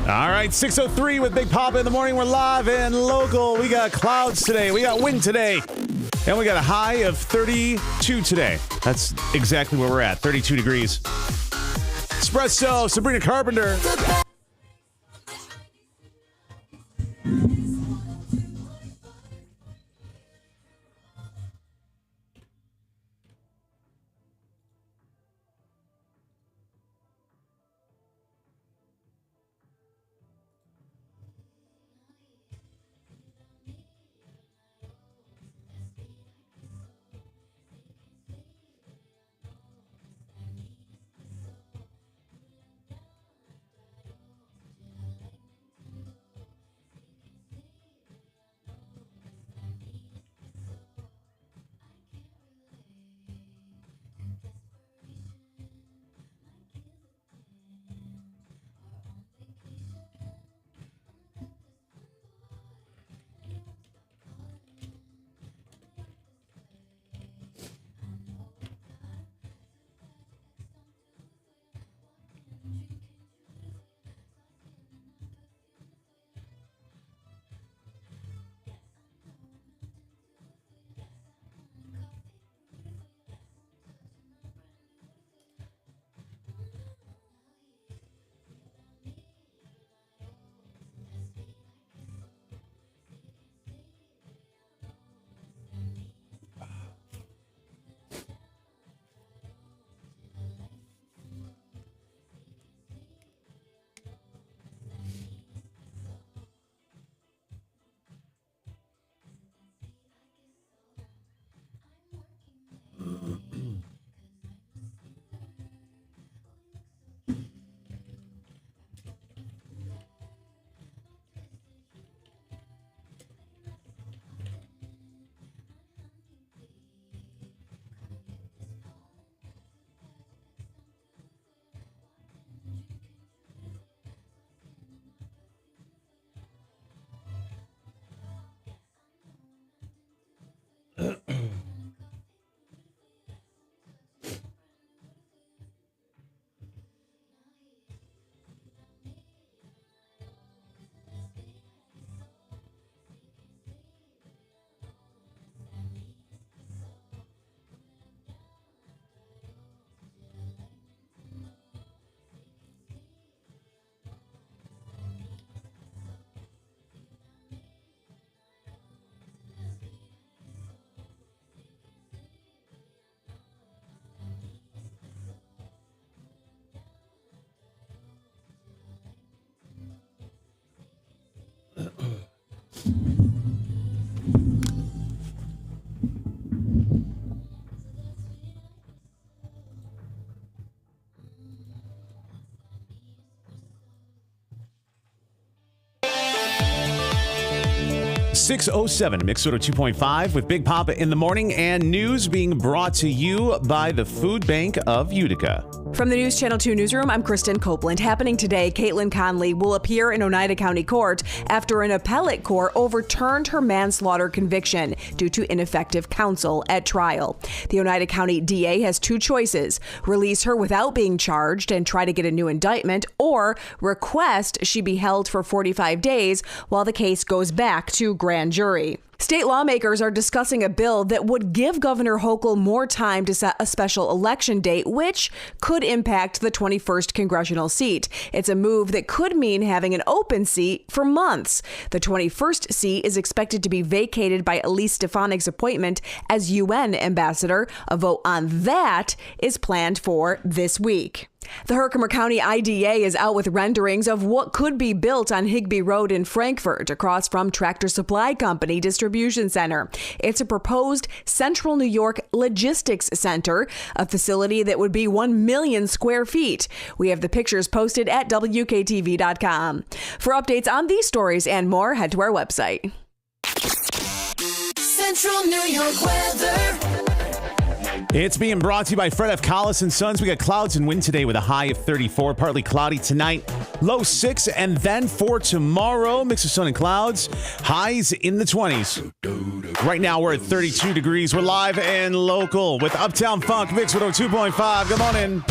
All right, 6:03 with Big Poppa in the morning. We're live and local. We got clouds today. We got wind today. And we got a high of 32 today. That's exactly where we're at, 32 degrees. Espresso, Sabrina Carpenter. .07 Mixoto 2.5 with Big Poppa in the morning, and news being brought to you by the Food Bank of Utica. From the News Channel 2 newsroom, I'm Kristen Copeland. Happening today, Caitlin Conley will appear in Oneida County Court after an appellate court overturned her manslaughter conviction due to ineffective counsel at trial. The Oneida County DA has two choices: release her without being charged and try to get a new indictment, or request she be held for 45 days while the case goes back to grand jury. State lawmakers are discussing a bill that would give Governor Hochul more time to set a special election date, which could impact the 21st congressional seat. It's a move that could mean having an open seat for months. The 21st seat is expected to be vacated by Elise Stefanik's appointment as UN ambassador. A vote on that is planned for this week. The Herkimer County IDA is out with renderings of what could be built on Higbee Road in Frankfort, across from Tractor Supply Company Distribution Center. It's a proposed Central New York Logistics Center, a facility that would be 1 million square feet. We have the pictures posted at WKTV.com. For updates on these stories and more, head to our website. Central New York weather. It's being brought to you by Fred F. Collis and Sons. We got clouds and wind today with a high of 34. Partly cloudy tonight. low 6, and then for tomorrow, mix of sun and clouds, highs in the 20s. Right now, we're at 32 degrees. We're live and local with Uptown Funk Mix with 2.5. Good morning.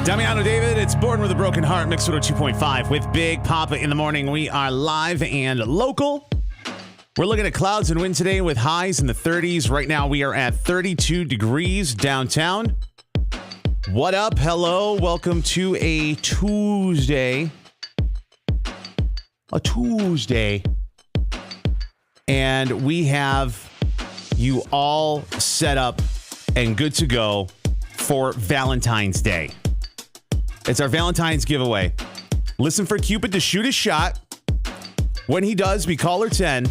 Damiano David, it's Born with a Broken Heart, Mix 2.5 with Big Poppa in the morning. We are live and local. We're looking at clouds and wind today with highs in the 30s. Right now we are at 32 degrees downtown. What up? Hello. Welcome to a Tuesday. And we have you all set up and good to go for Valentine's Day. It's our Valentine's giveaway. Listen for Cupid to shoot his shot. When he does, be caller 10,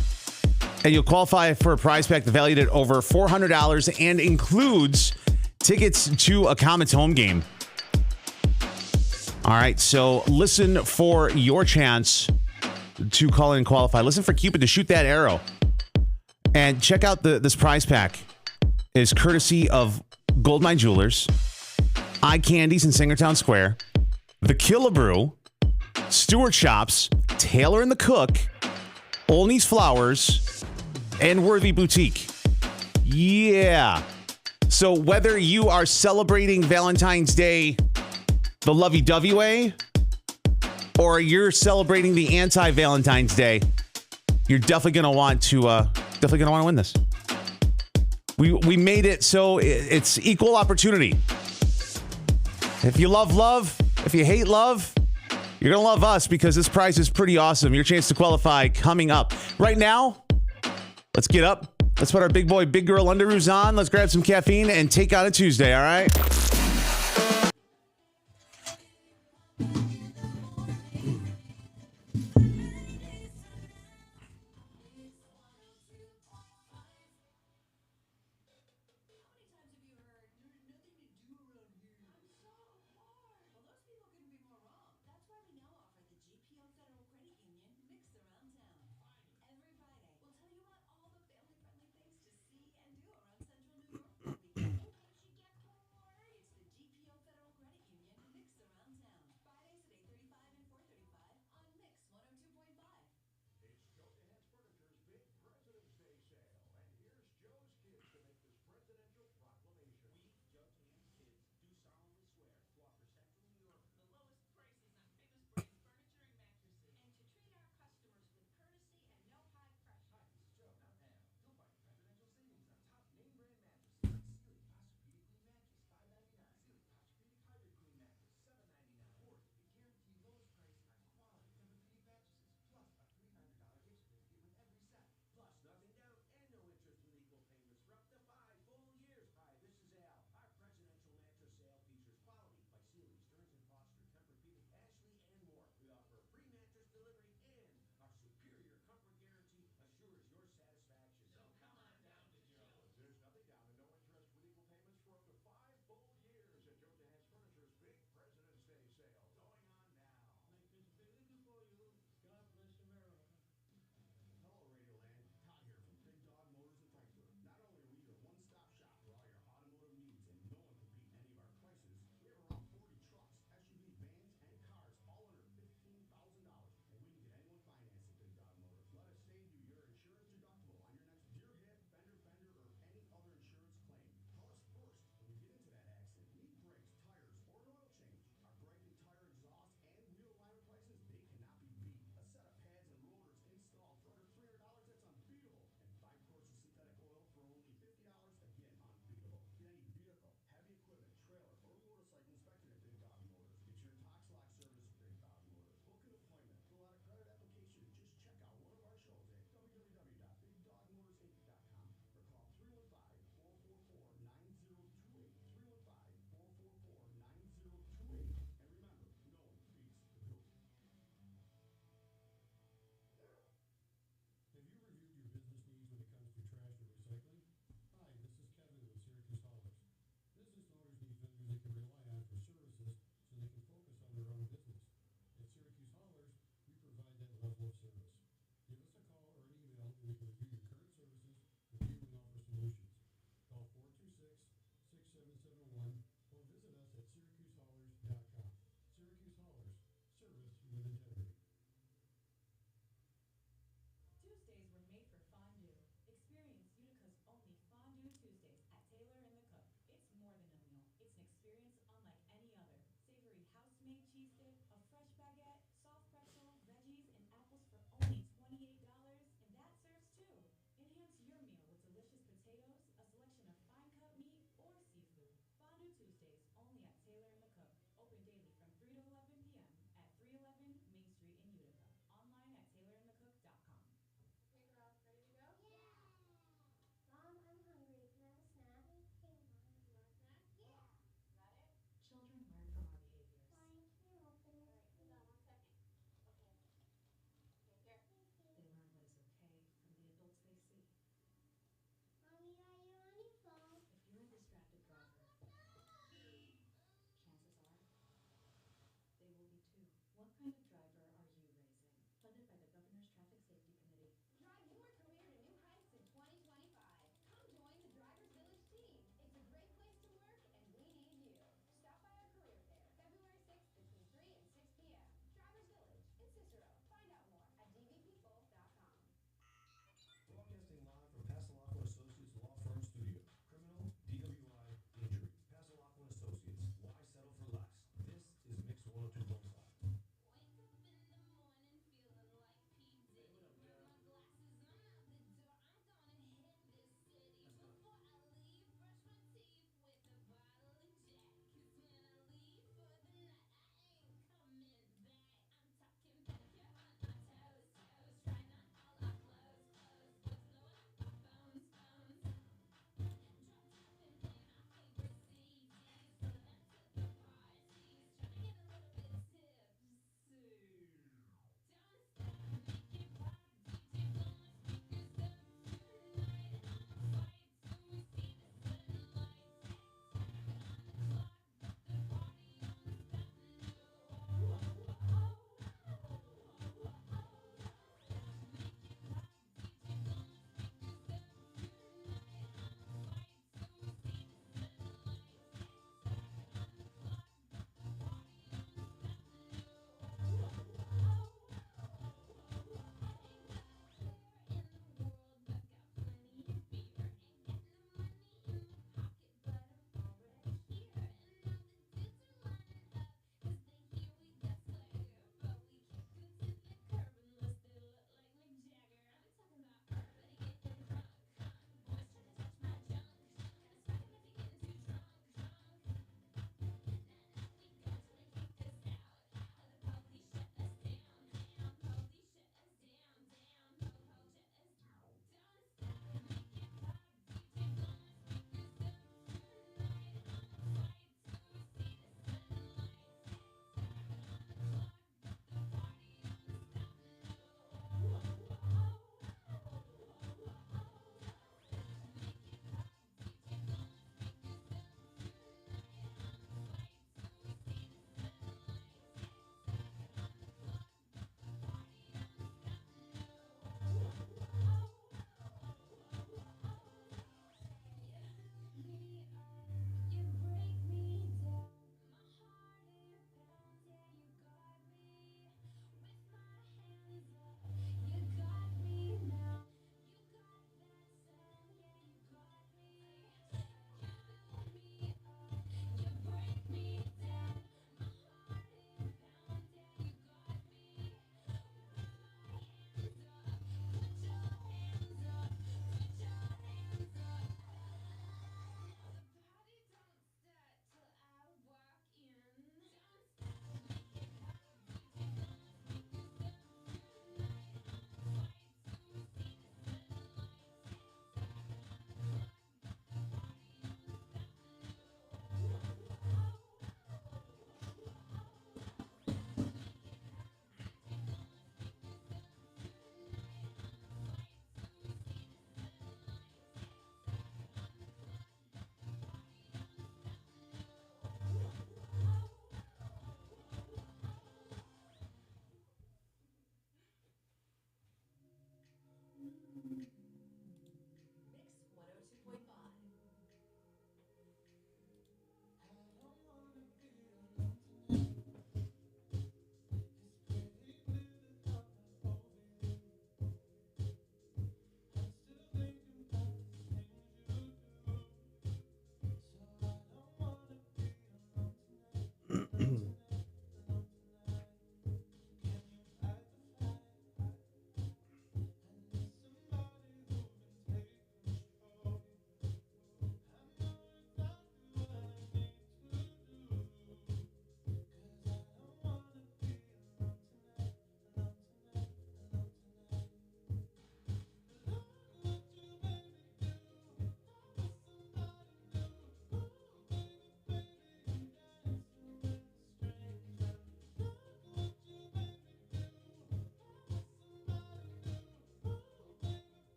and you'll qualify for a prize pack valued at over $400 and includes tickets to a Comets home game. All right, so listen for your chance to call in and qualify. Listen for Cupid to shoot that arrow. And check out this prize pack. It's courtesy of Goldmine Jewelers, Eye Candies in Singertown Square, The Killabrew, Stewart Shops, Taylor and the Cook, Olney's Flowers, and Worthy Boutique. Yeah. So whether you are celebrating Valentine's Day the lovey-dovey way, or you're celebrating the anti-Valentine's Day, you're definitely gonna want to win this. We made it so it's equal opportunity. If you love love, if you hate love, you're going to love us because this prize is pretty awesome. Your chance to qualify coming up. Right now, let's get up. Let's put our big boy, big girl underoos on. Let's grab some caffeine and take on a Tuesday, all right?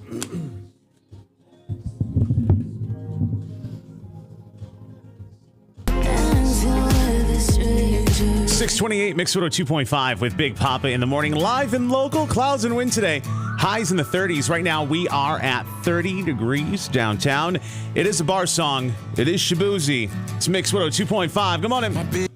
Stranger. 628 Mix 2.5 with Big Poppa in the morning. Live and local. Clouds and wind today. Highs in the 30s. Right now we are at 30 degrees downtown. It is a bar song. It is Shabuzi. It's Mix 2.5. Good morning.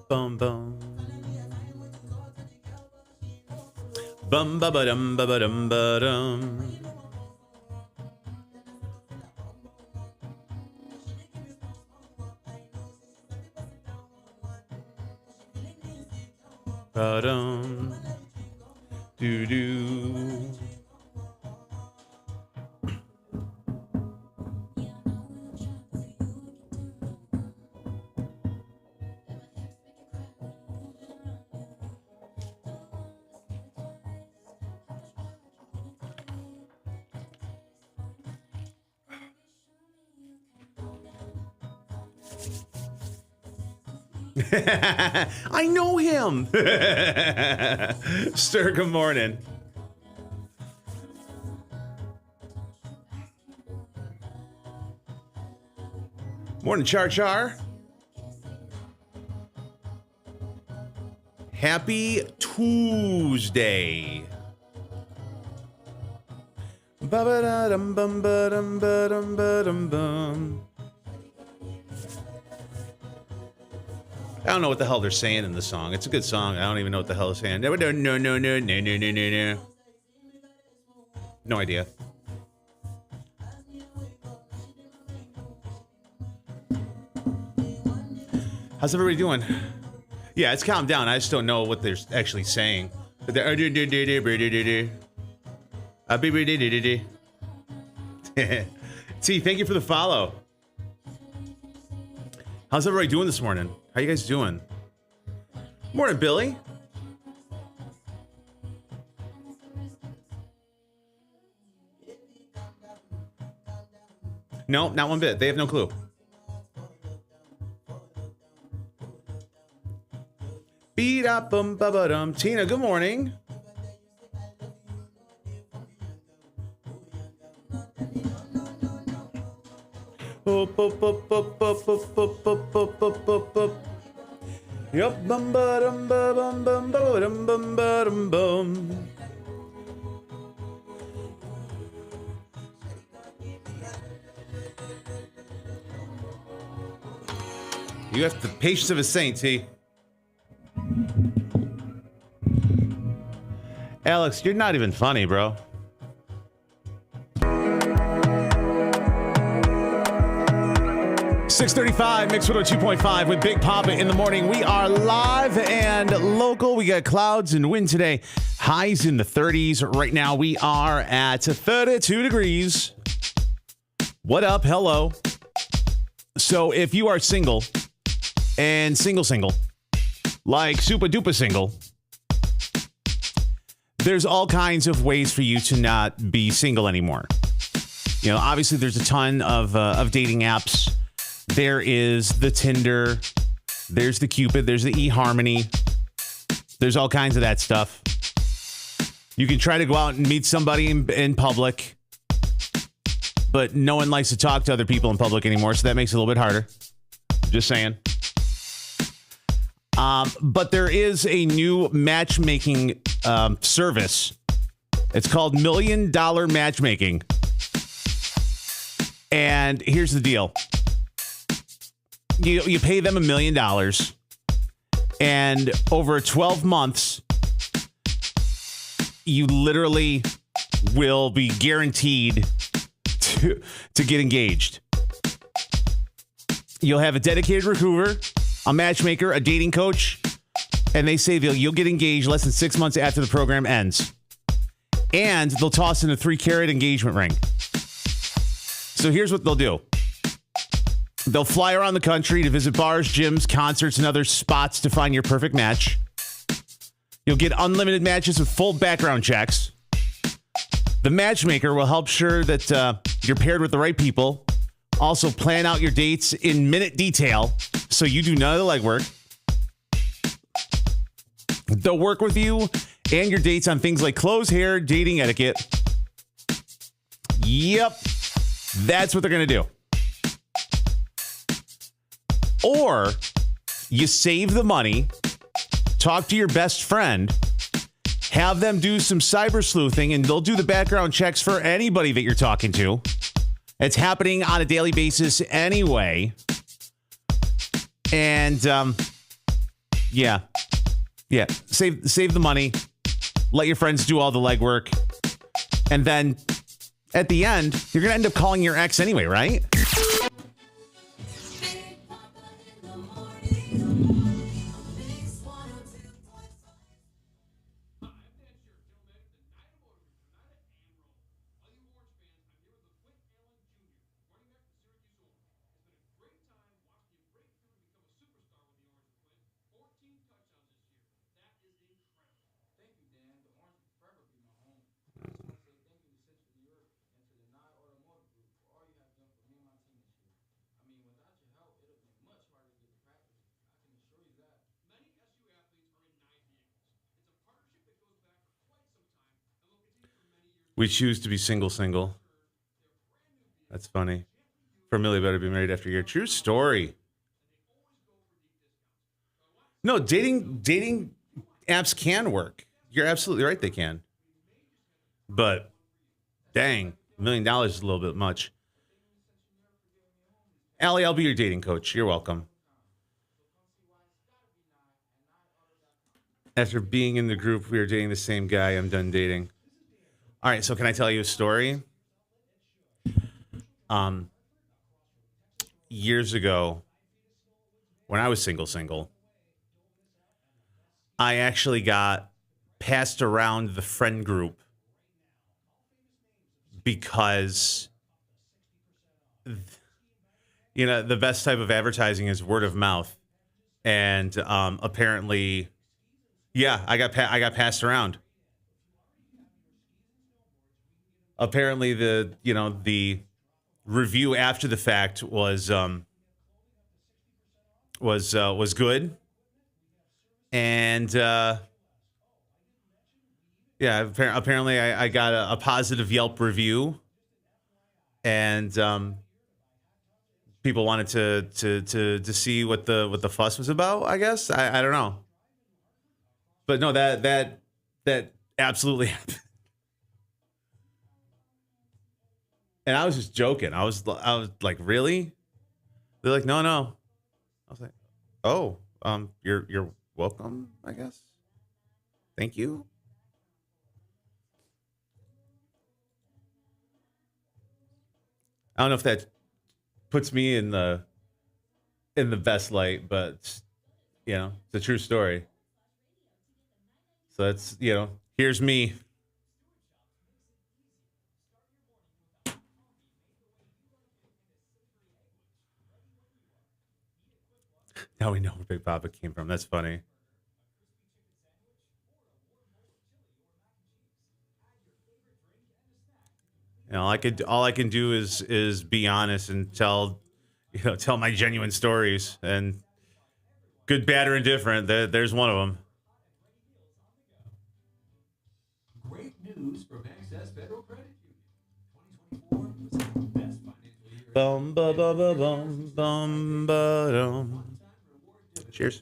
Bum bum. Bum ba ba dum ba ba dum ba dum. Ba dum. Doo doo. I know him. Stir, good morning. Morning, Char Char. Happy Tuesday. Ba-ba-da-dum-bum-ba-dum-ba-dum-ba-dum-bum. I don't know what the hell they're saying in the song. It's a good song. I don't even know what the hell they're saying. No. No idea. How's everybody doing? Yeah, it's calmed down. I just don't know what they're actually saying. T, thank you for the follow. How's everybody doing this morning? How you guys doing? Morning, Billy. No, not one bit. They have no clue. Beat up bum. Tina, good morning. Yep, bum bum bum bum bum bum. You have the patience of a saint, T. Alex, you're not even funny, bro. .35 Mix 102.5 with Big Poppa in the morning. We are live and local. We got clouds and wind today. Highs in the 30s. Right now we are at 32 degrees. What up? Hello. So if you are single and single, like super duper single, there's all kinds of ways for you to not be single anymore. You know, obviously there's a ton of dating apps. There is the Tinder, there's the Cupid, there's the eHarmony. There's all kinds of that stuff. You can try to go out and meet somebody in public, but no one likes to talk to other people in public anymore, so that makes it a little bit harder. Just saying. But there is a new matchmaking service. It's called $1 Million Matchmaking. And here's the deal. You pay them $1 million, and over 12 months, you literally will be guaranteed to get engaged. You'll have a dedicated recruiter, a matchmaker, a dating coach, and they say you'll get engaged less than 6 months after the program ends. And they'll toss in a 3-carat engagement ring. So here's what they'll do. They'll fly around the country to visit bars, gyms, concerts, and other spots to find your perfect match. You'll get unlimited matches with full background checks. The matchmaker will help sure that you're paired with the right people. Also, plan out your dates in minute detail so you do none of the legwork. They'll work with you and your dates on things like clothes, hair, dating etiquette. Yep, that's what they're going to do. Or you save the money, talk to your best friend, have them do some cyber sleuthing, and they'll do the background checks for anybody that you're talking to. It's happening on a daily basis anyway. And, yeah. Save the money. Let your friends do all the legwork. And then at the end, you're going to end up calling your ex anyway, right? We choose to be single. That's funny. For Millie, better be married after a year. True story. No, dating apps can work. You're absolutely right, they can. But dang, $1 million is a little bit much. Allie, I'll be your dating coach. You're welcome. After being in the group, we were dating the same guy. I'm done dating. All right, so can I tell you a story? Years ago, when I was single, I actually got passed around the friend group because, the best type of advertising is word of mouth. And apparently, yeah, I got passed around. Apparently, the review after the fact was good. And apparently I got a positive Yelp review, and people wanted to see what the fuss was about. I guess I don't know, but no, that absolutely happened. And I was just joking. I was like, really? They're like, no. I was like, oh, you're welcome, I guess. Thank you. I don't know if that puts me in the best light, but it's a true story. So that's, here's me. Now we know where Big Poppa came from. That's funny. All I can do is be honest and tell my genuine stories, and good, bad, or indifferent. There's one of them. Great news from Access Federal Credit Union. 2024 was the best financial year. Bum ba ba ba bum bum ba dum. Cheers.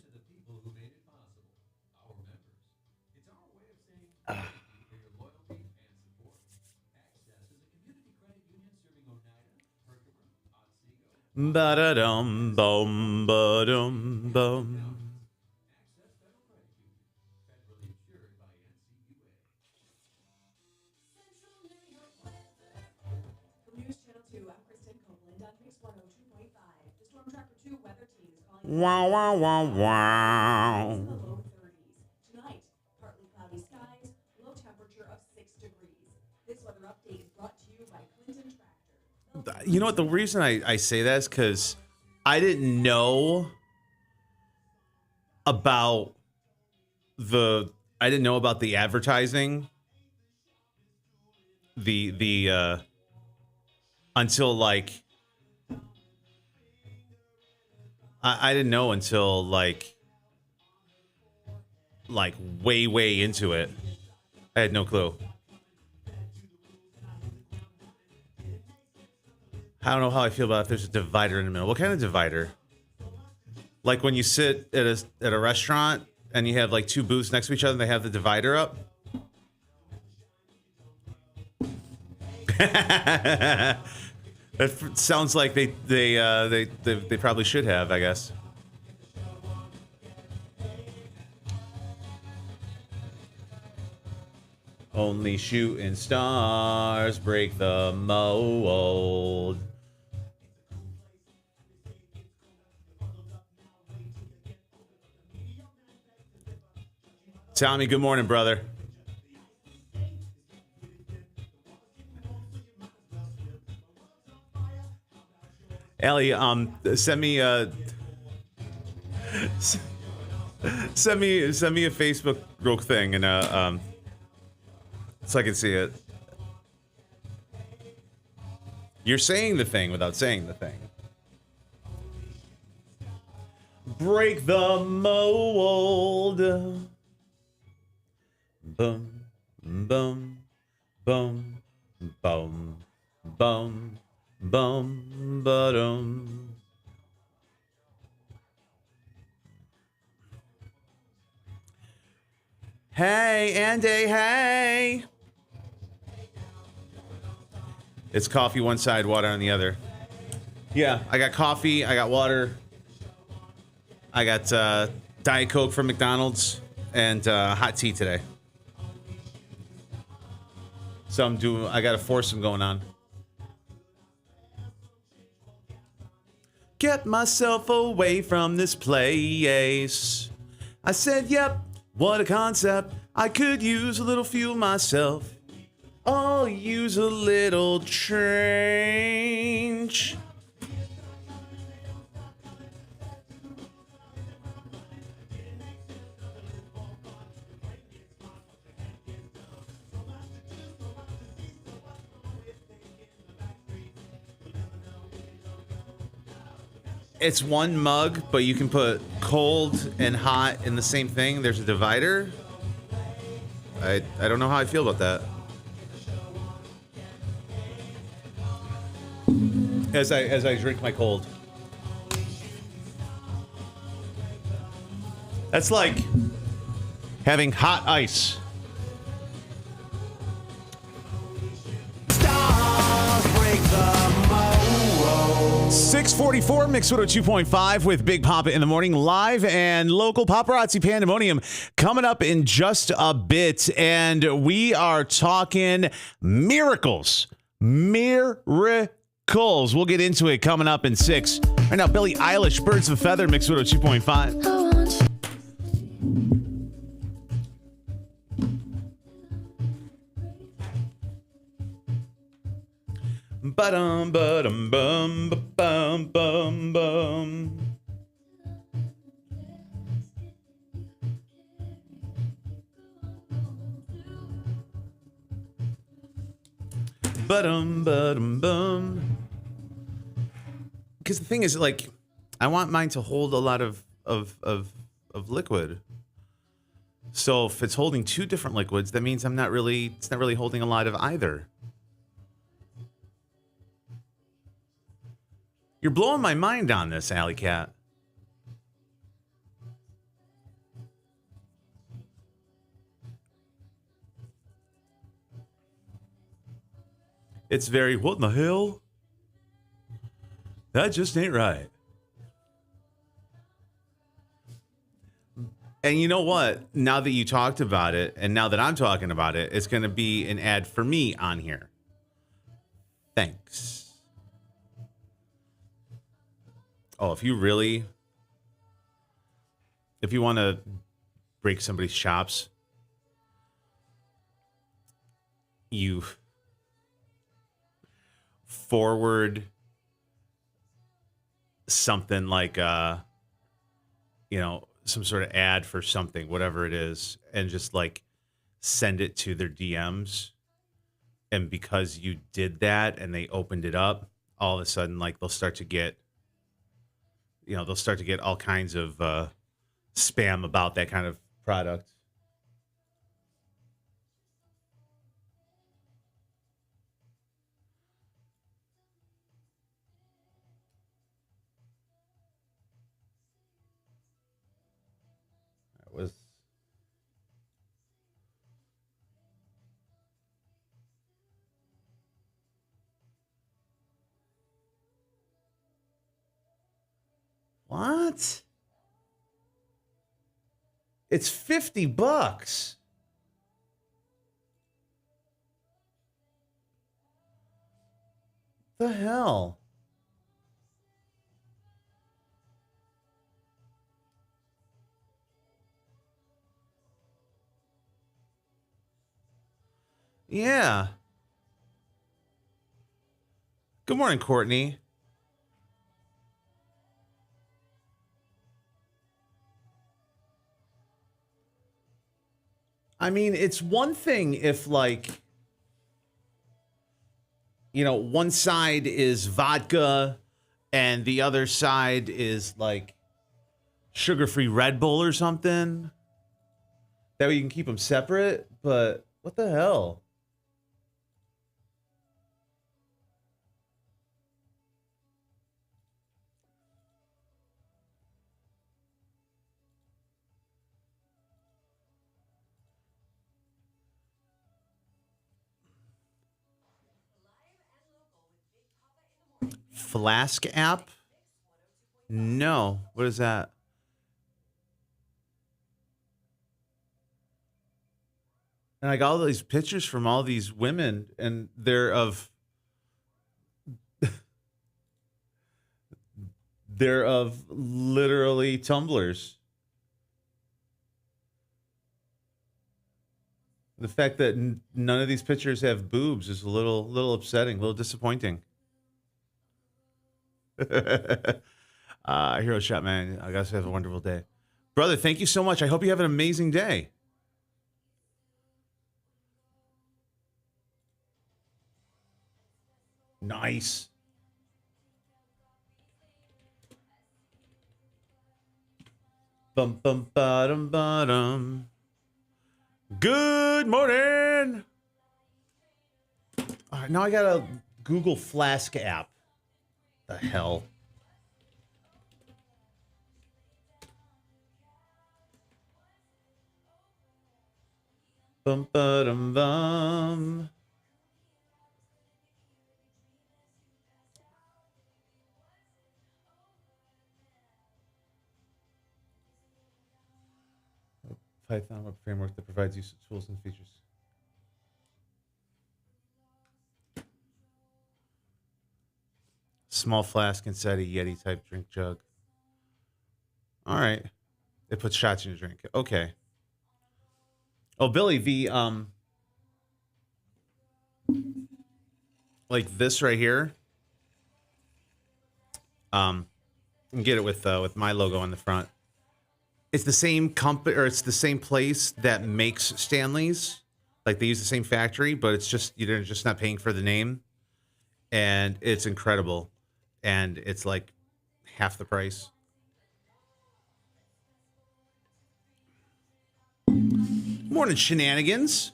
Ba da dum bum ba dum bum. News Channel 2, I'm Kristen Copeland on Mix 102.5. The Storm Tracker 2 weather team is calling Wow, wow, wow. in the low 30s. Tonight, partly cloudy skies, low temperature of 6 degrees. This weather update is brought to you by Clinton Tractor. You know what? The reason I say that is because I didn't know about the advertising. The until like I didn't know until like way into it. I had no clue. I don't know how I feel about if there's a divider in the middle. What kind of divider? Like when you sit at a restaurant and you have like two booths next to each other and they have the divider up? That sounds like they probably should have, I guess. Only shooting stars break the mold. Tommy, good morning, brother. Allie, send me a Facebook real thing and so I can see it. You're saying the thing without saying the thing. Break the mold. Boom, boom, boom, Boom, boom, boom, ba-dum. Hey, Andy, hey. It's coffee one side, water on the other. Yeah, I got coffee, I got water, I got Diet Coke from McDonald's, and hot tea today. So I got a foursome going on. Get myself away from this place. I said, yep, what a concept. I could use a little fuel myself. I'll use a little change. It's one mug, but you can put cold and hot in the same thing. There's a divider. I don't know how I feel about that. As I drink my cold. That's like having hot ice. 644 Mix 2.5 with Big Poppa in the morning, live and local paparazzi pandemonium coming up in just a bit. And we are talking miracles. Miracles. We'll get into it coming up in 6. Right now, Billie Eilish, Birds of a Feather, Mix 2.5. Ba-dum, ba-dum, bum, ba-bum, bum, bum. Ba-dum, ba-dum, bum. Because the thing is, like, I want mine to hold a lot of liquid. So if it's holding two different liquids, that means it's not really holding a lot of either. You're blowing my mind on this, Alley Cat. It's very, what in the hell? That just ain't right. And you know what? Now that you talked about it, and now that I'm talking about it, it's going to be an ad for me on here. Thanks. Oh, if you want to break somebody's chops, you forward something like, some sort of ad for something, whatever it is, and just like send it to their DMs. And because you did that and they opened it up, all of a sudden, like they'll start to get all kinds of spam about that kind of product. That was... What? It's $50. The hell? Yeah. Good morning, Courtney. I mean, it's one thing if, like, one side is vodka and the other side is, like, sugar-free Red Bull or something. That way you can keep them separate, but what the hell? Flask app? No. What is that? And I got all these pictures from all these women, and they're of literally tumblers. The fact that none of these pictures have boobs is a little upsetting, a little disappointing. Hero Shot, man. I guess have a wonderful day. Brother, thank you so much. I hope you have an amazing day. Nice. Bum bum bottom bottom. Good morning. All right, now I got a Google Flask app. The hell. Bum bum bum. Python web framework that provides use of tools and features. Small flask inside a Yeti type drink jug. All right. It puts shots in your drink. Okay. Oh, Billy, the like this right here. You can get it with my logo on the front. It's the same company, or it's the same place that makes Stanley's. Like they use the same factory, but it's just you're just not paying for the name, and it's incredible, and it's like half the price. Morning, shenanigans.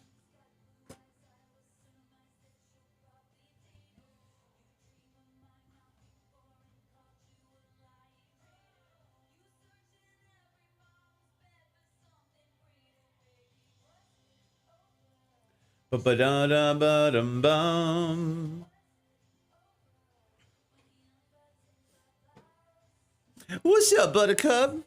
Ba-ba-da-da-ba-dum-bum. What's up, Buttercup?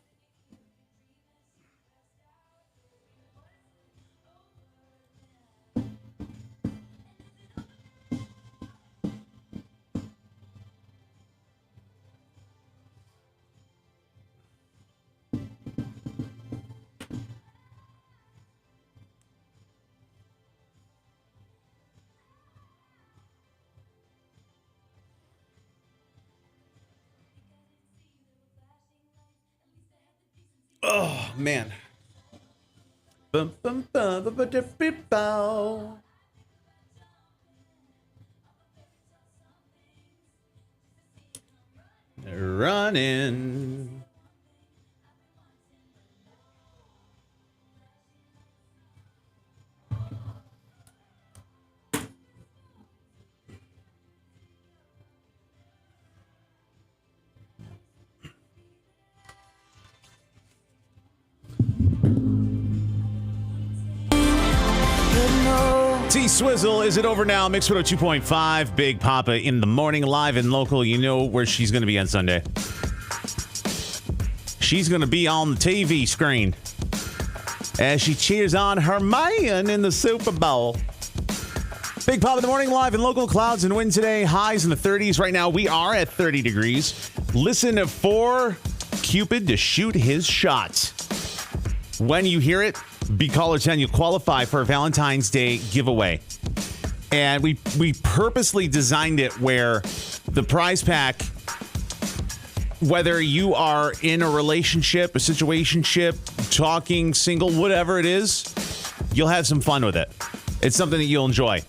Oh, man. Bum, bum, bum, bum, bum, bum, bum, bum. Running. T-Swizzle, is it over now? Mix 102.5, Big Poppa in the morning, live and local. You know where she's going to be on Sunday. She's going to be on the TV screen as she cheers on her man in the Super Bowl. Big Poppa in the morning, live and local. Clouds and wind today. Highs in the 30s. Right now, we are at 30 degrees. Listen for Cupid to shoot his shot. When you hear it, be caller 10. You qualify for a Valentine's Day giveaway. And we purposely designed it where the prize pack, whether you are in a relationship, a situationship, talking, single, whatever it is, you'll have some fun with it. It's something that you'll enjoy.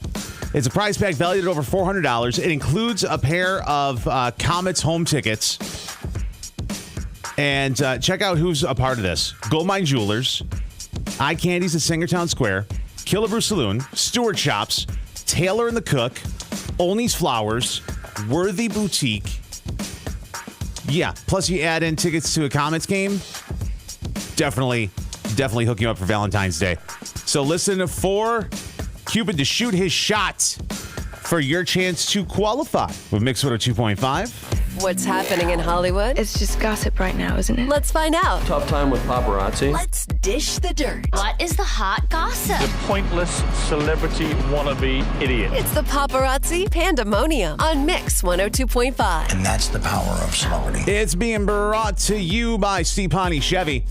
It's a prize pack valued at over $400. It includes a pair of Comets home tickets. And check out who's a part of this. Goldmine Jewelers, Eye Candies at Singertown Square, Killabrew Saloon, Stewart Shops, Taylor and the Cook, Olney's Flowers, Worthy Boutique. Yeah, plus you add in tickets to a Comets game. Definitely hook you up for Valentine's Day. So listen for Cupid to shoot his shot for your chance to qualify with Mix 102.5. What's happening in Hollywood? It's just gossip right now, isn't it? Let's find out. Tough time with paparazzi. Let's dish the dirt. What is the hot gossip? Pointless celebrity wannabe idiot. It's the paparazzi pandemonium on Mix 102.5. And that's the power of celebrity. It's being brought to you by Steve Ponte Chevy.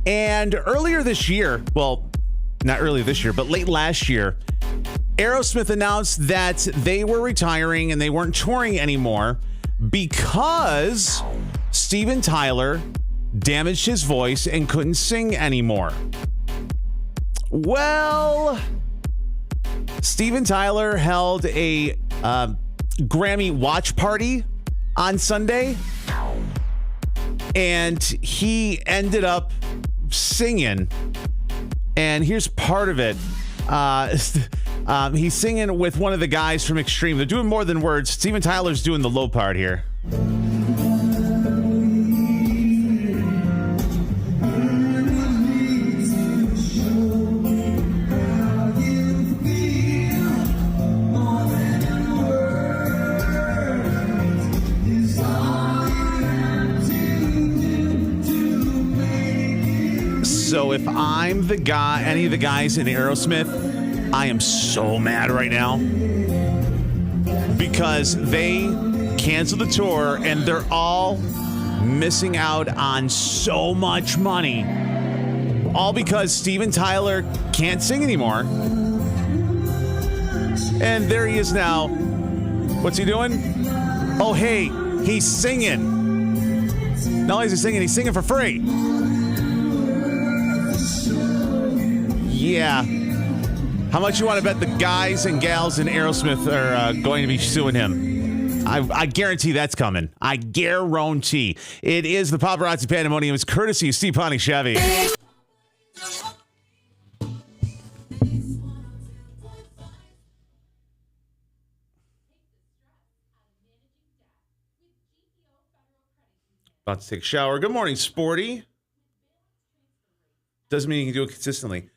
And earlier this year, well, not earlier this year, but late last year, Aerosmith announced that they were retiring and they weren't touring anymore because Steven Tyler damaged his voice and couldn't sing anymore. Well, Steven Tyler held a Grammy watch party on Sunday, and he ended up singing. And here's part of it. He's singing with one of the guys from Extreme. They're doing more than words. Steven Tyler's doing the low part here. So if I'm the guy, any of the guys in Aerosmith, I am so mad right now because they canceled the tour and they're all missing out on so much money. All because Steven Tyler can't sing anymore. And there he is now. What's he doing? Oh, hey, he's singing. Not only is he singing, he's singing for free. Yeah. How much you want to bet the guys and gals in Aerosmith are going to be suing him? I guarantee that's coming. I guarantee. It is the Paparazzi Pandemonium. It's courtesy of Steve Ponte Chevy. About to take a shower. Good morning, Sporty. Doesn't mean you can do it consistently.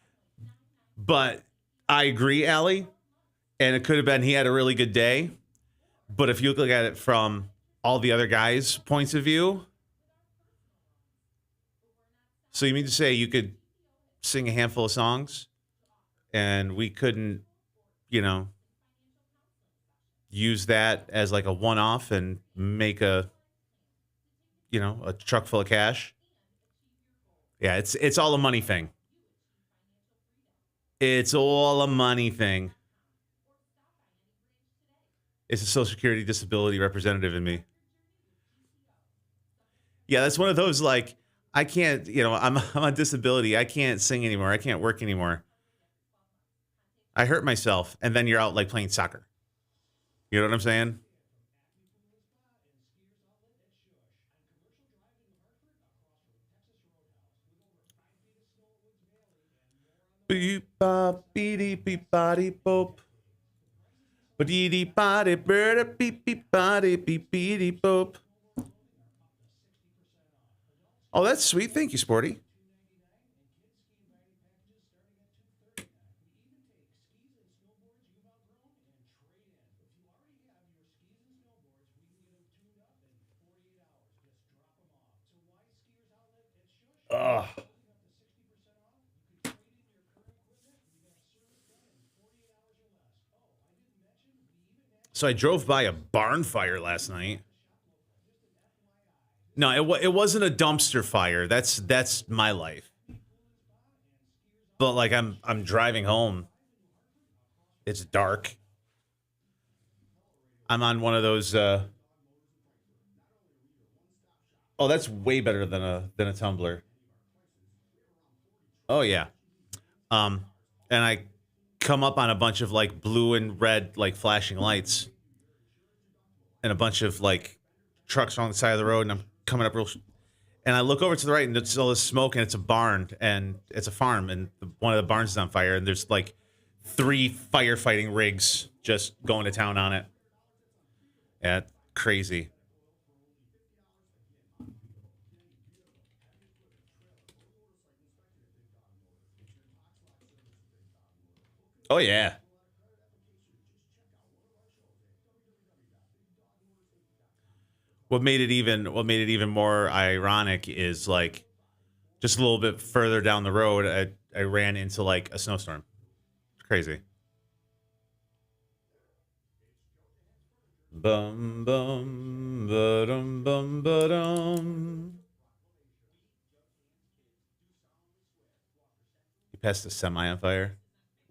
But I agree, Allie. And it could have been he had a really good day. But if you look at it from all the other guys' points of view. So you mean to say you could sing a handful of songs and we couldn't, use that as like a one-off and make a truck full of cash? Yeah, it's all a money thing. It's all a money thing. It's a Social Security disability representative in me. Yeah, that's one of those, like, I can't, I'm on disability. I can't sing anymore. I can't work anymore. I hurt myself. And then you're out, like, playing soccer. You know what I'm saying? Beep bop beady beep body boop. Beady body bird beep beep body beep beady boop. Oh, that's sweet. Thank you, Sporty. Ugh. So I drove by a barn fire last night. No, it wasn't a dumpster fire. That's my life. But like I'm driving home. It's dark. I'm on one of those. Oh, that's way better than a tumbler. Oh yeah. And I come up on a bunch of like blue and red like flashing lights and a bunch of like trucks on the side of the road, and I'm coming up and I look over to the right and it's all this smoke, and it's a barn and it's a farm, and one of the barns is on fire, and there's like 3 firefighting rigs just going to town on it. Yeah, crazy. Oh, yeah. What made it even more ironic is like just a little bit further down the road, I ran into like a snowstorm. It's crazy. Bum bum ba-dum bum ba-dum. He passed a semi on fire.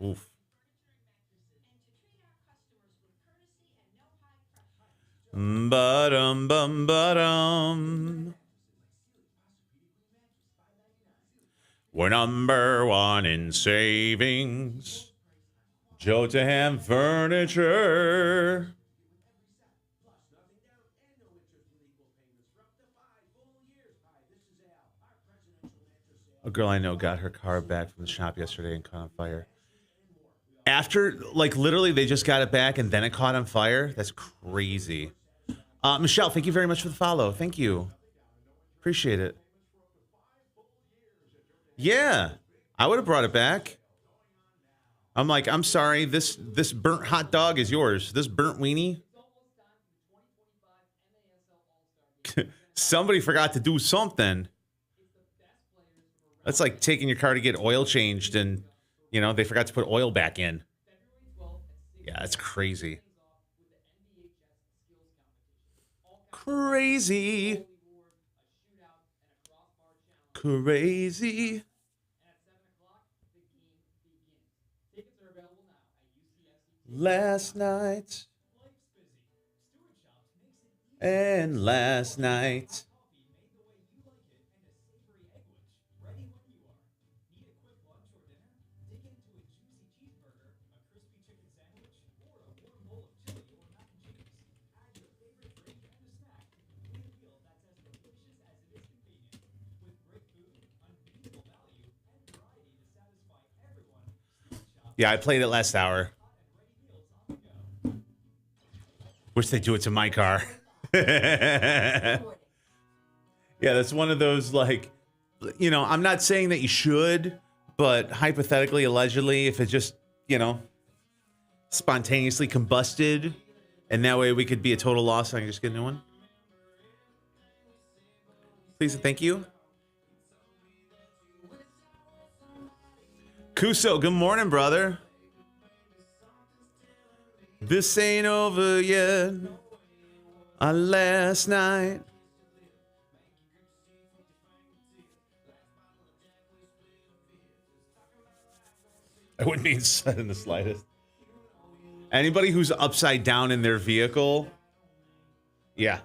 Oof. Ba-dum bum ba-dum. We're number one in savings. Jotunheim Furniture. A girl I know got her car back from the shop yesterday and caught on fire. After, like, literally, they just got it back and then it caught on fire? That's crazy. Michelle, thank you very much for the follow. Thank you. Appreciate it. Yeah, I would have brought it back. I'm like, I'm sorry, this burnt hot dog is yours. This burnt weenie. Somebody forgot to do something. That's like taking your car to get oil changed and, you know, they forgot to put oil back in. Yeah, that's crazy. Crazy. Crazy. Last night. And last night. Yeah, I played it last hour. Wish they'd do it to my car. Yeah, that's one of those, like, you know, I'm not saying that you should, but hypothetically, allegedly, if it just, you know, spontaneously combusted, and that way we could be a total loss, I can just get a new one. Please and thank you. Kuso, good morning, brother. This ain't over yet. Last night. I wouldn't be inside in the slightest. Anybody who's upside down in their vehicle, yeah.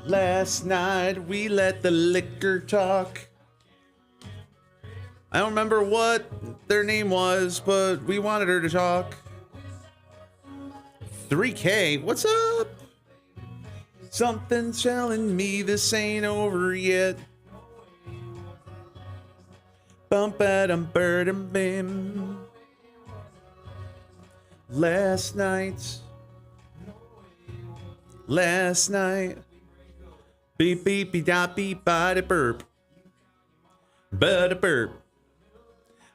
Last night we let the liquor talk. I don't remember what their name was, but we wanted her to talk. 3K, what's up? Something's telling me this ain't over yet. Bump adam bird bim. Last night. Beep beep beep da beep bada burp. Bada burp.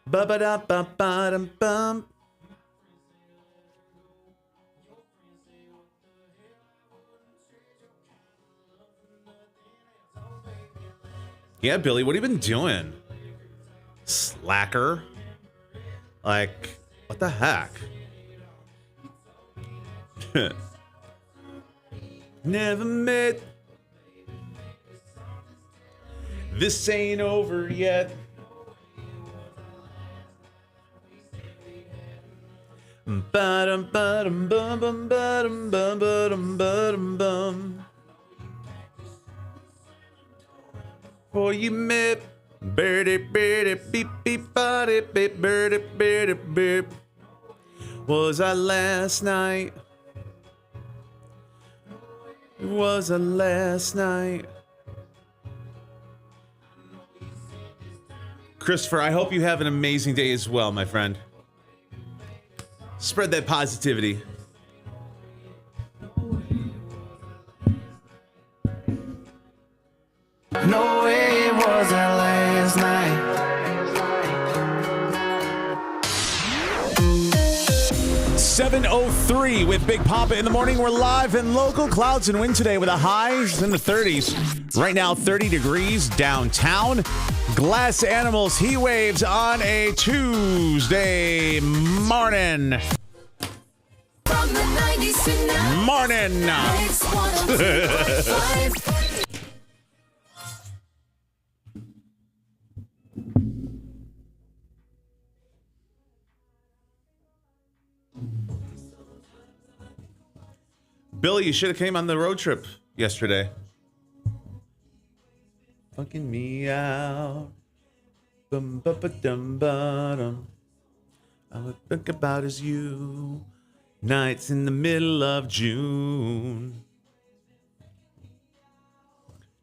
Ba ba da ba ba dum bum. Yeah, Billy, what have you been doing? Slacker. Like, what the heck? Never met. This ain't over yet. Ba-dum, ba-dum, bum, bum, ba-dum, bum, ba-dum, ba-dum, bum. For you met birdie, birdie, beep, beep, body, beep, birdie, birdie, beep. Was I last night? Was I last night? Christopher, I hope you have an amazing day as well, my friend. Spread that positivity. No way it wasn't last night. 7:03 with Big Poppa in the morning. We're live and local. Clouds and wind today with a highs in the 30s. Right now, 30 degrees downtown. Glass Animals heat waves on a Tuesday morning. From the 90s to now. Morning. Mix 102.5. Billy, you should have came on the road trip yesterday. Fucking me out. Bum, ba, ba, dum, ba, dum. All I think about is you. Nights in the middle of June.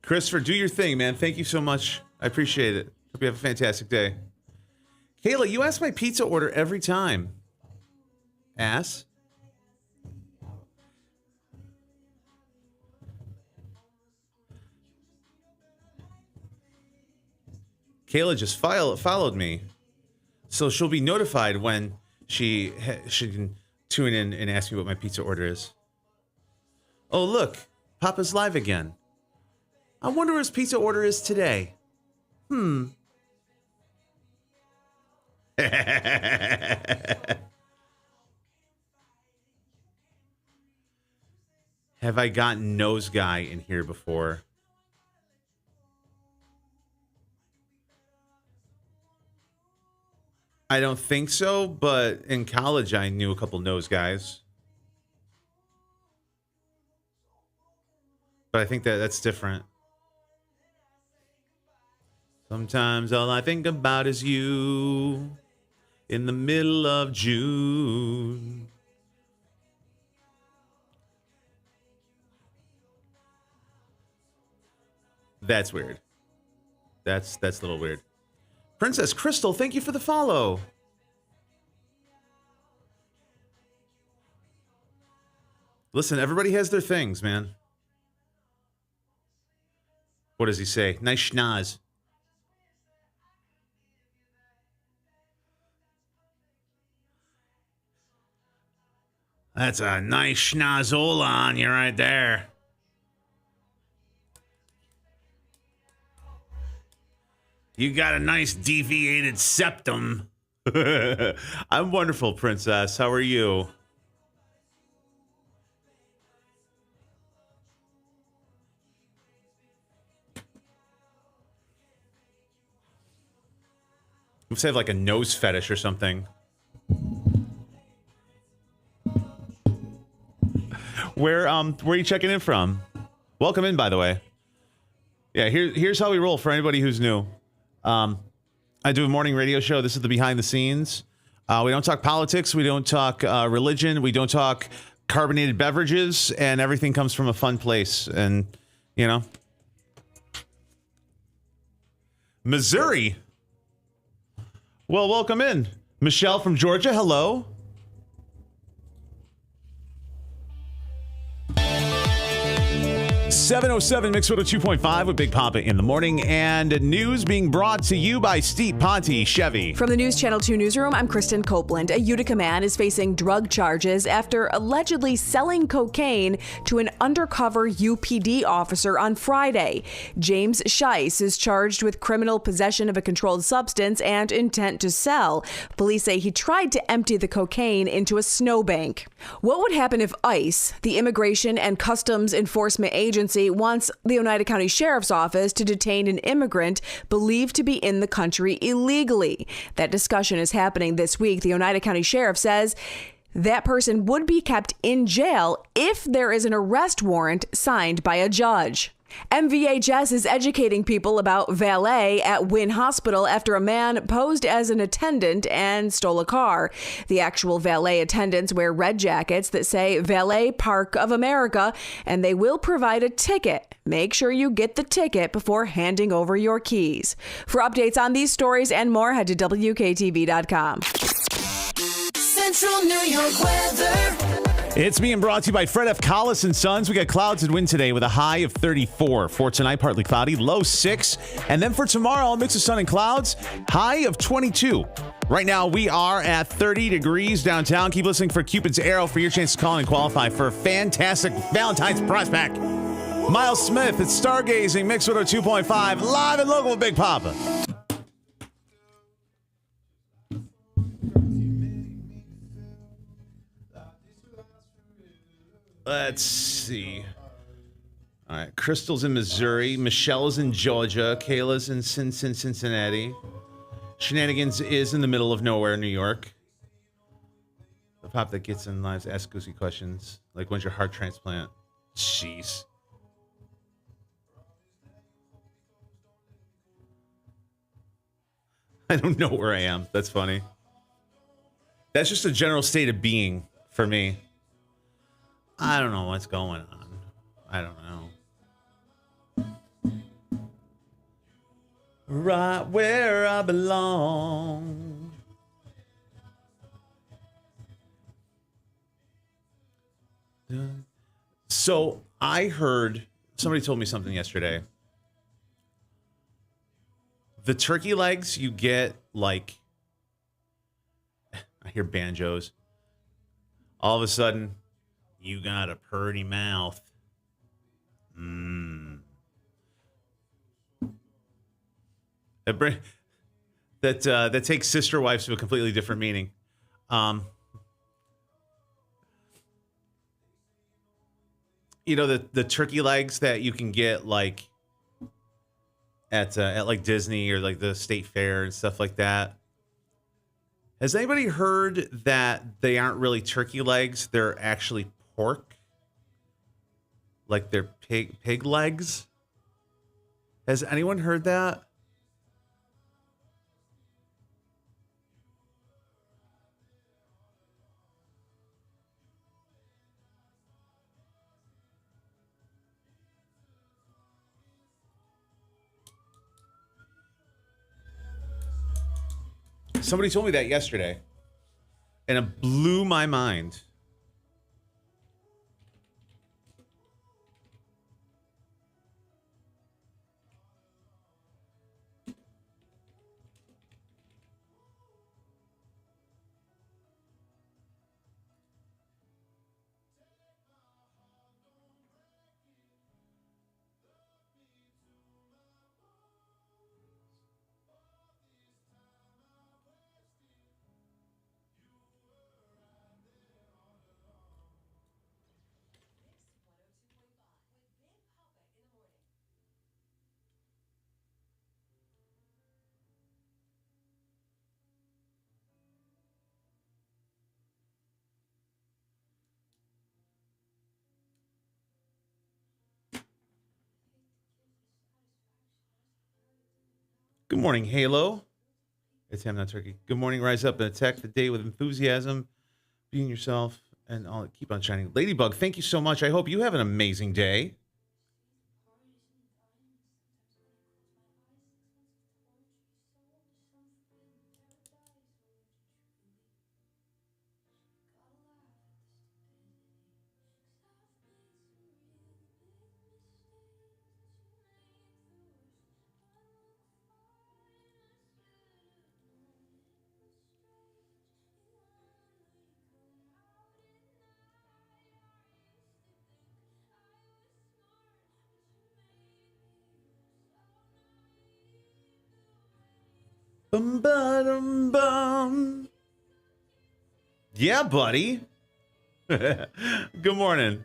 Christopher, do your thing, man. Thank you so much. I appreciate it. Hope you have a fantastic day. Kayla, you ask my pizza order every time. Ass. Kayla just followed me, so she'll be notified when she can tune in and ask me what my pizza order is. Oh, look, Papa's live again. I wonder what his pizza order is today. Have I gotten Nose Guy in here before? I don't think so, but in college I knew a couple Nose Guys. But I think that's different. Sometimes all I think about is you in the middle of June. That's weird. That's a little weird. Princess Crystal, thank you for the follow. Listen, everybody has their things, man. What does he say? Nice schnoz. That's a nice schnozola on you right there. You got a nice deviated septum. I'm wonderful, Princess. How are you? Let's have like a nose fetish or something. Where are you checking in from? Welcome in, by the way. Yeah, here's how we roll for anybody who's new. I do a morning radio show. This is the behind the scenes. We don't talk politics. We don't talk religion. We don't talk carbonated beverages, and everything comes from a fun place. And, you know, Missouri. Well, welcome in. Michelle from Georgia. Hello. .707 Mix 2.5 with Big Poppa in the morning, and news being brought to you by Steve Ponte Chevy. From the News Channel 2 newsroom, I'm Kristen Copeland. A Utica man is facing drug charges after allegedly selling cocaine to an undercover UPD officer on Friday. James Scheiss is charged with criminal possession of a controlled substance and intent to sell. Police say he tried to empty the cocaine into a snowbank. What would happen if ICE, the Immigration and Customs Enforcement Agency, wants the Oneida County Sheriff's Office to detain an immigrant believed to be in the country illegally? That discussion is happening this week. The Oneida County Sheriff says that person would be kept in jail if there is an arrest warrant signed by a judge. MVHS is educating people about valet at Wynn Hospital after a man posed as an attendant and stole a car. The actual valet attendants wear red jackets that say Valet Park of America, and they will provide a ticket. Make sure you get the ticket before handing over your keys. For updates on these stories and more, head to WKTV.com. Central New York weather. It's being brought to you by Fred F. Collis & Sons. We got clouds and wind today with a high of 34. For tonight, partly cloudy, low 6. And then for tomorrow, a mix of sun and clouds, high of 22. Right now, we are at 30 degrees downtown. Keep listening for Cupid's Arrow for your chance to call and qualify for a fantastic Valentine's prize pack. Miles Smith, it's Stargazing, Mix 102.5, live and local with Big Poppa. Let's see. All right, Crystal's in Missouri. Michelle's in Georgia. Kayla's in Cincinnati. Shenanigans is in the middle of nowhere, New York. The pop that gets in lives asks goosey questions. Like, when's your heart transplant? Jeez. I don't know where I am. That's funny. That's just a general state of being for me. I don't know what's going on. I don't know. Right where I belong. So I heard, somebody told me something yesterday. The turkey legs you get, like, I hear banjos. All of a sudden, you got a purty mouth. That takes sister wives to a completely different meaning. You know, the turkey legs that you can get like at like Disney or like the state fair and stuff like that. Has anybody heard that they aren't really turkey legs? They're actually pork. Like they're pig legs. Has anyone heard that? Somebody told me that yesterday, and it blew my mind. Good morning, Halo. It's Ham Not Turkey. Good morning, rise up and attack the day with enthusiasm, being yourself, and all. Keep on shining. Ladybug, thank you so much. I hope you have an amazing day. Bum, ba-dum, bum. Yeah, buddy. Good morning.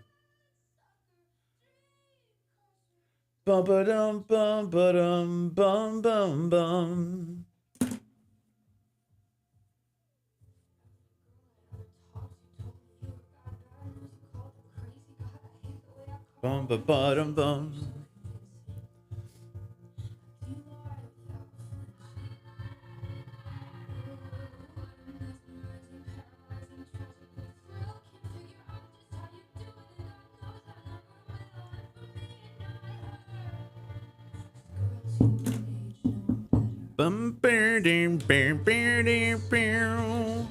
Bum, ba-dum, bum, ba-dum, bum, bum, bum. Bum, ba-dum, bum. Bum, ba-dum, bum, ba-dum, bum.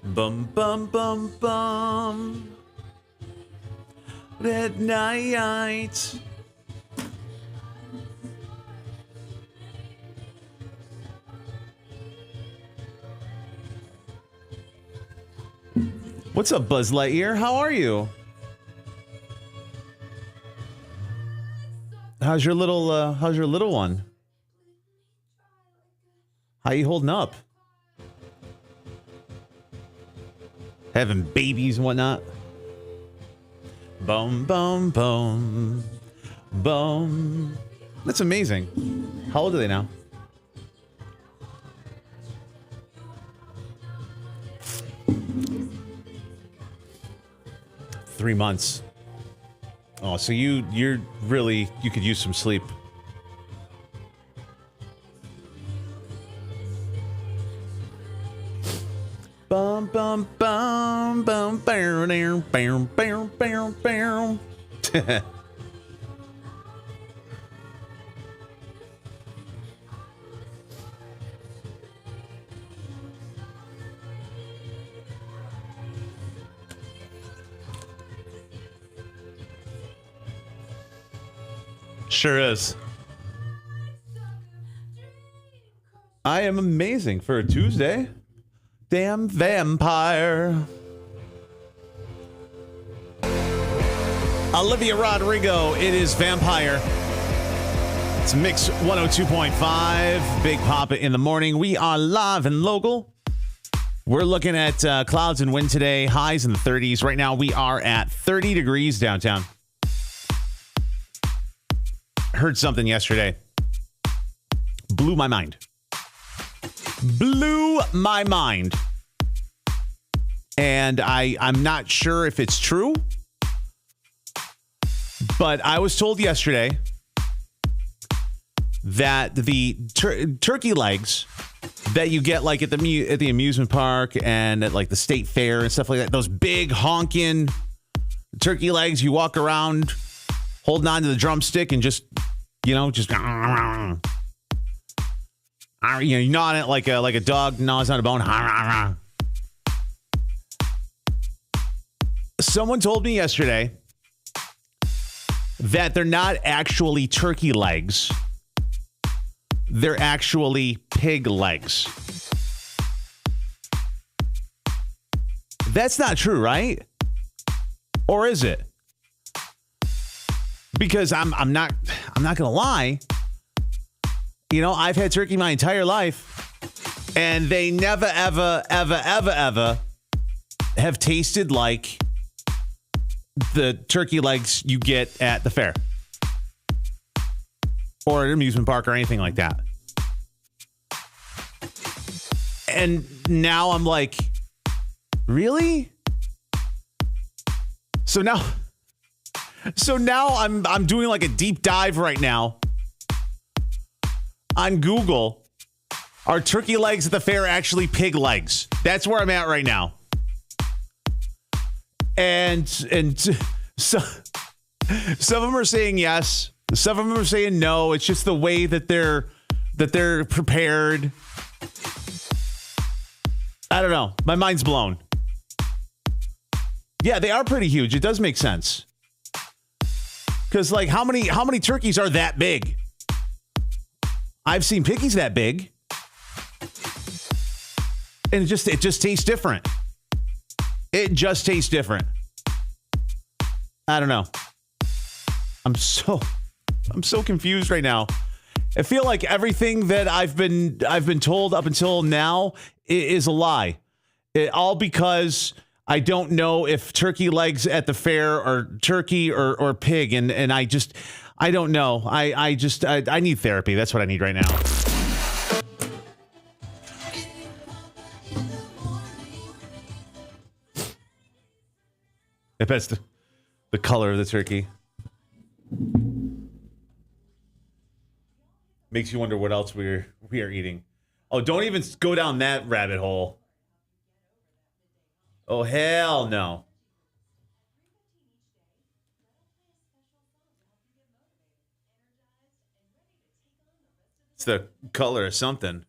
Bum, bum, bum, bum. At night. What's up, Buzz Lightyear? How are you? How's your little one? How you holding up? Having babies and whatnot? Boom, boom, boom, boom. That's amazing. How old are they now? Three months. Oh, so you could use some sleep. Bum bum bum bum bam bam bam bam bam bam. Sure is. I am amazing for a Tuesday. Damn vampire. Olivia Rodrigo, it is Vampire. It's Mix 102.5, Big Poppa in the morning. We are live and local. We're looking at clouds and wind today, highs in the 30s. Right now we are at 30 degrees downtown. Heard something yesterday. Blew my mind. Blew my mind. And I'm not sure if it's true, but I was told yesterday that the turkey legs that you get like at the amusement park and at like the state fair and stuff like that, those big honking turkey legs, you walk around holding on to the drumstick and just you gnaw on it like a dog gnaws on a bone. Someone told me yesterday that they're not actually turkey legs. They're actually pig legs. That's not true, right? Or is it? Because I'm not gonna lie. You know, I've had turkey my entire life, and they never, ever, ever, ever, ever have tasted like the turkey legs you get at the fair or at an amusement park or anything like that. And now I'm like, really? So now I'm doing like a deep dive right now on Google. Are turkey legs at the fair actually pig legs? That's where I'm at right now. And so some of them are saying yes, some of them are saying no. It's just the way that they're prepared. I don't know. My mind's blown. Yeah, they are pretty huge. It does make sense. Because like how many turkeys are that big? I've seen piggies that big. And it just tastes different. It just tastes different. I don't know. I'm so confused right now. I feel like everything that I've been told up until now is a lie. All because I don't know if turkey legs at the fair are turkey or pig, and I don't know. I need therapy. That's what I need right now. I bet it's the color of the turkey. Makes you wonder what else we are eating. Oh, don't even go down that rabbit hole. Oh, hell no. It's the color of something.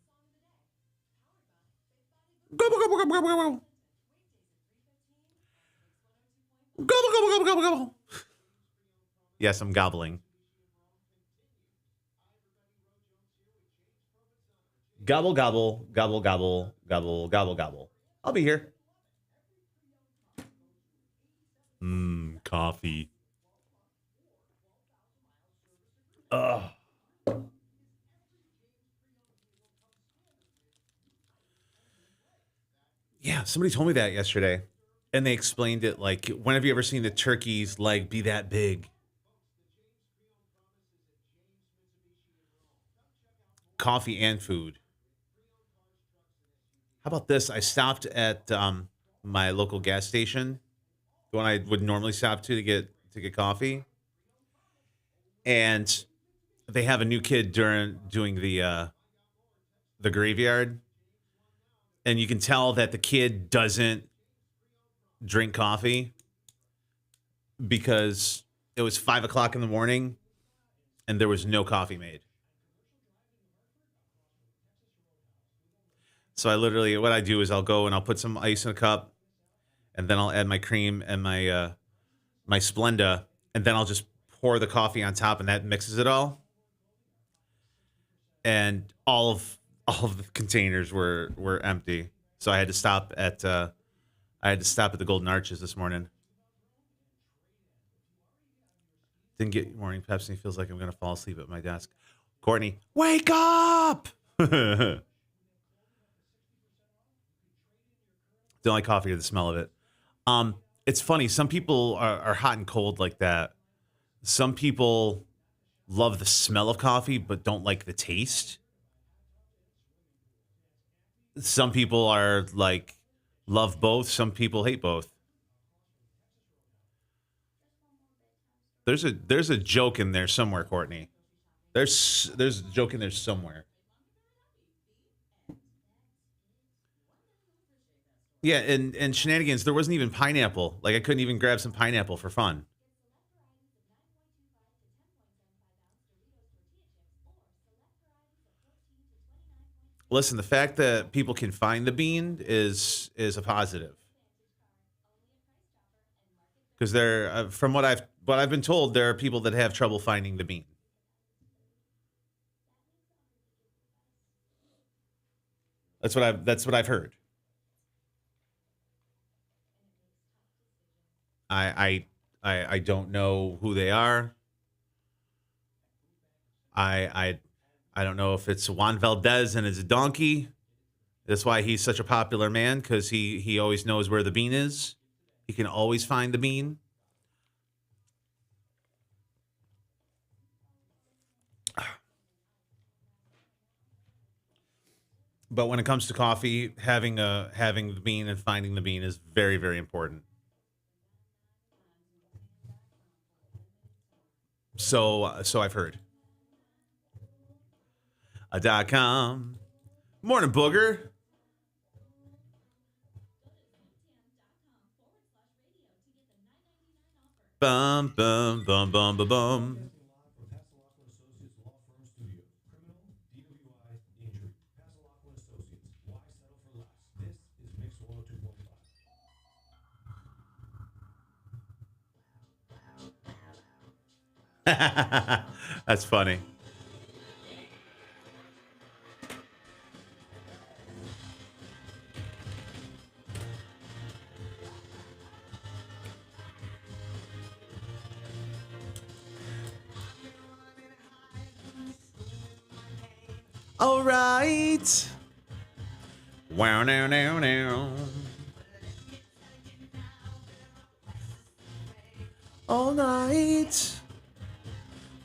Gobble, gobble, gobble, gobble, gobble. Gobble, gobble, gobble, gobble, gobble. Yes, I'm gobbling. Gobble, gobble, gobble, gobble, gobble, gobble, gobble. I'll be here. coffee. Ugh. Yeah, somebody told me that yesterday, and they explained it like, when have you ever seen the turkey's leg be that big? Coffee and food. How about this? I stopped at my local gas station, the one I would normally stop to get coffee, and they have a new kid doing the graveyard, and you can tell that the kid doesn't drink coffee because it was 5 o'clock in the morning and there was no coffee made. So what I do is I'll go and I'll put some ice in a cup, and then I'll add my cream and my Splenda, and then I'll just pour the coffee on top, and that mixes it all. And all of the containers were empty, so I had to stop at the Golden Arches this morning. Didn't get morning Pepsi. Feels like I'm gonna fall asleep at my desk. Courtney, wake up! Don't like coffee or the smell of it. It's funny. Some people are hot and cold like that. Some people love the smell of coffee but don't like the taste. Some people are like love both. Some people hate both. There's a joke in there somewhere, Courtney. There's a joke in there somewhere. Yeah, and shenanigans, there wasn't even pineapple. Like, I couldn't even grab some pineapple for fun. Listen, the fact that people can find the bean is a positive. Because from what I've been told, there are people that have trouble finding the bean. That's what I've heard. I don't know who they are. I don't know if it's Juan Valdez and it's a donkey. That's why he's such a popular man, because he always knows where the bean is. He can always find the bean. But when it comes to coffee, having the bean and finding the bean is very, very important. So I've heard. .com. Morning, Booger. Bum, bum, bum, bum, bum, bum. That's funny. All right. Wow, now, now, now. All night.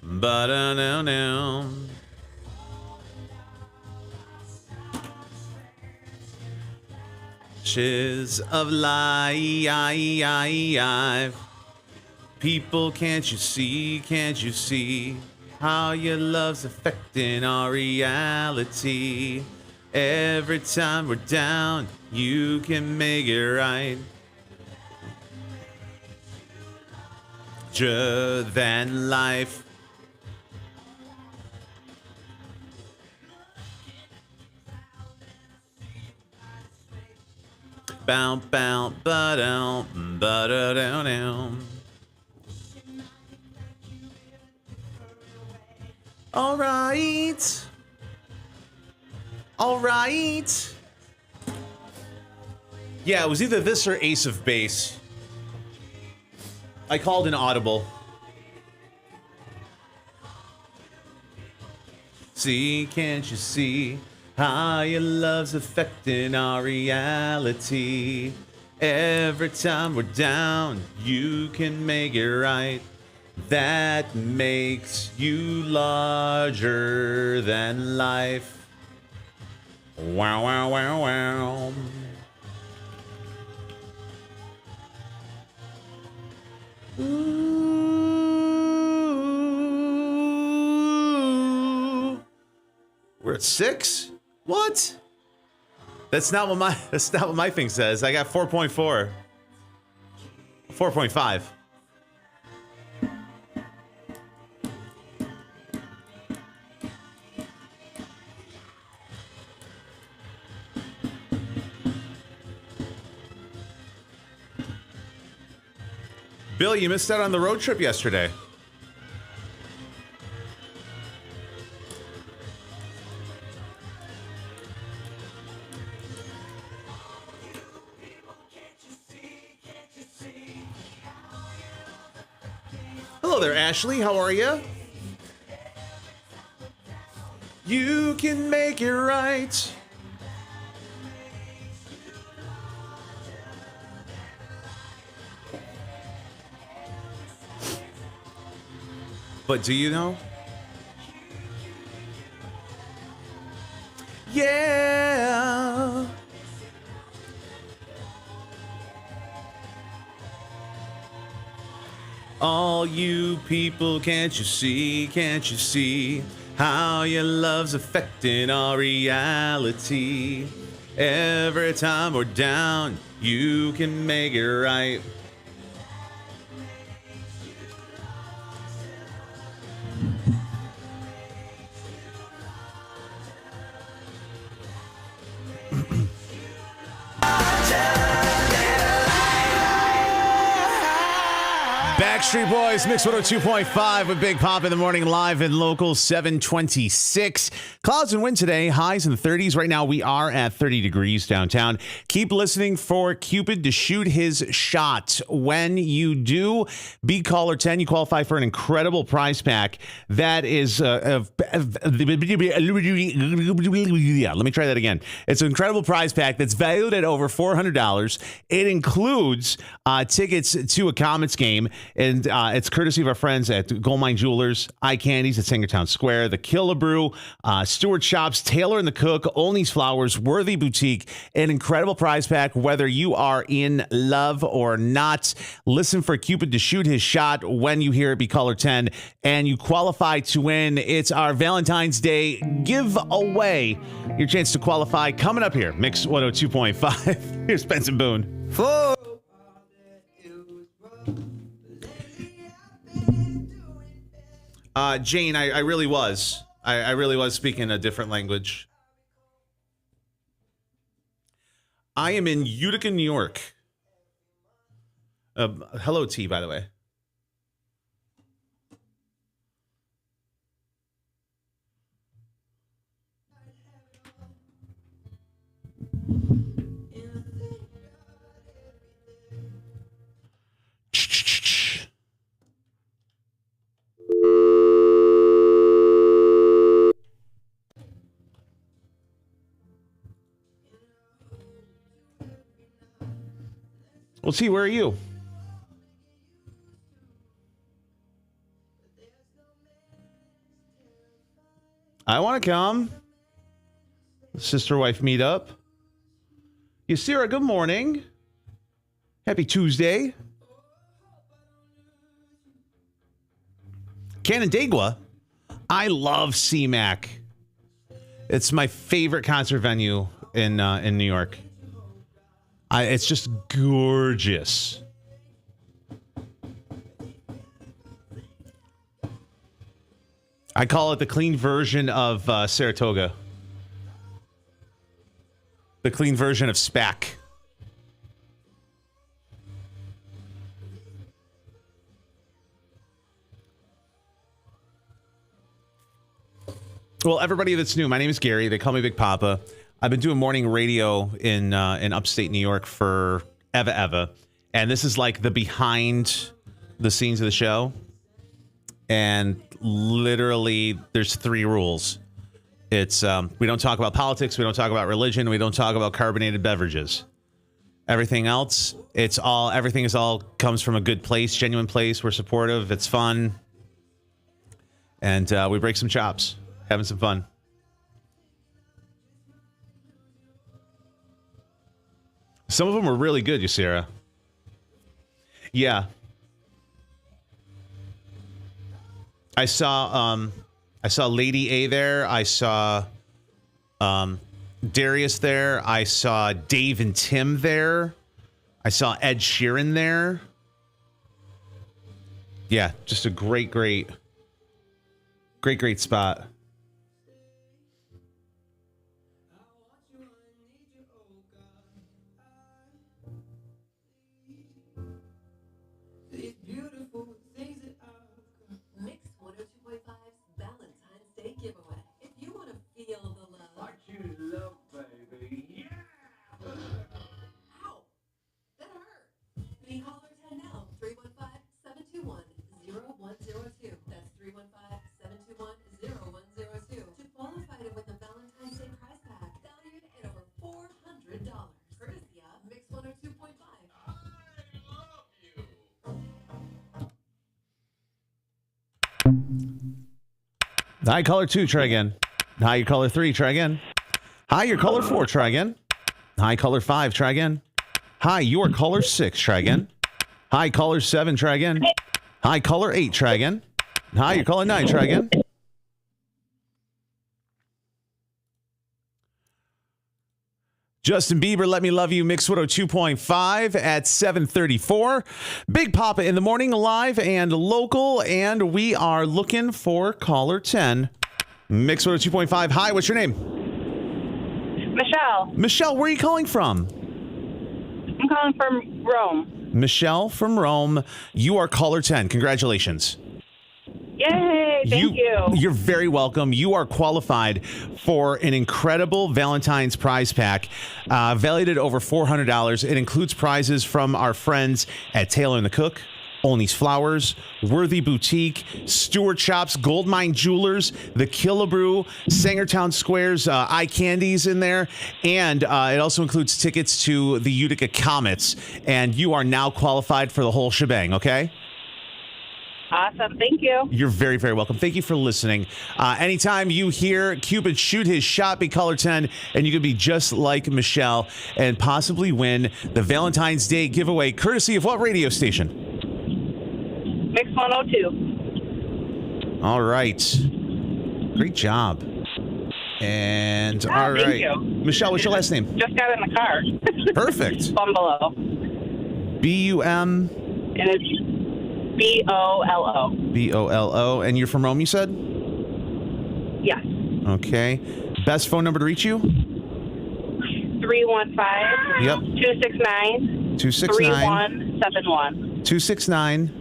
Ba-da-now-now. Shiz of life. People, can't you see how your love's affecting our reality? Every time we're down, you can make it right. Than life. Bow, bow, ba-down, ba-da-down-down. All right. All right. Yeah, it was either this or Ace of Base. I called an audible. See, can't you see how your love's affecting our reality? Every time we're down, you can make it right. That makes you larger than life. Wow, wow, wow, wow. Ooh. We're at 6? What? That's not what my thing says. I got 4.4. 4.5. Bill, you missed out on the road trip yesterday. Hello there, Ashley. How are you? You can make it right. But do you know? Yeah. All you people, can't you see how your love's affecting our reality? Every time we're down, you can make it right. Backstreet Boys, Mix 102.5 with Big Pop in the morning, live and local, 726. Clouds and wind today, highs in the 30s. Right now, we are at 30 degrees downtown. Keep listening for Cupid to shoot his shot. When you do, be caller 10. You qualify for an incredible prize pack that is... let me try that again. It's an incredible prize pack that's valued at over $400. It includes tickets to a Comets game, and it's courtesy of our friends at Gold Mine Jewelers, Eye Candies at Sangertown Square, the Killabrew, Stewart Shops, Taylor and the Cook, Olney's Flowers, Worthy Boutique. An incredible prize pack, whether you are in love or not. Listen for Cupid to shoot his shot when you hear it. Be caller 10, and you qualify to win. It's our Valentine's Day giveaway. Your chance to qualify coming up here. Mix 102.5. Here's Benson Boone. Jane, I really was. I really was speaking a different language. I am in Utica, New York. Hello, T, by the way. Well, T, where are you? I want to come. Sister-wife meetup. Yasira, good morning. Happy Tuesday. Canandaigua. I love CMAC. It's my favorite concert venue in New York. It's just gorgeous. I call it the clean version of Saratoga. The clean version of SPAC. Well, everybody that's new, my name is Gary. They call me Big Poppa. I've been doing morning radio in upstate New York for ever. And this is like the behind the scenes of the show. And literally, there's 3 rules. It's we don't talk about politics, we don't talk about religion, we don't talk about carbonated beverages. Everything else, everything is all comes from a good place, genuine place. We're supportive, it's fun. And we break some chops, having some fun. Some of them were really good, Yusira. Yeah. I saw Lady A there. I saw Darius there. I saw Dave and Tim there. I saw Ed Sheeran there. Yeah, just a great spot. Mix 102.5's Valentine's Day giveaway. If you want to feel the love. What you love, baby. Yeah. Ow! That hurt. Be caller 10 now. 315-721-0102. That's 315-721-0102. To qualify to win the Valentine's Day prize pack, valued at over $400. Courtesy of Mix 102.5. Hi, caller 2, try again. Hi, your caller 3, try again. Hi, your caller 4, try again. Hi, caller 5, try again. Hi, your caller 6, try again. Hi, caller 7, try again. Hi, caller 8, try again. Hi, your caller 9, try again. Justin Bieber, Let Me Love You, Mix 102.5 at 7:34. Big Poppa in the morning, live and local, and we are looking for caller 10. Mix 102.5. Hi, what's your name? Michelle. Michelle, where are you calling from? I'm calling from Rome. Michelle from Rome. You are caller 10. Congratulations. Yay, thank you. You're very welcome. You are qualified for an incredible Valentine's prize pack, valued at over $400. It includes prizes from our friends at Taylor and the Cook, Olney's Flowers, Worthy Boutique, Stewart Shops, Goldmine Jewelers, The Killabrew, Sangertown Squares, Eye Candies in there, and it also includes tickets to the Utica Comets. And you are now qualified for the whole shebang, okay? Awesome. Thank you. You're very, very welcome. Thank you for listening. Anytime you hear Cupid shoot his shot, be caller 10, and you could be just like Michelle and possibly win the Valentine's Day giveaway, courtesy of what radio station? Mix 102. All right. Great job. And all right. Thank you. Michelle, what's your last name? Just got in the car. Perfect. Bumbelow. B-U-M? And it's B-O-L-O. B-O-L-O. And you're from Rome, you said? Yes. Okay. Best phone number to reach you? 315. Yep. 269. 269. 3171. 269.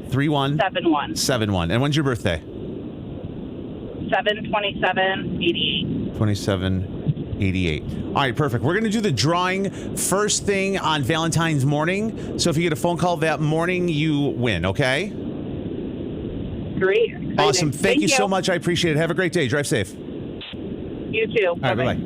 31. 71. And when's your birthday? 7/27/88. 27/88. All right, perfect. We're going to do the drawing first thing on Valentine's morning. So if you get a phone call that morning, you win, okay? Great. Awesome. Thank you so much. I appreciate it. Have a great day. Drive safe. You too. All right, bye-bye.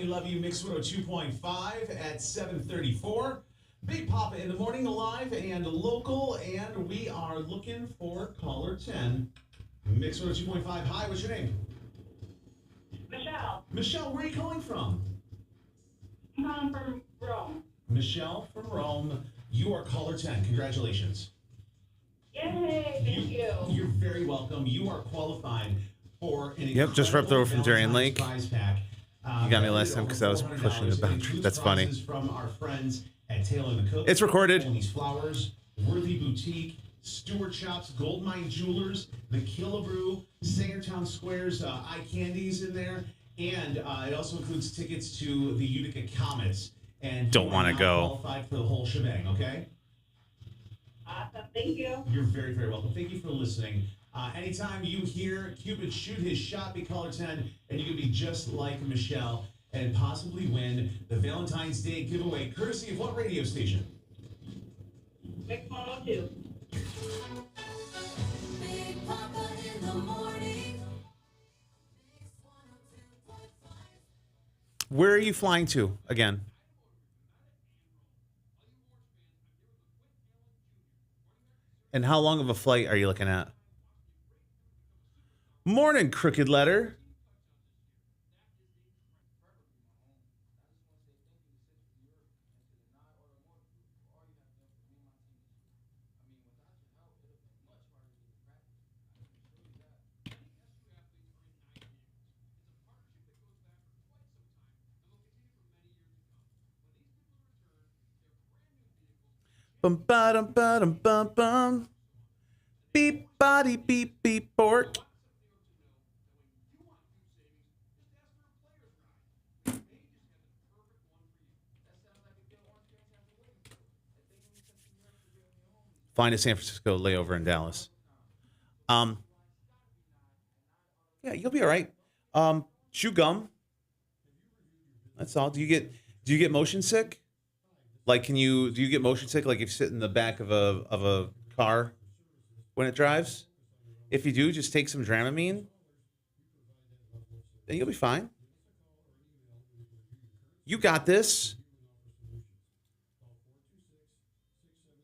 Love You, Mix 102.5 at 7:34. Big Poppa in the morning, live and local, and we are looking for caller 10. Mix 102.5. Hi, what's your name? Michelle. Michelle, where are you calling from? I'm from Rome. Michelle from Rome. You are caller 10. Congratulations. Yay, thank you. You're very welcome. You are qualified for an Yep, just ripped over from Darien Lake. Prize pack. You got me last time because I was pushing the boundary. That's funny. From our friends at Taylor and the Cook. It's recorded. Tony's Flowers, Worthy Boutique, Stewart Shops, Goldmine Jewelers, the Killabrew, Sangertown Squares, Eye Candies in there, and it also includes tickets to the Utica Comets. And don't want to go. Qualified for the whole shebang, okay? Awesome, thank you. You're very, very welcome. Thank you for listening. Anytime you hear Cupid shoot his shot, be caller 10, and you can be just like Michelle and possibly win the Valentine's Day giveaway, courtesy of what radio station? Mix 102. Big Poppa in the morning. Where are you flying to again? And how long of a flight are you looking at? Morning, Crooked Letter. Bum ba dum ba dum bum bum. Beep body beep beep bork. Flying to San Francisco, layover in Dallas. Yeah, you'll be all right. Chew gum. That's all. Do you get motion sick? Like, do you get motion sick? Like if you sit in the back of a car when it drives? If you do, just take some Dramamine. Then you'll be fine. You got this.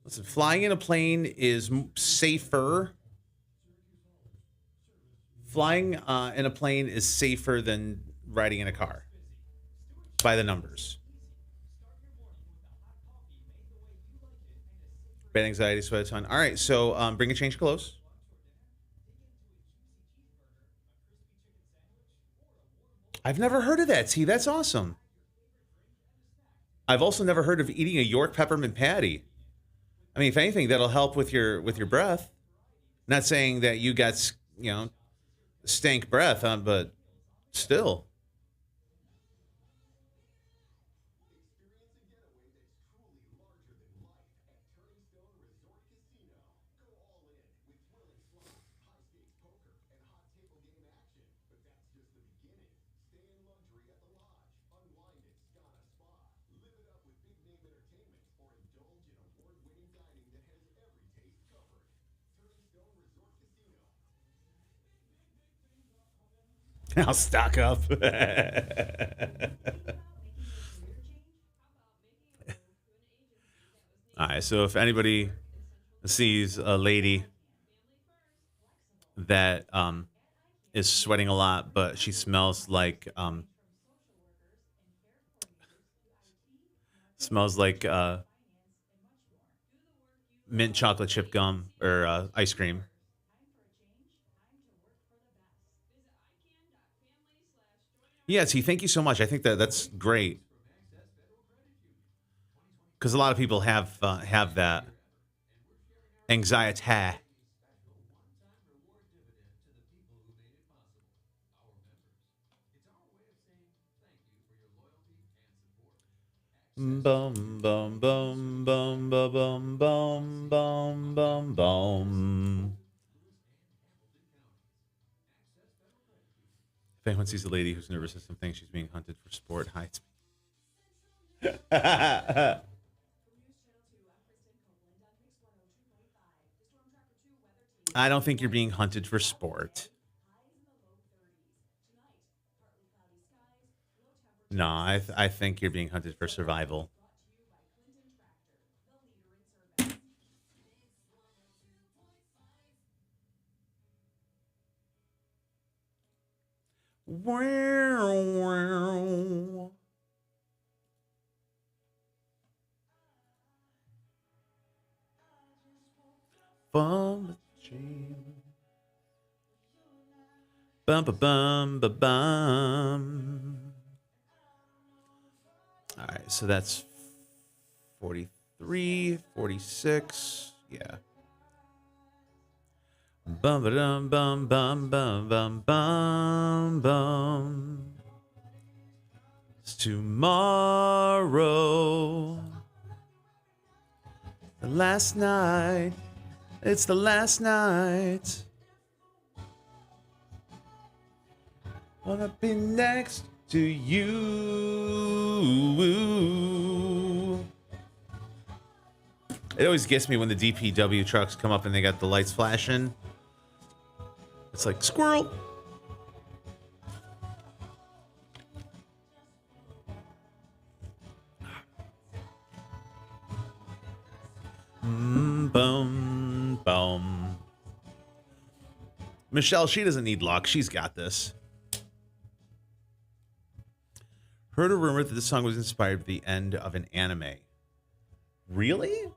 Listen, flying in a plane is safer. Flying in a plane is safer than riding in a car. By the numbers. Bad anxiety, sweat a ton. All right, so bring a change of clothes. I've never heard of that. See, that's awesome. I've also never heard of eating a York peppermint patty. I mean, if anything, that'll help with your breath. Not saying that you got, stank breath, but still. I'll stock up. All right, so if anybody sees a lady that is sweating a lot, but she smells like mint chocolate chip gum or ice cream. Yeah, T, thank you so much. I think that's great. Because a lot of people have that anxiety. Bum bum bum bum bum bum bum bum bum bum. If anyone sees a lady whose nervous system thinks she's being hunted for sport, hides me. I don't think you're being hunted for sport. No, I think you're being hunted for survival. Wow. Bum, bum, bum, bum, bum. All right, so that's 43, 46. Yeah. Bum ba dum bum bum bum bum bum bum. It's tomorrow. The last night. It's the last night. Wanna be next to you. It always gets me when the DPW trucks come up and they got the lights flashing. It's like, squirrel. Boom, boom. Michelle, she doesn't need luck. She's got this. Heard a rumor that the song was inspired by the end of an anime. Really?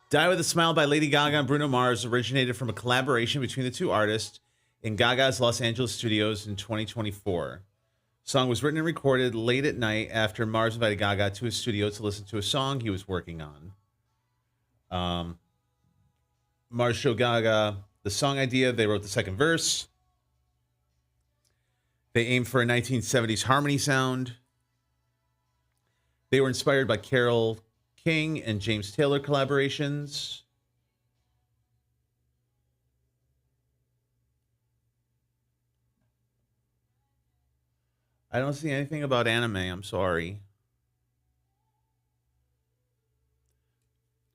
Die with a Smile by Lady Gaga and Bruno Mars originated from a collaboration between the two artists in Gaga's Los Angeles studios in 2024. The song was written and recorded late at night after Mars invited Gaga to his studio to listen to a song he was working on. Mars showed Gaga the song idea. They wrote the second verse. They aimed for a 1970s harmony sound. They were inspired by Carole King and James Taylor collaborations. I don't see anything about anime. I'm sorry.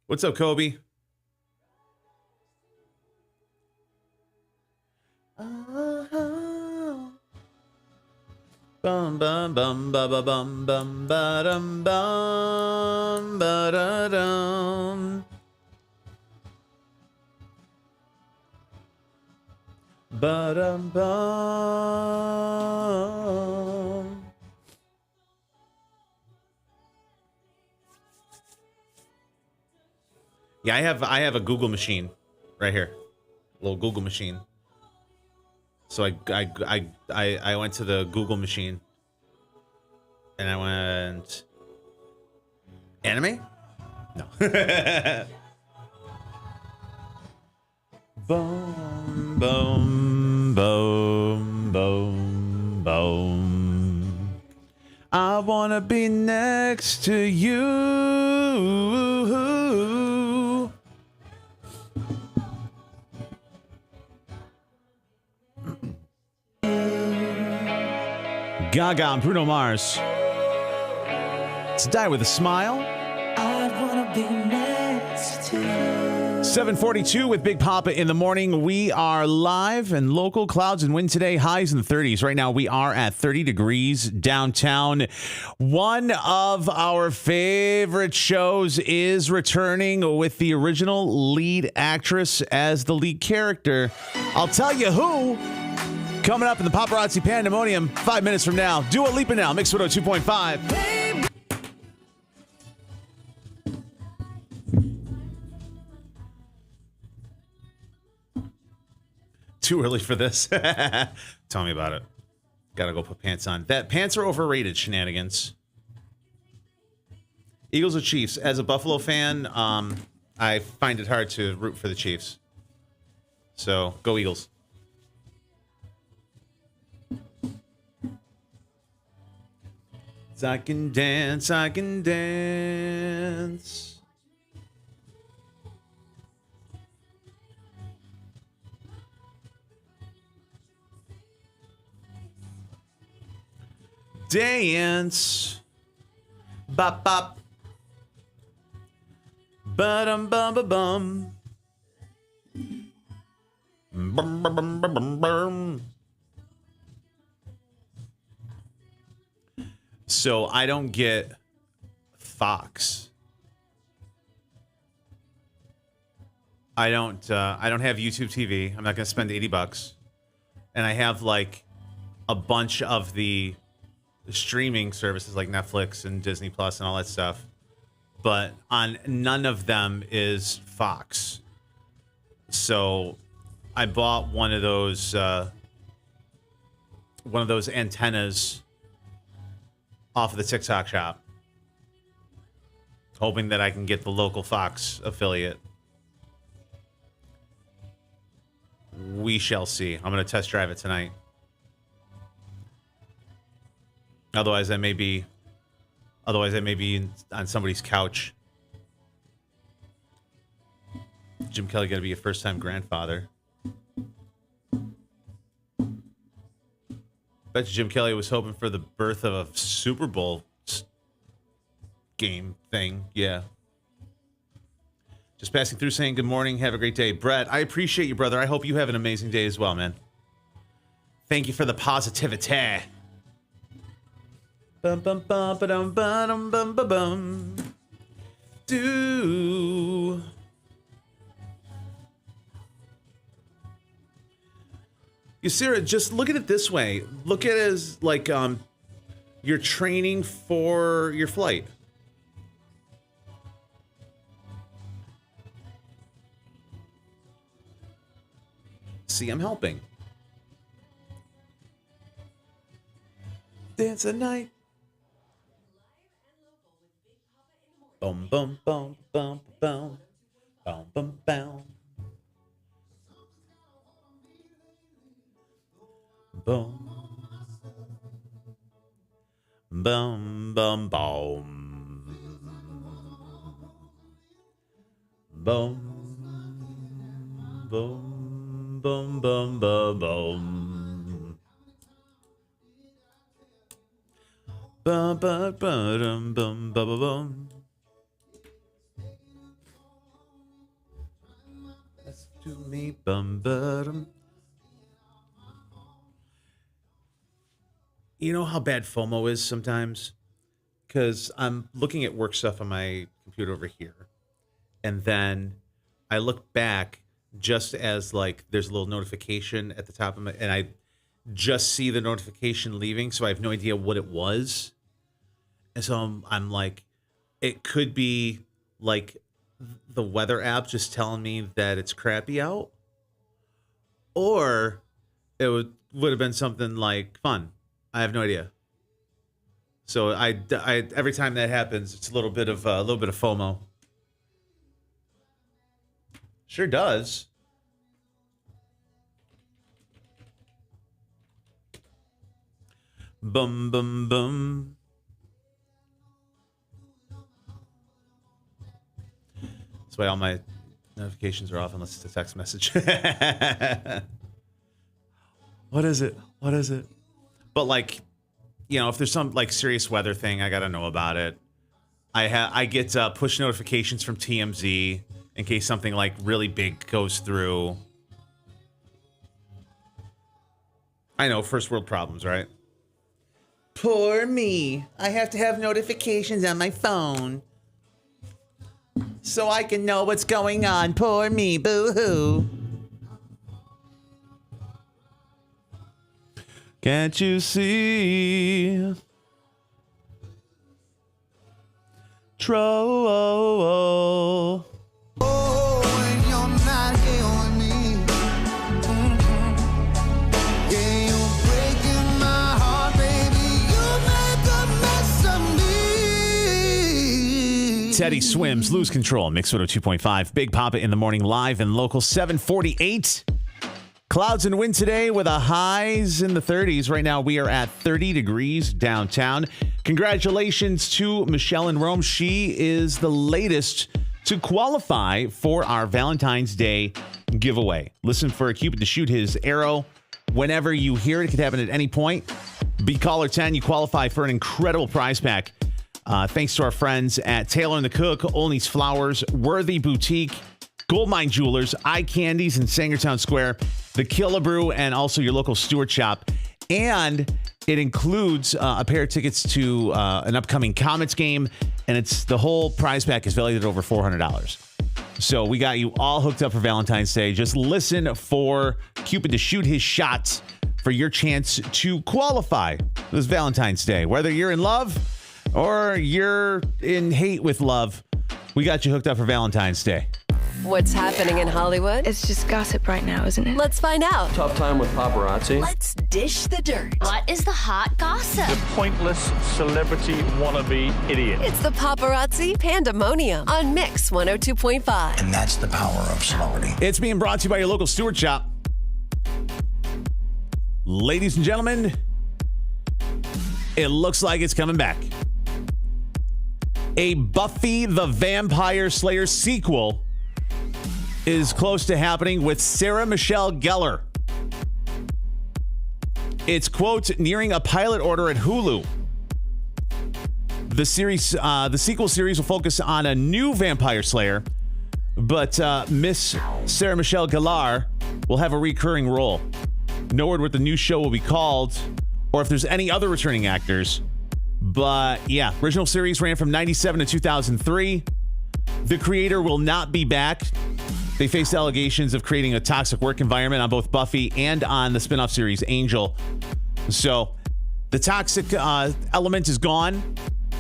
What's up, Kobe? Bum bum bum ba ba bum bum ba dum bum ba da dum ba dum bum. Yeah, I have a Google machine right here, a little Google machine. So I went to the Google machine and I went anime? No. Boom, boom, boom, boom, boom. I wanna be next to you. Gaga and Bruno Mars. It's Die with a Smile. I wanna be next to you. 7:42 with Big Poppa in the morning. We are live and local. Clouds and wind today. Highs in the 30s. Right now we are at 30 degrees downtown. One of our favorite shows is returning with the original lead actress as the lead character. I'll tell you who. Coming up in the Paparazzi Pandemonium 5 minutes from now. Dua Lipa now, Mix 102.5. Too early for this. Tell me about it. Gotta go put pants on. That pants are overrated shenanigans. Eagles or Chiefs? As a Buffalo fan, I find it hard to root for the Chiefs. So, go Eagles. I can dance, I can dance. dance. Bop, bop. Ba-dum, bum, ba, bum. Bum, bum, bum, bum, bum, bum. So I don't get Fox. I don't have YouTube TV. I'm not going to spend $80. And I have like a bunch of the streaming services like Netflix and Disney Plus and all that stuff. But on none of them is Fox. So I bought one of those antennas off of the TikTok shop, hoping that I can get the local Fox affiliate. We shall see. I'm going to test drive it tonight. Otherwise, I may be on somebody's couch. Jim Kelly going to be a first-time grandfather. Bet you Jim Kelly was hoping for the birth of a Super Bowl game thing. Yeah. Just passing through saying good morning. Have a great day. Brett, I appreciate you, brother. I hope you have an amazing day as well, man. Thank you for the positivity. Bum, bum, bum, ba-dum, ba-dum, bum, ba, bum. Do. You, Sarah, just look at it this way. Look at it as like you're training for your flight. See, I'm helping. Dance at night. Boom, boom, boom, boom, boom, boom, boom, boom. Boom. Boom, boom, boom. Boom. Boom, boom, boom, boom, boom. Ba ba ba dum bum ba ba bum. Let's do me bum ba dum. You know how bad FOMO is sometimes? Because I'm looking at work stuff on my computer over here. And then I look back just as like there's a little notification at the top of my, and I just see the notification leaving. So I have no idea what it was. And so I'm like, it could be like the weather app just telling me that it's crappy out. Or it would have been something like fun. I have no idea. So I every time that happens, it's a little bit of FOMO. Sure does. Bum bum bum. That's why all my notifications are off unless it's a text message. What is it? What is it? But like, you know, if there's some like serious weather thing, I gotta know about it. I get push notifications from TMZ in case something like really big goes through. I know, first world problems, right? Poor me. I have to have notifications on my phone so I can know what's going on. Poor me. Boo-hoo. Can't you see? Trouble. Oh, when you're not here with me. Yeah, you're breaking my heart, baby. You make a mess of me. Teddy Swims, Lose Control, Mix 102.5. Big Poppa in the morning, live and local, 748. Clouds and wind today with a highs in the 30s. Right now, we are at 30 degrees downtown. Congratulations to Michelle in Rome. She is the latest to qualify for our Valentine's Day giveaway. Listen for a Cupid to shoot his arrow whenever you hear it. It could happen at any point. Be caller 10. You qualify for an incredible prize pack. Thanks to our friends at Taylor and the Cook, Olney's Flowers, Worthy Boutique, Goldmine Jewelers, Eye Candies in Sangertown Square, the Killabrew, and also your local Stewart Shop. And it includes a pair of tickets to an upcoming Comets game, and it's the whole prize pack is valued at over $400. So we got you all hooked up for Valentine's Day. Just listen for Cupid to shoot his shots for your chance to qualify this Valentine's Day. Whether you're in love or you're in hate with love, we got you hooked up for Valentine's Day. What's happening in Hollywood? It's just gossip right now, isn't it? Let's find out. Tough time with paparazzi. Let's dish the dirt. What is the hot gossip? The pointless celebrity wannabe idiot. It's the paparazzi pandemonium on Mix 102.5. And that's the power of celebrity. It's being brought to you by your local Stewart Shop. Ladies and gentlemen, it looks like it's coming back. A Buffy the Vampire Slayer sequel is close to happening with Sarah Michelle Gellar. It's, quote, nearing a pilot order at Hulu. The sequel series will focus on a new vampire slayer, but Miss Sarah Michelle Gellar will have a recurring role. No word what the new show will be called or if there's any other returning actors. But yeah, original series ran from 97 to 2003. The creator will not be back. They faced allegations of creating a toxic work environment on both Buffy and on the spinoff series Angel. So the toxic element is gone,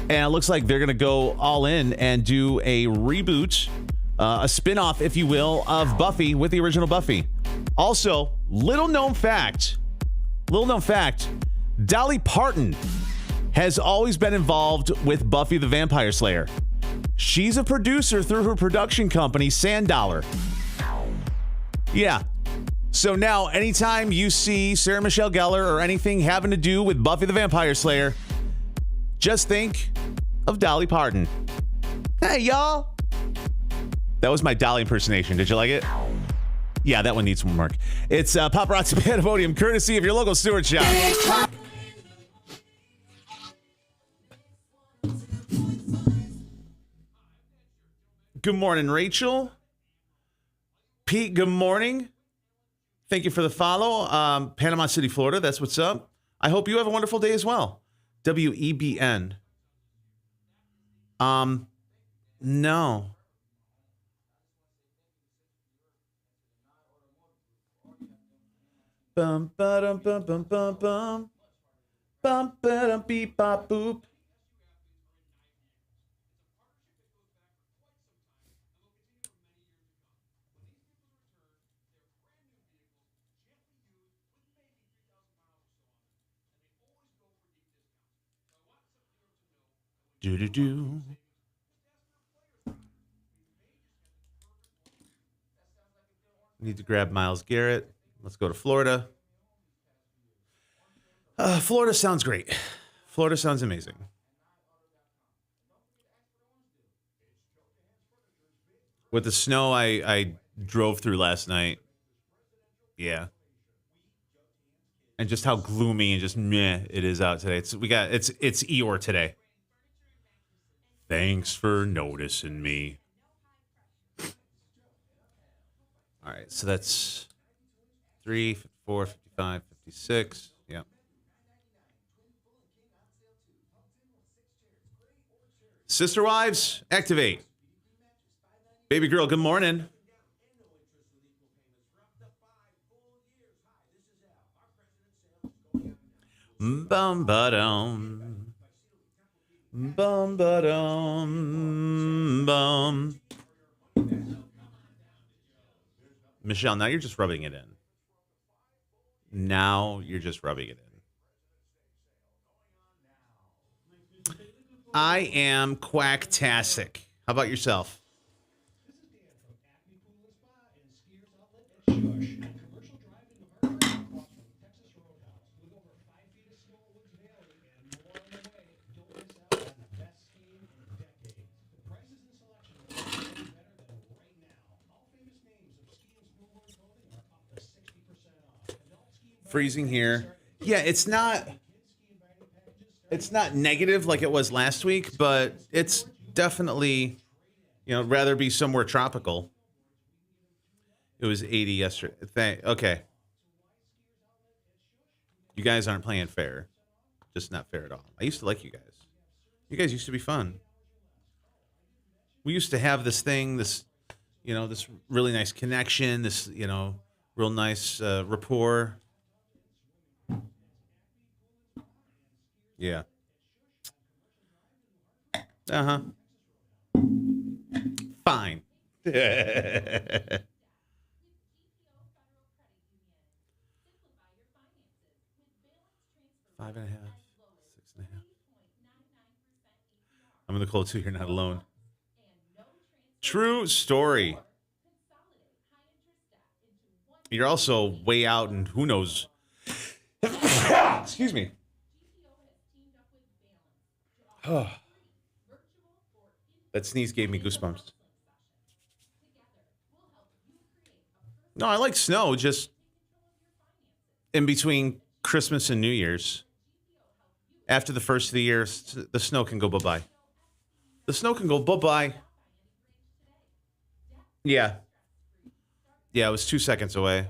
and it looks like they're going to go all in and do a reboot, a spinoff, if you will, of Buffy with the original Buffy. Also, little known fact, Dolly Parton has always been involved with Buffy the Vampire Slayer. She's a producer through her production company, Sandollar. Yeah. So now, anytime you see Sarah Michelle Gellar or anything having to do with Buffy the Vampire Slayer, just think of Dolly Parton. Hey, y'all. That was my Dolly impersonation. Did you like it? Yeah, that one needs some work. It's Paparazzi Pandemonium, courtesy of your local Stewart Shop. Good morning, Rachel. Pete, good morning. Thank you for the follow. Panama City, Florida. That's what's up. I hope you have a wonderful day as well. WEBN. No. Bum ba dum bum bum bum bum. Bum ba dum beep bop boop. Do-do-do. Need to grab Myles Garrett. Let's go to Florida. Florida sounds great. Florida sounds amazing. With the snow I drove through last night. Yeah. And just how gloomy and just meh it is out today. It's Eeyore today. Thanks for noticing me. All right, so that's 3, 54, 55, 56. Yeah. Sister Wives, activate. Baby girl, good morning. Bum ba dum. Bum ba dum bum. Michelle, now you're just rubbing it in. Now you're just rubbing it in. I am quacktastic. How about yourself? Freezing here. Yeah, it's not It's not negative like it was last week, but it's definitely, rather be somewhere tropical. It was 80 yesterday. Okay. You guys aren't playing fair. Just not fair at all. I used to like you guys. You guys used to be fun. We used to have this thing, this really nice connection, this, real nice rapport. Yeah. Uh-huh. Fine. 5.5, 6.5. I'm in the cold too. You're not alone. True story. You're also way out, and who knows? Excuse me. That sneeze gave me goosebumps. No, I like snow, just in between Christmas and New Year's. After the first of the year, the snow can go bye-bye. The snow can go bye-bye. Yeah. Yeah, it was 2 seconds away.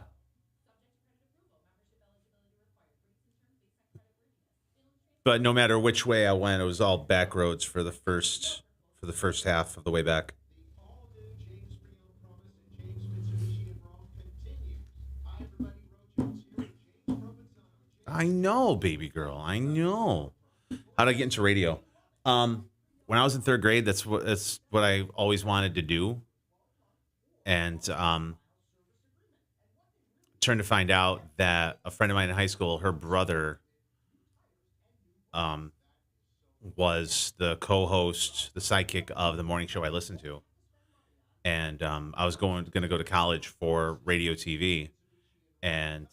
But no matter which way I went, it was all back roads for the first half of the way back. I know, baby girl. I know. How'd I get into radio? When I was in third grade, that's what I always wanted to do. And turned to find out that a friend of mine in high school, her brother was the co-host, the sidekick of the morning show I listened to. And I was going to go to college for radio TV. And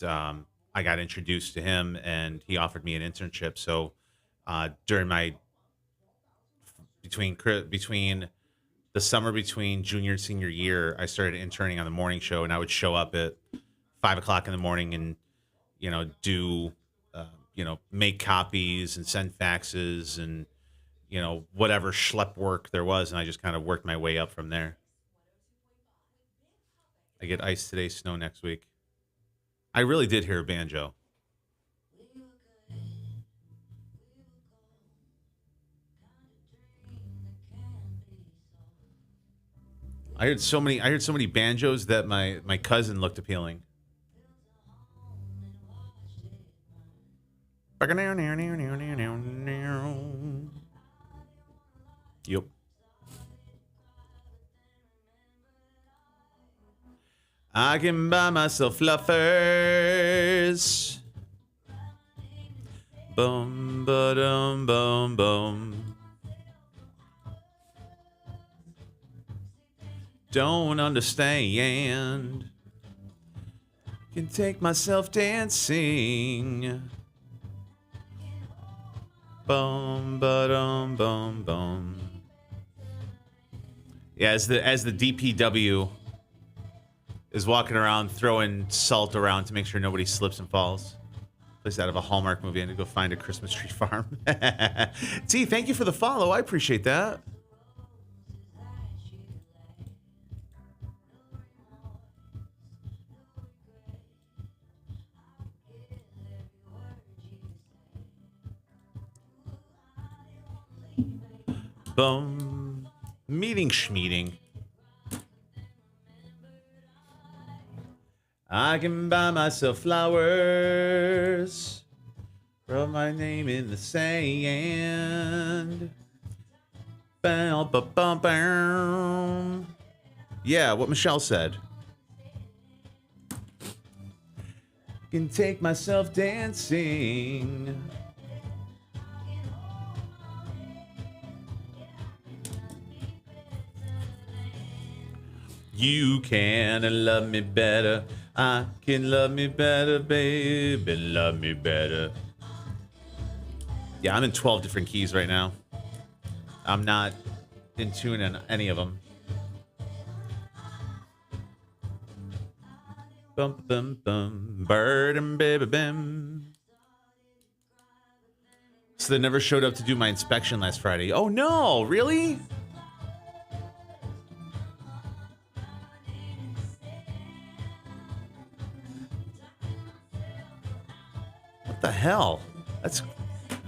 I got introduced to him, and he offered me an internship. So during my between the summer between junior and senior year, I started interning on the morning show, and I would show up at 5 o'clock in the morning and do make copies and send faxes and whatever schlep work there was, and I just kind of worked my way up from there. I get ice today, snow next week. I really did hear a banjo. I heard so many banjos that my cousin looked appealing. Yep. I can buy myself fluffers. Boom, ba-dum, boom, boom. Don't understand. Can take myself dancing. Boom, ba-dum, boom, boom. Yeah, as the DPW is walking around throwing salt around to make sure nobody slips and falls. Place out of a Hallmark movie and to go find a Christmas tree farm. T, thank you for the follow. I appreciate that. Boom. Meeting schmeeting. I can buy myself flowers. Wrote my name in the sand. Bam, bam, bam, bam. Yeah, what Michelle said. Can take myself dancing. You can love me better. I can love me better, baby. Love me better. Yeah, I'm in 12 different keys right now. I'm not in tune in any of them. Bum, bum, bum. Bird and baby bim. that never showed up to do my inspection last Friday. Oh no, really? What the hell?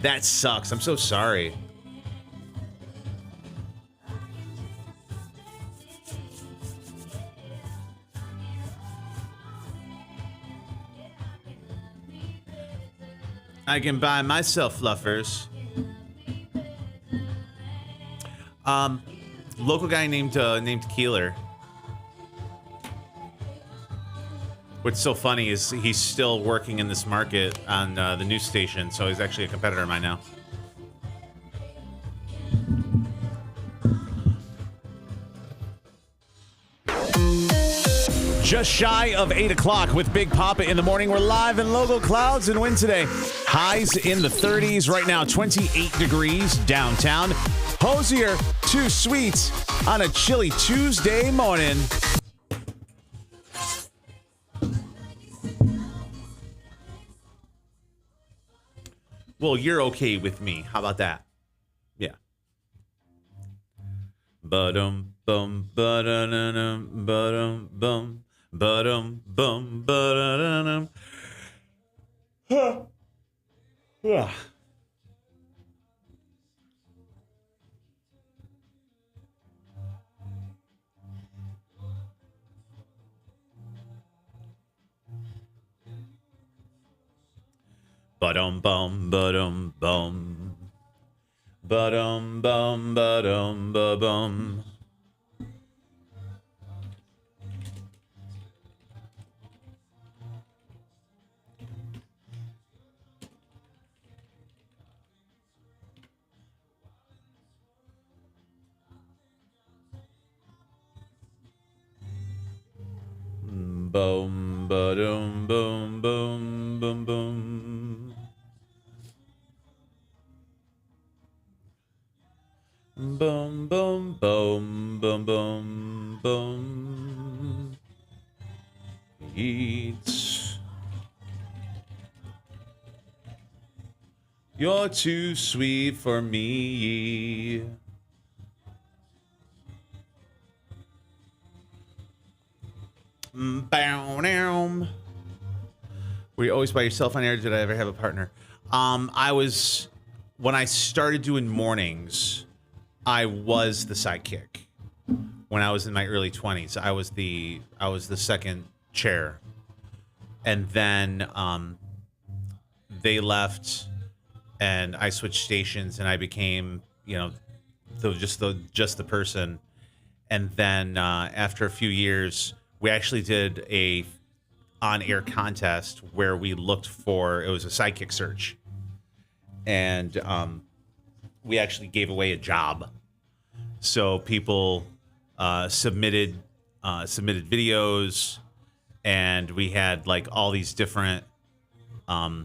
That sucks. I'm so sorry. I can buy myself fluffers. Local guy named Keeler. What's so funny is he's still working in this market on the news station, so he's actually a competitor of mine now. Just shy of 8 o'clock with Big Poppa in the morning. We're live in local clouds and wind today. Highs in the 30s. Right now, 28 degrees downtown. Hosier, Too Sweet on a chilly Tuesday morning. Well, you're okay with me. How about that? Yeah. Ba-dum bum ba-da-na-num ba-dum bum ba-dum bum ba-da-na-num. Yeah. Ba-dum bum ba-dum bum ba-dum bum ba-dum ba-bum. Boom ba-dum boom boom boom boom. Boom, boom, boom, boom, boom, boom. Eat. You're too sweet for me. Bow down. Were you always by yourself on air? Did I ever have a partner? When I started doing mornings, I was the sidekick. When I was in my early 20s, I was the second chair. And then they left and I switched stations and I became, just the person. And then after a few years, we actually did a on-air contest where we looked for, it was a sidekick search. And we actually gave away a job. So people submitted videos, and we had like all these different, like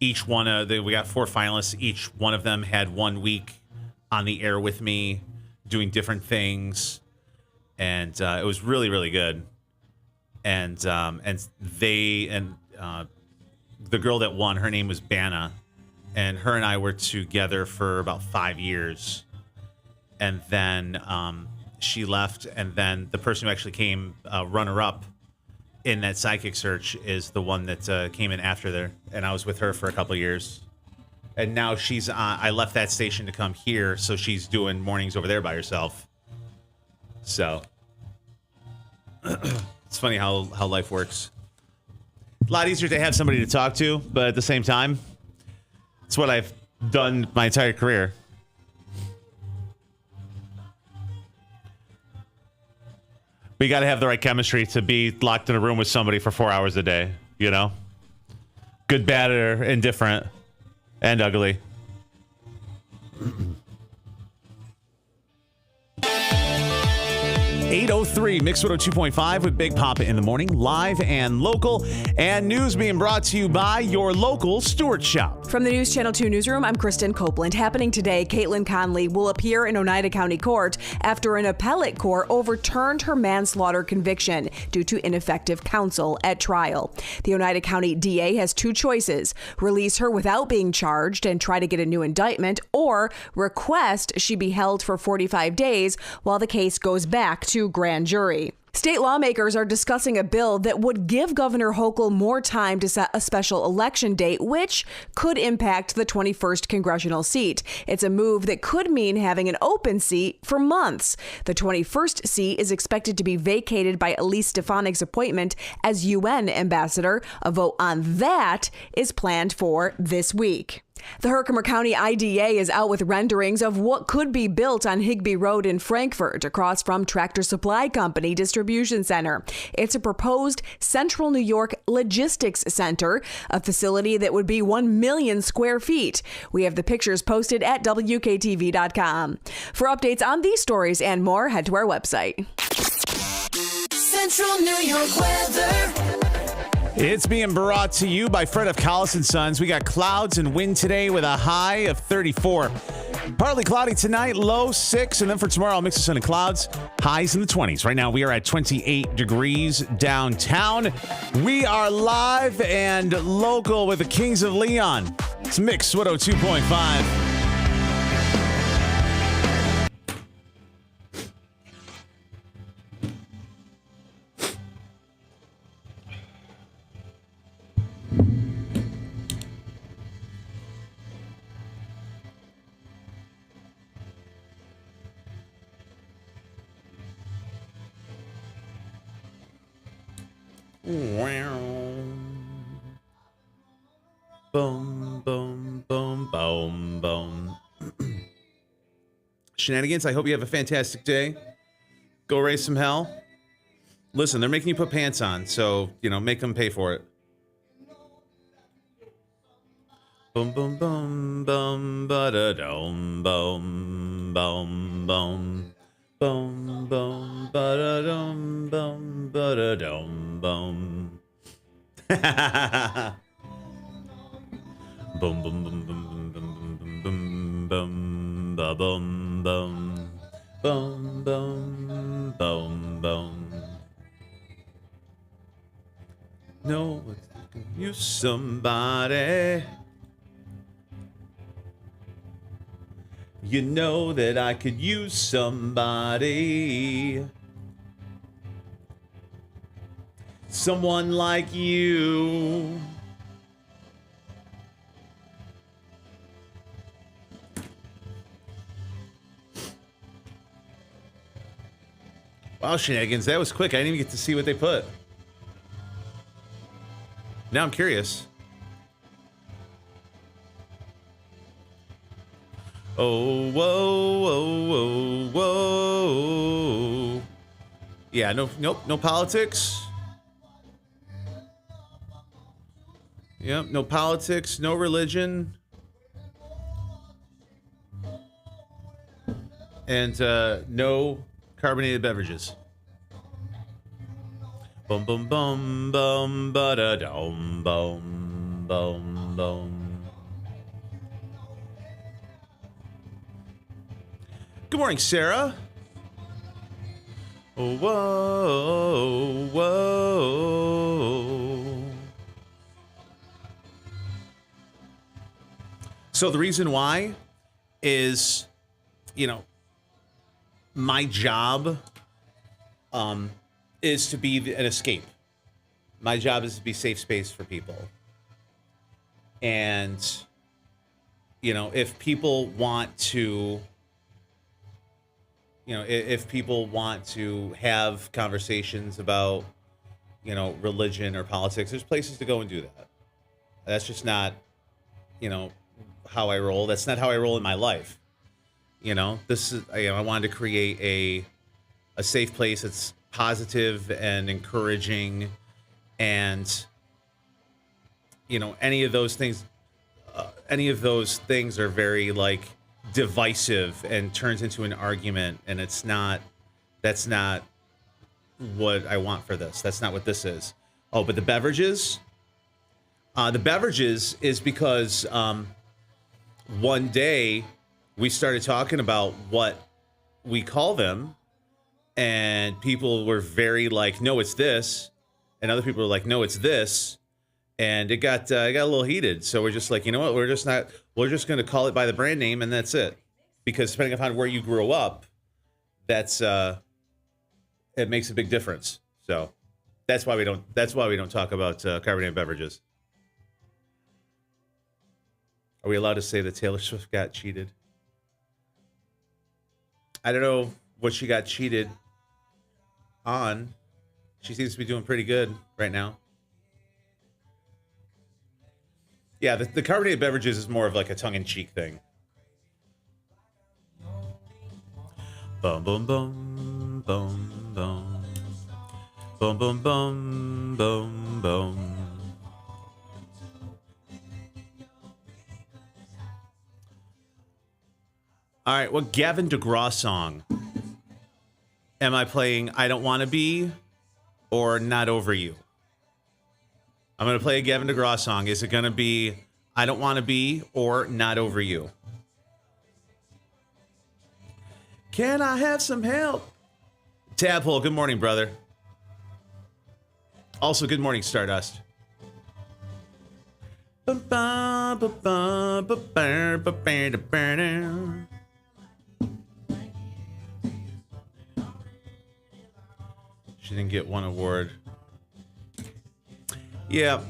each one we got 4 finalists. Each one of them had 1 week on the air with me, doing different things, and it was really, really good. And the girl that won, her name was Banna, and her and I were together for about 5 years. And then she left, and then the person who actually came runner-up in that psychic search is the one that came in after there, and I was with her for a couple of years. And now she's I left that station to come here, so she's doing mornings over there by herself. So it's funny how life works. A lot easier to have somebody to talk to, but at the same time, it's what I've done my entire career. But you got to have the right chemistry to be locked in a room with somebody for 4 hours a day, Good, bad, or indifferent, and ugly. 8:03, Mix 102.5 with Big Poppa in the morning, live and local, and news being brought to you by your local Stewart Shop. From the News Channel 2 newsroom, I'm Kristen Copeland. Happening today, Caitlin Conley will appear in Oneida County Court after an appellate court overturned her manslaughter conviction due to ineffective counsel at trial. The Oneida County DA has two choices: release her without being charged and try to get a new indictment, or request she be held for 45 days while the case goes back to grand jury. State lawmakers are discussing a bill that would give Governor Hochul more time to set a special election date, which could impact the 21st congressional seat. It's a move that could mean having an open seat for months. The 21st seat is expected to be vacated by Elise Stefanik's appointment as UN ambassador. A vote on that is planned for this week. The Herkimer County IDA is out with renderings of what could be built on Higbee Road in Frankfort, across from Tractor Supply Company Distribution Center. It's a proposed Central New York Logistics Center, a facility that would be 1 million square feet. We have the pictures posted at WKTV.com. For updates on these stories and more, head to our website. Central New York weather. It's being brought to you by Fred of Collis & Sons. We got clouds and wind today with a high of 34. Partly cloudy tonight, low 6. And then for tomorrow, a mix of sun and clouds, highs in the 20s. Right now, we are at 28 degrees downtown. We are live and local with the Kings of Leon. It's Mix 102.5. Boom, boom, boom, boom, boom. Shenanigans, I hope you have a fantastic day. Go raise some hell. Listen, they're making you put pants on, so, make them pay for it. Boom, boom, boom, boom, ba-da-dum, boom, boom, boom. Boom, boom, ba-da-dum, boom, ba-da-dum, boom. Boom, boom, boom, boom, boom, boom, boom, boom, ba boom, boom, boom, boom, boom, boom. No, you somebody. You know that I could use somebody. Someone like you. Wow, Shenanigans, that was quick. I didn't even get to see what they put. Now I'm curious. Oh, whoa, whoa, whoa, whoa. Yeah, no politics. Yep, no politics, no religion. And no carbonated beverages. Boom, boom, boom, boom, ba-da-dum, boom, boom, boom. Good morning, Sarah. Oh, whoa, whoa. So the reason why is, my job is to be an escape. My job is to be safe space for people. And, if people want to, if people want to have conversations about, religion or politics, there's places to go and do that. That's just not, how I roll. That's not how I roll in my life. This is, I wanted to create a safe place that's positive and encouraging, and any of those things are very divisive and turns into an argument, and that's not what I want for this. That's not what this is. Oh, but the beverages? The beverages is because one day we started talking about what we call them, and people were very like, no, it's this. And other people were like, no, it's this. And it got a little heated. So we're just like, you know what? We're just going to call it by the brand name, and that's it. Because depending upon where you grew up, that's it makes a big difference. So that's why we don't talk about carbonated beverages. Are we allowed to say that Taylor Swift got cheated? I don't know what she got cheated on. She seems to be doing pretty good right now. Yeah, the carbonated beverages is more of like a tongue-in-cheek thing. Boom, boom, boom, boom, boom. Boom, boom, boom, boom, boom. All right, what Gavin DeGraw song am I playing? I Don't Want to Be or Not Over You? I'm going to play a Gavin DeGraw song. Is it going to be I Don't Want to Be or Not Over You? Can I have some help? Tadpole, good morning, brother. Also, good morning, Stardust. She didn't get one award. Yeah.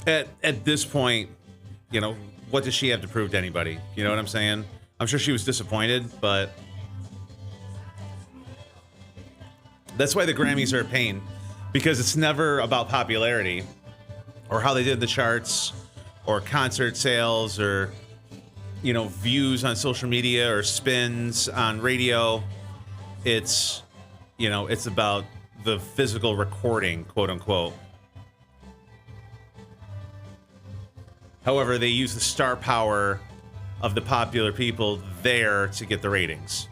At this point, you know, what does she have to prove to anybody? You know what I'm saying? I'm sure she was disappointed, but that's why the Grammys are a pain, because it's never about popularity or how they did the charts or concert sales or, you know, views on social media or spins on radio. It's, you know, it's about the physical recording, quote unquote. However, they use the star power of the popular people there to get the ratings.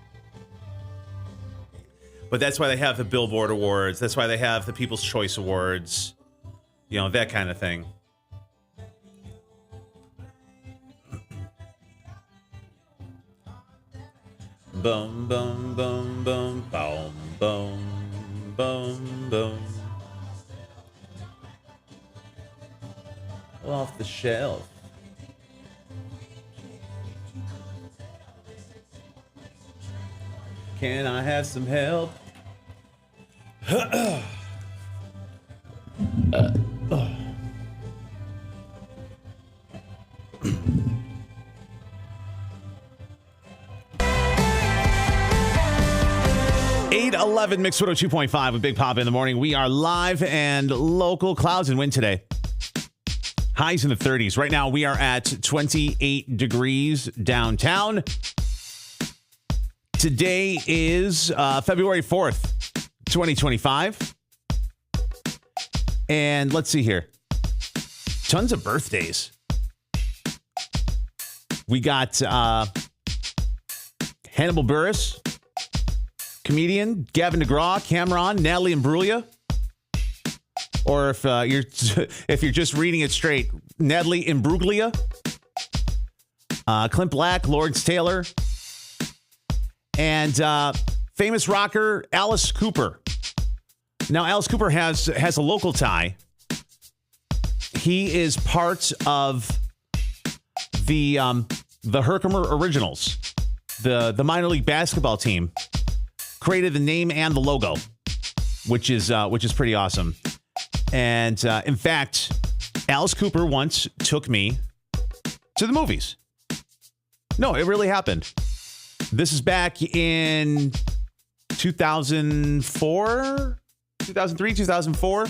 But that's why they have the Billboard Awards. That's why they have the People's Choice Awards. You know, that kind of thing. Boom, boom, boom, boom, boom, boom, boom, boom. Off the shelf. Can I have some help? 8:11 Mix 102.5 with Big Poppa in the morning. We are live and local. Clouds and wind today. Highs in the 30s. Right now we are at 28 degrees downtown. Today is February 4th, 2025. And let's see here. Tons of birthdays. We got Hannibal Buress, comedian, Gavin DeGraw, Cameron, Natalie Imbruglia. Or if you're just reading it straight, Natalie Imbruglia, Clint Black, Lawrence Taylor, and famous rocker Alice Cooper. Now, Alice Cooper has a local tie. He is part of the Herkimer Originals, the minor league basketball team. Created the name and the logo, which is pretty awesome. And in fact, Alice Cooper once took me to the movies. No, it really happened. This is back in 2004, 2003, 2004.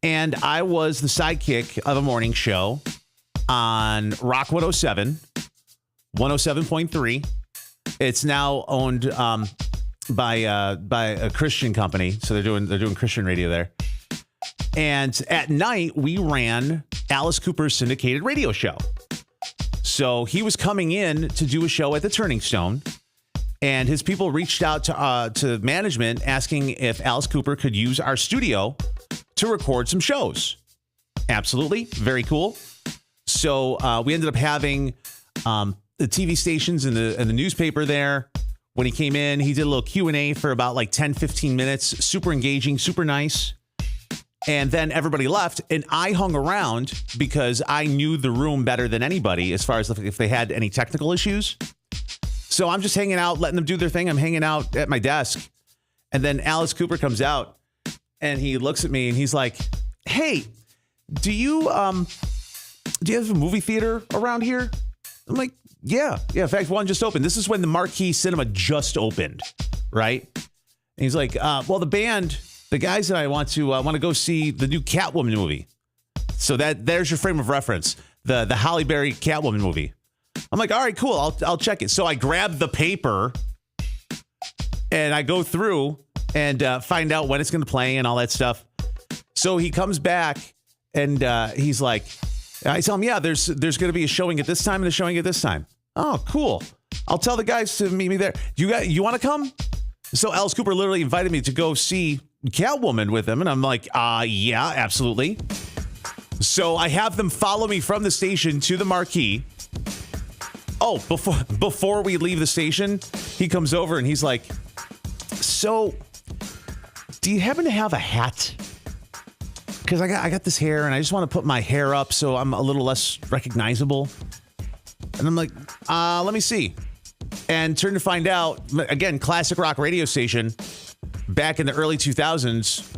And I was the sidekick of a morning show on Rock 107, 107.3. It's now owned by a Christian company. So they're doing Christian radio there. And at night, we ran Alice Cooper's syndicated radio show. So he was coming in to do a show at the Turning Stone, and his people reached out to management asking if Alice Cooper could use our studio to record some shows. Absolutely. Very cool. So we ended up having the TV stations and the newspaper there. When he came in, he did a little Q&A for about like 10, 15 minutes. Super engaging, super nice. And then everybody left, and I hung around because I knew the room better than anybody as far as if they had any technical issues. So I'm just hanging out, letting them do their thing. I'm hanging out at my desk. And then Alice Cooper comes out, and he looks at me, and he's like, hey, do you have a movie theater around here? I'm like, yeah. In fact, one just opened. This is when the Marquee Cinema just opened, right? And he's like, well, the guys that I want to go see the new Catwoman movie. So there's your frame of reference, the Halle Berry Catwoman movie. I'm like, all right, cool. I'll check it. So I grab the paper and I go through and find out when it's going to play and all that stuff. So he comes back and he's like, I tell him, yeah, there's going to be a showing at this time and a showing at this time. Oh, cool. I'll tell the guys to meet me there. You want to come? So Alice Cooper literally invited me to go see Catwoman with him. And I'm like, yeah, absolutely. So I have them follow me from the station to the Marquee. Oh, before we leave the station, he comes over and he's like, so do you happen to have a hat? Because I got this hair and I just want to put my hair up so I'm a little less recognizable. And I'm like, let me see. And turn to find out, again, classic rock radio station, back in the early 2000s,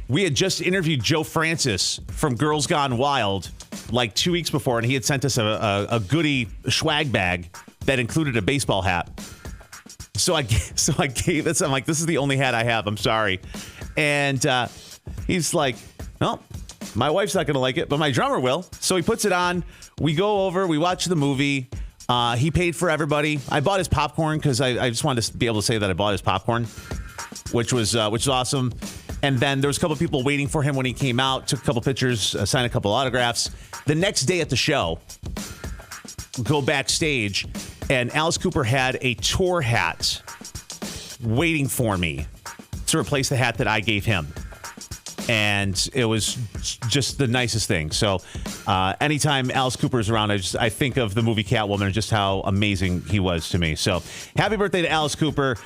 we had just interviewed Joe Francis from Girls Gone Wild like 2 weeks before, and he had sent us a goodie swag bag that included a baseball hat. So I gave this. I'm like, this is the only hat I have. I'm sorry. And he's like, well, my wife's not going to like it, but my drummer will. So he puts it on. We go over. We watch the movie. He paid for everybody. I bought his popcorn because I just wanted to be able to say that I bought his popcorn, which was awesome. And then there was a couple people waiting for him when he came out, took a couple pictures, signed a couple autographs. The next day at the show, go backstage, and Alice Cooper had a tour hat waiting for me to replace the hat that I gave him. And it was just the nicest thing. So anytime Alice Cooper's around, I think of the movie Catwoman and just how amazing he was to me. So happy birthday to Alice Cooper.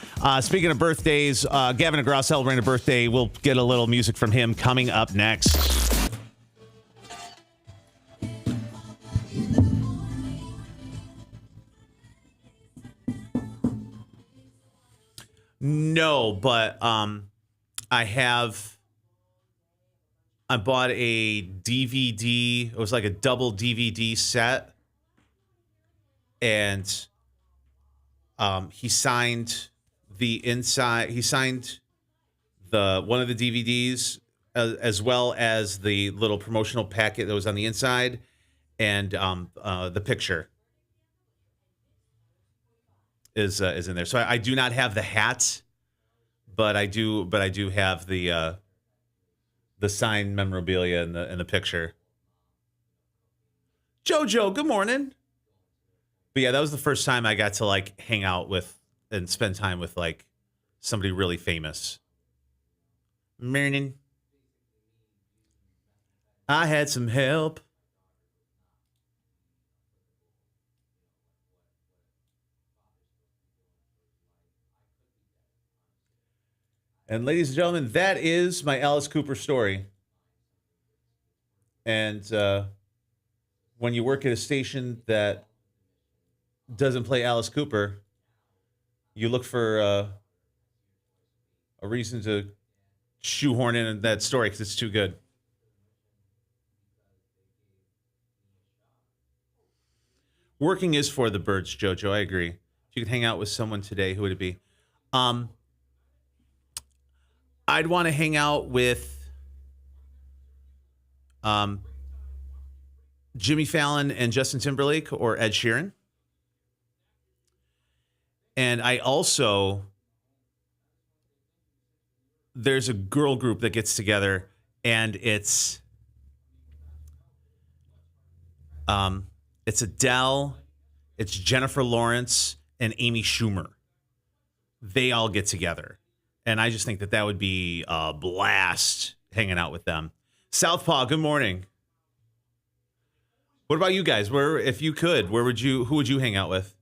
Speaking of birthdays, Gavin DeGraw celebrating a birthday. We'll get a little music from him coming up next. No, but I bought a DVD. It was like a double DVD set. And he signed the inside. He signed one of the DVDs as well as the little promotional packet that was on the inside and the picture is in there. So I do not have the hat, but I do have the signed memorabilia in the picture. Jojo, good morning. But yeah, that was the first time I got to like hang out with and spend time with like somebody really famous. Morning. I had some help. And ladies and gentlemen, that is my Alice Cooper story. And when you work at a station that doesn't play Alice Cooper, you look for a reason to shoehorn in that story because it's too good. Working is for the birds, Jojo. I agree. If you could hang out with someone today, who would it be? I'd want to hang out with Jimmy Fallon and Justin Timberlake or Ed Sheeran. And I also, there's a girl group that gets together and it's Adele It's Jennifer Lawrence and Amy Schumer. They all get together. And I just think that would be a blast hanging out with them. Southpaw, good morning. What about you guys? Where, if you could, who would you hang out with?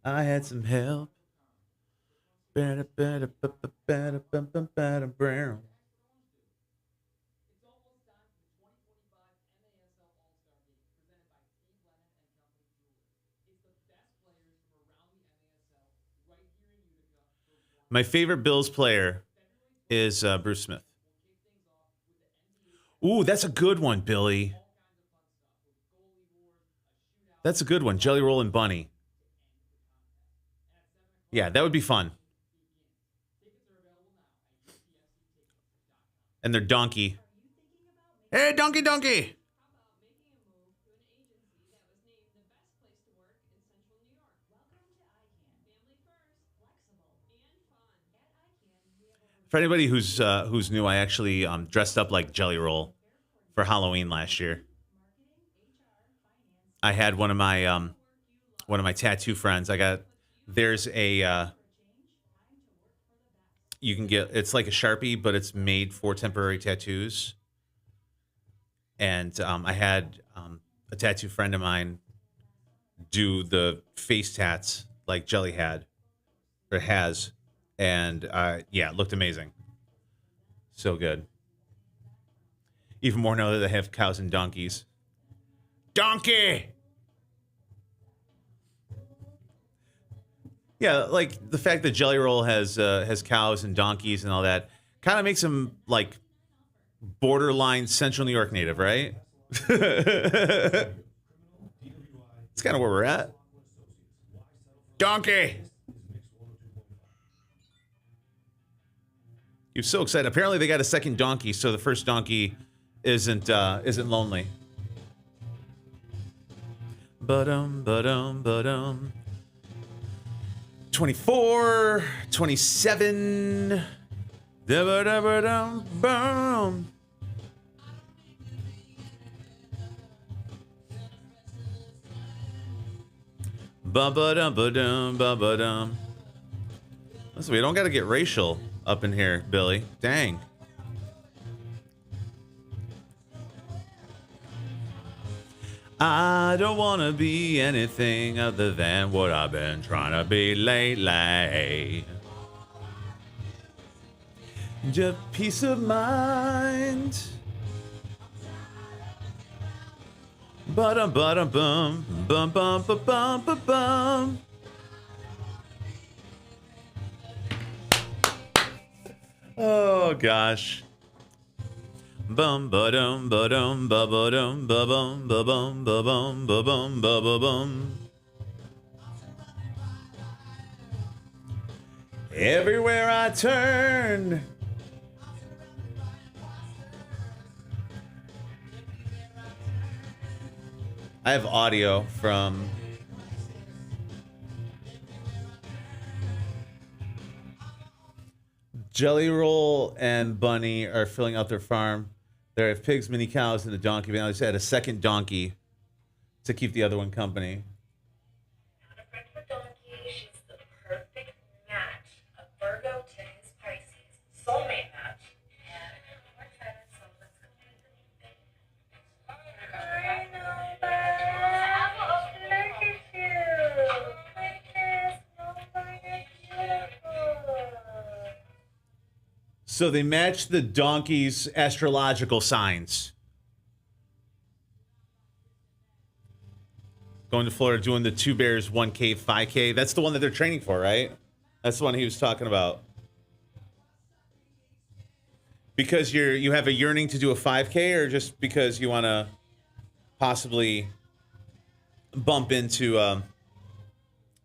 I had some help. My favorite Bills player is Bruce Smith. Ooh, that's a good one, Billy. That's a good one. Jelly Roll and Bunny. Yeah, that would be fun. And their donkey. Hey, donkey! For anybody who's new, I actually dressed up like Jelly Roll for Halloween last year. I had one of my tattoo friends. There's a you can get, it's like a Sharpie, but it's made for temporary tattoos. And I had a tattoo friend of mine do the face tats like Jelly has. And yeah, it looked amazing. So good. Even more now that they have cows and donkeys. Donkey! Yeah, like the fact that Jelly Roll has cows and donkeys and all that kind of makes him like borderline Central New York native, right? It's kind of where we're at. Donkey! He was so excited. Apparently they got a second donkey, so the first donkey isn't lonely. Ba-dum. 24, 27. Da-ba-da-ba-dum-bum. Ba-ba-dum-ba-dum, ba-ba-dum. Listen, we don't got to get racial up in here, Billy. Dang. I don't want to be anything other than what I've been trying to be lately. Just peace of mind. Ba-dum, bum, bum, bum, bum, bum, bum. Oh gosh. Bum ba dum ba dum ba ba dum ba bum ba bum ba bum ba bum ba ba bum. Everywhere I turn. I have audio from Jelly Roll and Bunny are filling out their farm. There are pigs, mini cows, and a donkey. They just had a second donkey to keep the other one company. Not a friend for donkey. She's the perfect match. A Virgo to his Pisces. Soulmate match. And we're excited, so let's go make the meeting. I know, but look at you. Oh my goodness. Nobody beautiful. So they match the donkey's astrological signs. Going to Florida, doing the 2 Bears 1K, 5K. That's the one that they're training for, right? That's the one he was talking about. Because you have a yearning to do a 5K, or just because you want to possibly bump into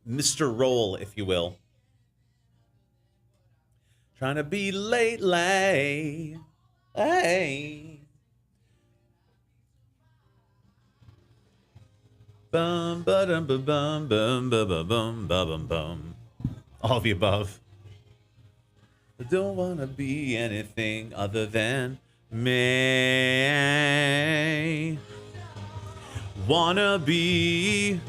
Mr. Roll, if you will. Trying to be lately. Hey. Bum ba dum ba bum bum ba ba bum ba bum bum. All of the above. I don't want to be anything other than me. Wanna be.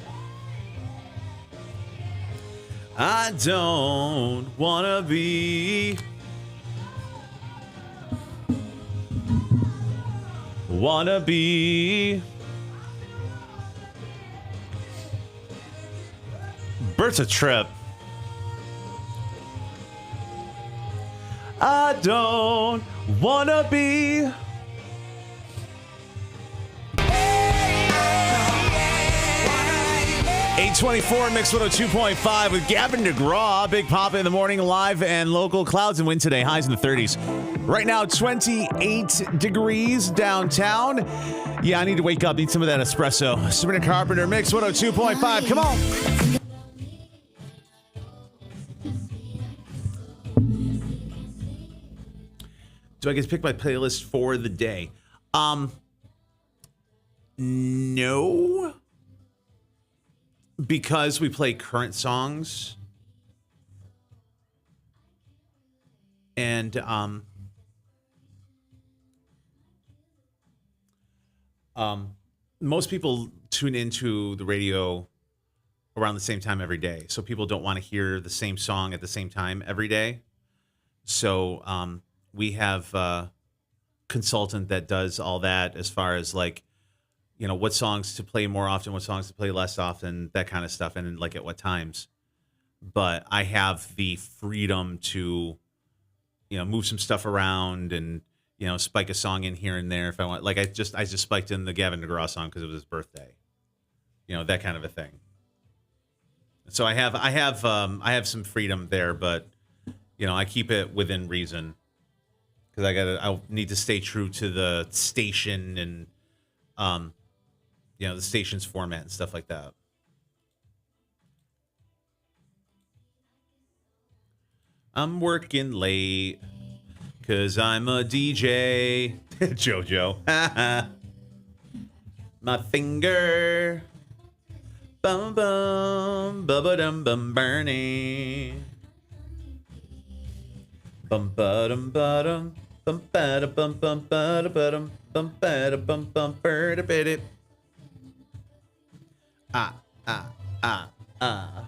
I don't wanna be. Wanna be. Bert's a trip. I don't wanna be. 824 Mix 102.5 with Gavin DeGraw. Big Poppa in the morning, live and local. Clouds and wind today, highs in the 30s. Right now, 28 degrees downtown. Yeah, I need to wake up, need some of that espresso. Sabrina Carpenter, Mix 102.5. Come on. Do I get to pick my playlist for the day? No. Because we play current songs. And most people tune into the radio around the same time every day. So people don't want to hear the same song at the same time every day. So we have a consultant that does all that as far as like, you know, what songs to play more often, what songs to play less often, that kind of stuff, and like at what times. But I have the freedom to, you know, move some stuff around and, you know, spike a song in here and there if I want. Like I just spiked in the Gavin DeGraw song because it was his birthday, you know, that kind of a thing. So I have some freedom there, but you know, I keep it within reason because I need to stay true to the station and you know, the station's format and stuff like that. I'm working late because I'm a DJ. JoJo. My finger. Bum bum. Bubba dum bum burning. Bum ba dum ba dum. Bum ba da bum bum ba da ba dum. Bum ba da bum bum ba da ba da. Ah, ah, ah, ah.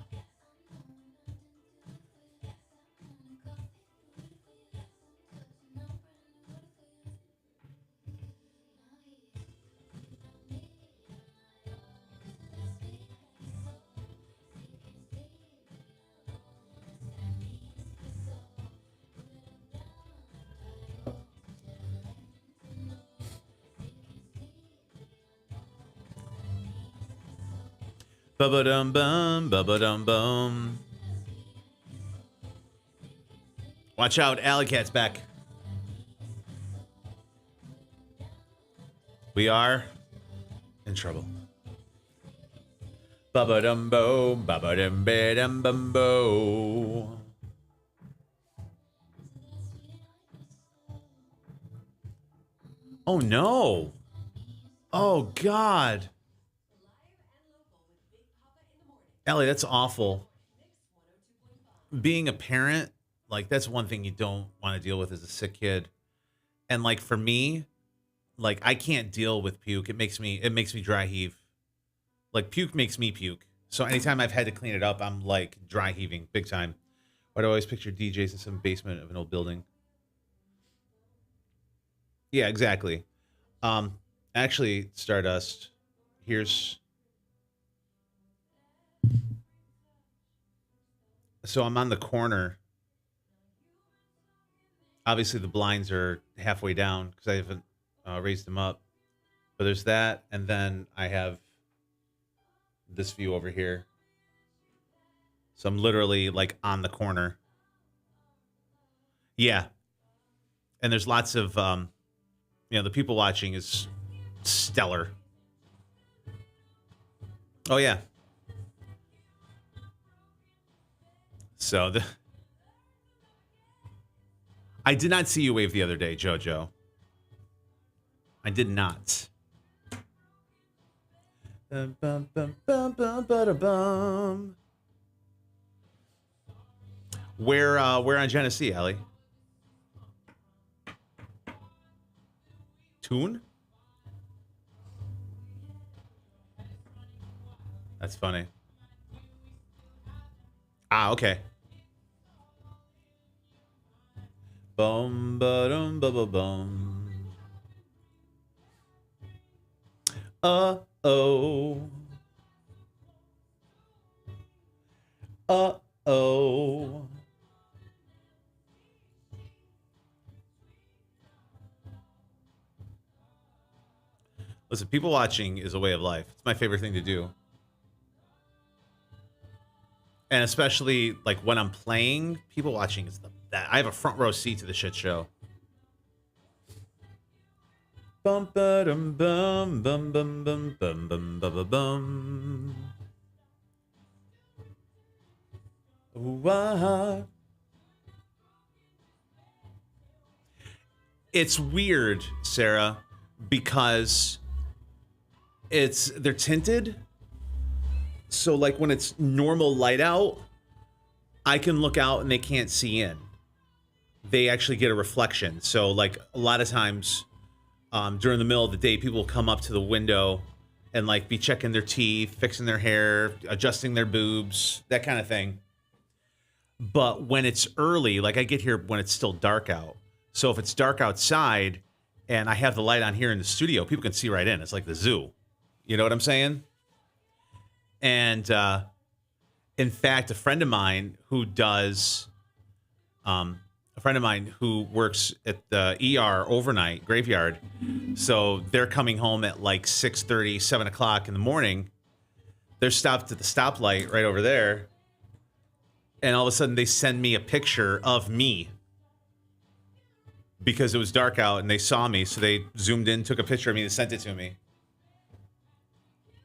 Ba-ba-dum-bum, ba-ba-dum-bum. Watch out, Alley Cat's back. We are in trouble. Ba-ba-dum-bo, ba-ba-dum-ba-dum-bum-bo. Oh, no. Oh, God. Ellie, that's awful. Being a parent, like, that's one thing you don't want to deal with as a sick kid. And, like, for me, like, I can't deal with puke. It makes me dry heave. Like, puke makes me puke. So anytime I've had to clean it up, I'm, like, dry heaving big time. Why do I always picture DJs in some basement of an old building? Yeah, exactly. Actually, Stardust, here's... So I'm on the corner. Obviously, the blinds are halfway down because I haven't raised them up. But there's that, and then I have this view over here. So I'm literally like on the corner. Yeah. And there's lots of, you know, the people watching is stellar. Oh, yeah. So I did not see you wave the other day, JoJo. I did not. Where on Genesee, Ellie? cartoon? That's funny. Ah, okay. Bum ba dum ba ba bum. Uh-oh. Uh-oh. Listen, people watching is a way of life. It's my favorite thing to do. And especially like when I'm playing, people watching is that I have a front row seat to the shit show. Bum ba dum bum bum bum bum bum bum bum bum. Ooh-ah. It's weird, Sarah, because they're tinted. So like when it's normal light out, I can look out and they can't see in. They actually get a reflection. So like a lot of times during the middle of the day, people will come up to the window and like be checking their teeth, fixing their hair, adjusting their boobs, that kind of thing. But when it's early, like I get here when it's still dark out. So if it's dark outside and I have the light on here in the studio, people can see right in. It's like the zoo. You know what I'm saying? And in fact, a friend of mine who works at the ER overnight graveyard. So they're coming home at like 6:30, 7 o'clock in the morning. They're stopped at the stoplight right over there. And all of a sudden they send me a picture of me because it was dark out and they saw me. So they zoomed in, took a picture of me and sent it to me.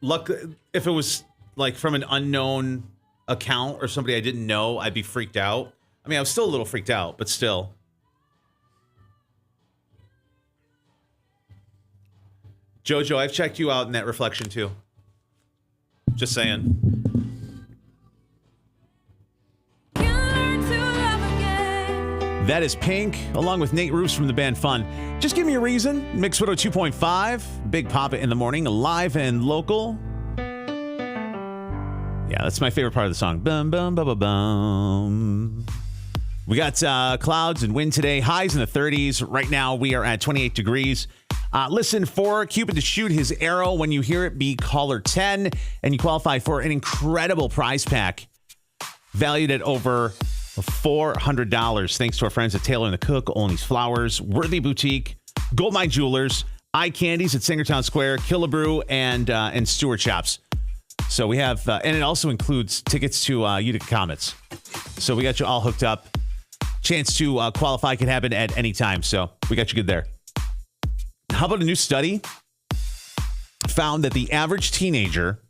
Look, if it was like from an unknown account or somebody I didn't know, I'd be freaked out. I mean, I was still a little freaked out, but still. Jojo, I've checked you out in that reflection too. Just saying. That is Pink, along with Nate Roos from the band Fun. Just give me a reason. Mix 102.5, Big Poppa in the morning, live and local. Yeah, that's my favorite part of the song. Bum, bum, bum, bum, bum. We got clouds and wind today, highs in the 30s. Right now, we are at 28 degrees. Listen for Cupid to shoot his arrow. When you hear it, be caller 10, and you qualify for an incredible prize pack valued at over $400. Thanks to our friends at Taylor and the Cook, Olney's Flowers, Worthy Boutique, Goldmine Jewelers, Eye Candies at Singertown Square, Killebrew, and Stewart Shops. So we have, and it also includes tickets to Utica Comets. So we got you all hooked up. Chance to qualify can happen at any time. So we got you good there. How about a new study found that the average teenager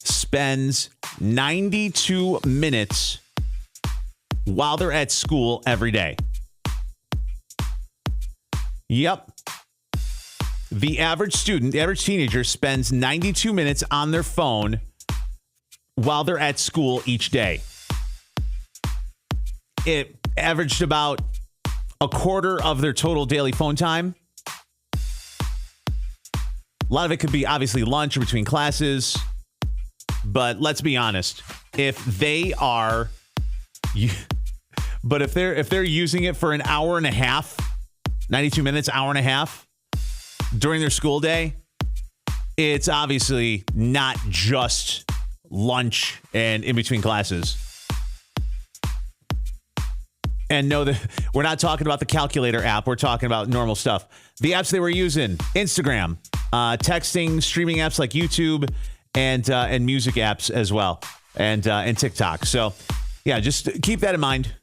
spends 92 minutes while they're at school every day. Yep. The average student, the average teenager spends 92 minutes on their phone while they're at school each day. It averaged about a quarter of their total daily phone time. A lot of it could be obviously lunch or between classes. But let's be honest, if they're using it for an hour and a half, 92 minutes, hour and a half during their school day, it's obviously not just lunch and in between classes. And know that we're not talking about the calculator app. We're talking about normal stuff. The apps they were using, Instagram, texting, streaming apps like YouTube, and music apps as well, and TikTok. So, yeah, just keep that in mind.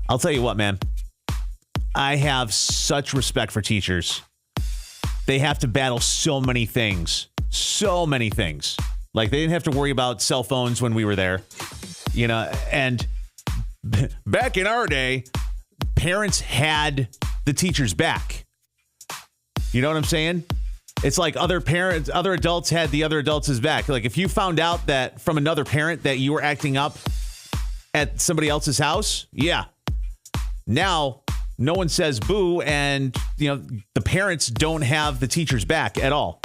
I'll tell you what, man. I have such respect for teachers. They have to battle so many things. So many things. Like, they didn't have to worry about cell phones when we were there. You know, and back in our day, parents had the teachers back. You know what I'm saying? It's like other adults had the other adults' back. Like if you found out that from another parent that you were acting up at somebody else's house, yeah. Now no one says boo, and the parents don't have the teachers back at all.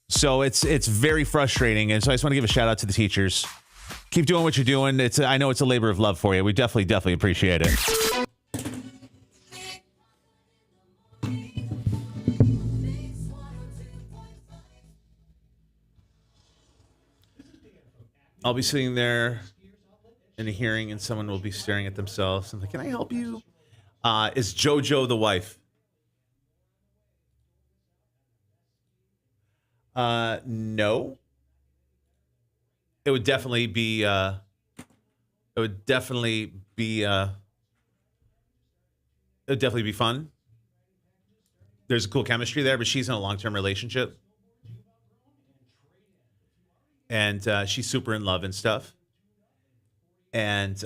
So it's very frustrating, and so I just want to give a shout out to the teachers. Keep doing what you're doing. I know it's a labor of love for you. We definitely appreciate it. I'll be sitting there in a hearing, and someone will be staring at themselves. I'm like, can I help you? Is JoJo the wife? No. It would definitely be. It would definitely be fun. There's a cool chemistry there, but she's in a long-term relationship, and she's super in love and stuff. And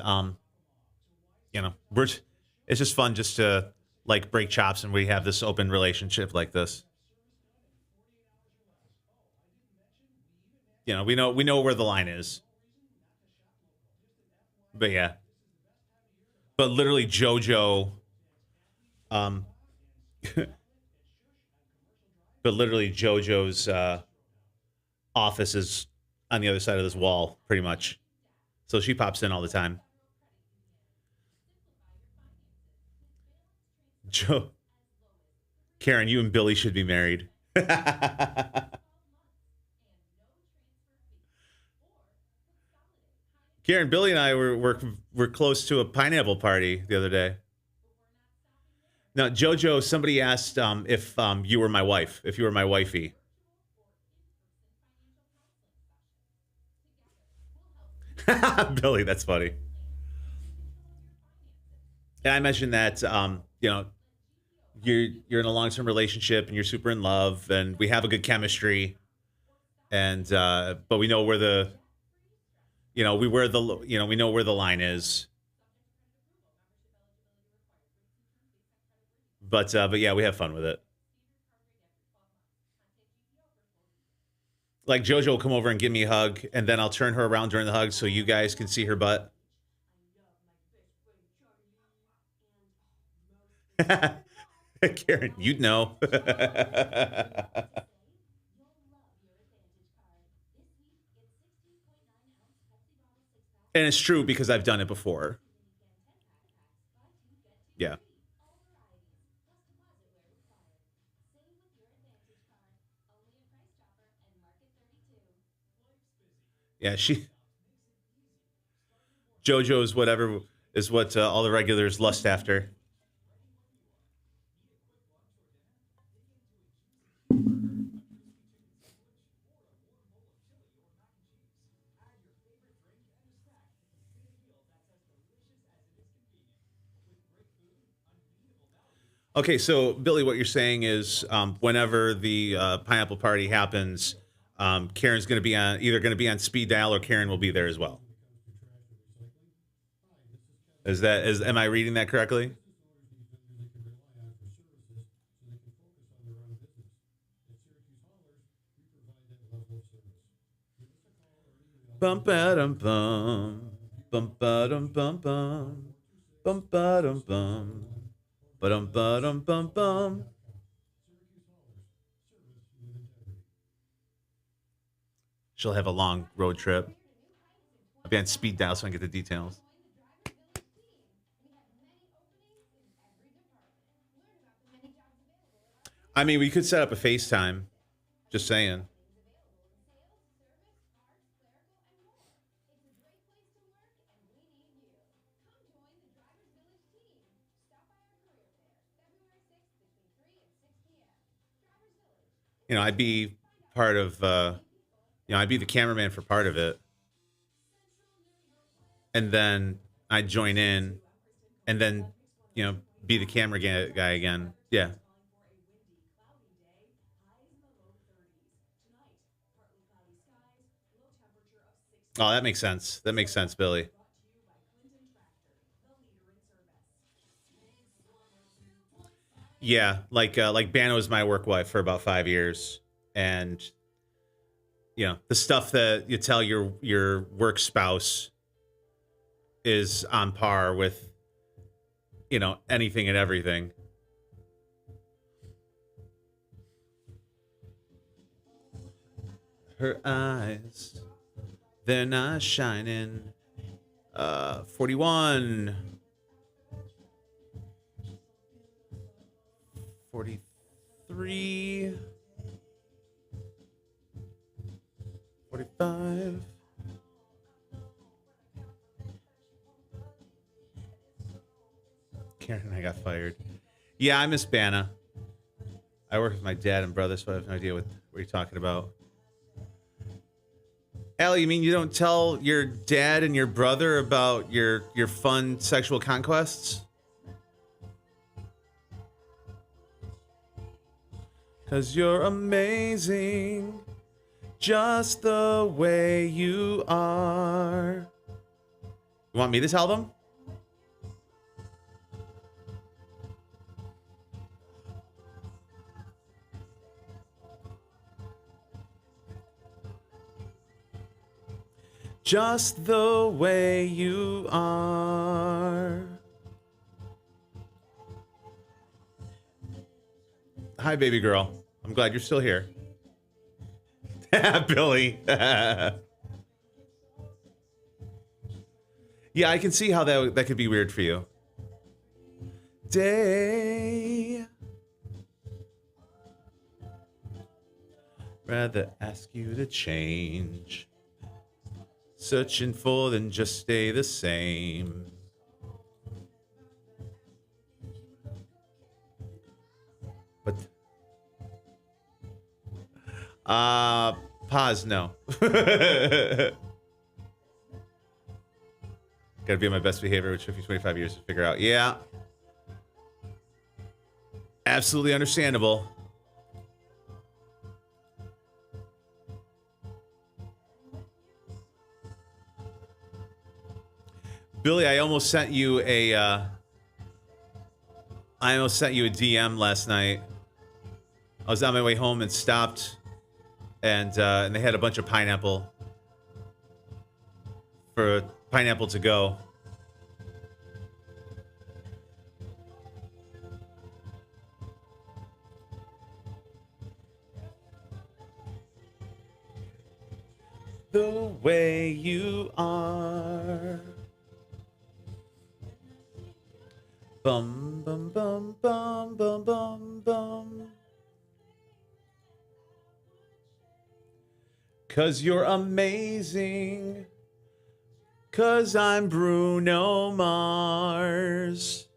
it's just fun just to like break chops, and we have this open relationship like this. We know where the line is. But yeah. But literally JoJo but literally JoJo's office is on the other side of this wall, pretty much. So she pops in all the time. Karen, you and Billy should be married. Karen, Billy and I were close to a pineapple party the other day. Now, JoJo, somebody asked if you were my wife, if you were my wifey. Billy, that's funny. And I mentioned that you're in a long-term relationship and you're super in love, and we have a good chemistry, and but we know where the we know where the line is. But yeah, we have fun with it. Like JoJo will come over and give me a hug, and then I'll turn her around during the hug so you guys can see her butt. Karen, you'd know. And it's true because I've done it before. Yeah. Yeah, JoJo's whatever is what all the regulars lust after. Okay, so Billy, what you're saying is whenever the pineapple party happens, Karen's going to be on speed dial, or Karen will be there as well. Am I reading that correctly? Bum ba dum bum, bum ba dum bum bum, bum ba dum bum, ba dum bum bum. She'll have a long road trip. I'll be on speed dial so I can get the details. I mean, we could set up a FaceTime. Just saying. I'd be part of, I'd be the cameraman for part of it. And then I'd join in and then, be the camera guy again. Yeah. Oh, that makes sense. That makes sense, Billy. Yeah, like Bano was my work wife for about 5 years, and the stuff that you tell your work spouse is on par with you know, anything and everything. Her eyes, they're not shining. 41. 43. 45. Karen and I got fired. Yeah, I miss Banna. I work with my dad and brother, so I have no idea what you're talking about. Allie, you mean you don't tell your dad and your brother about your fun sexual conquests? 'Cause you're amazing, just the way you are. You want me to tell them? Just the way you are. Hi, baby girl. I'm glad you're still here. Billy. Yeah, I can see how that could be weird for you. Day. Rather ask you to change. Searching for than just stay the same. But pause no. Gotta be on my best behavior, which took me 25 years to figure out. Yeah. Absolutely understandable. Billy, I almost sent you a DM last night. I was on my way home and stopped, and they had a bunch of pineapple for pineapple to go. The way you are. Bum bum bum bum bum bum bum. 'Cause you're amazing. 'Cause I'm Bruno Mars.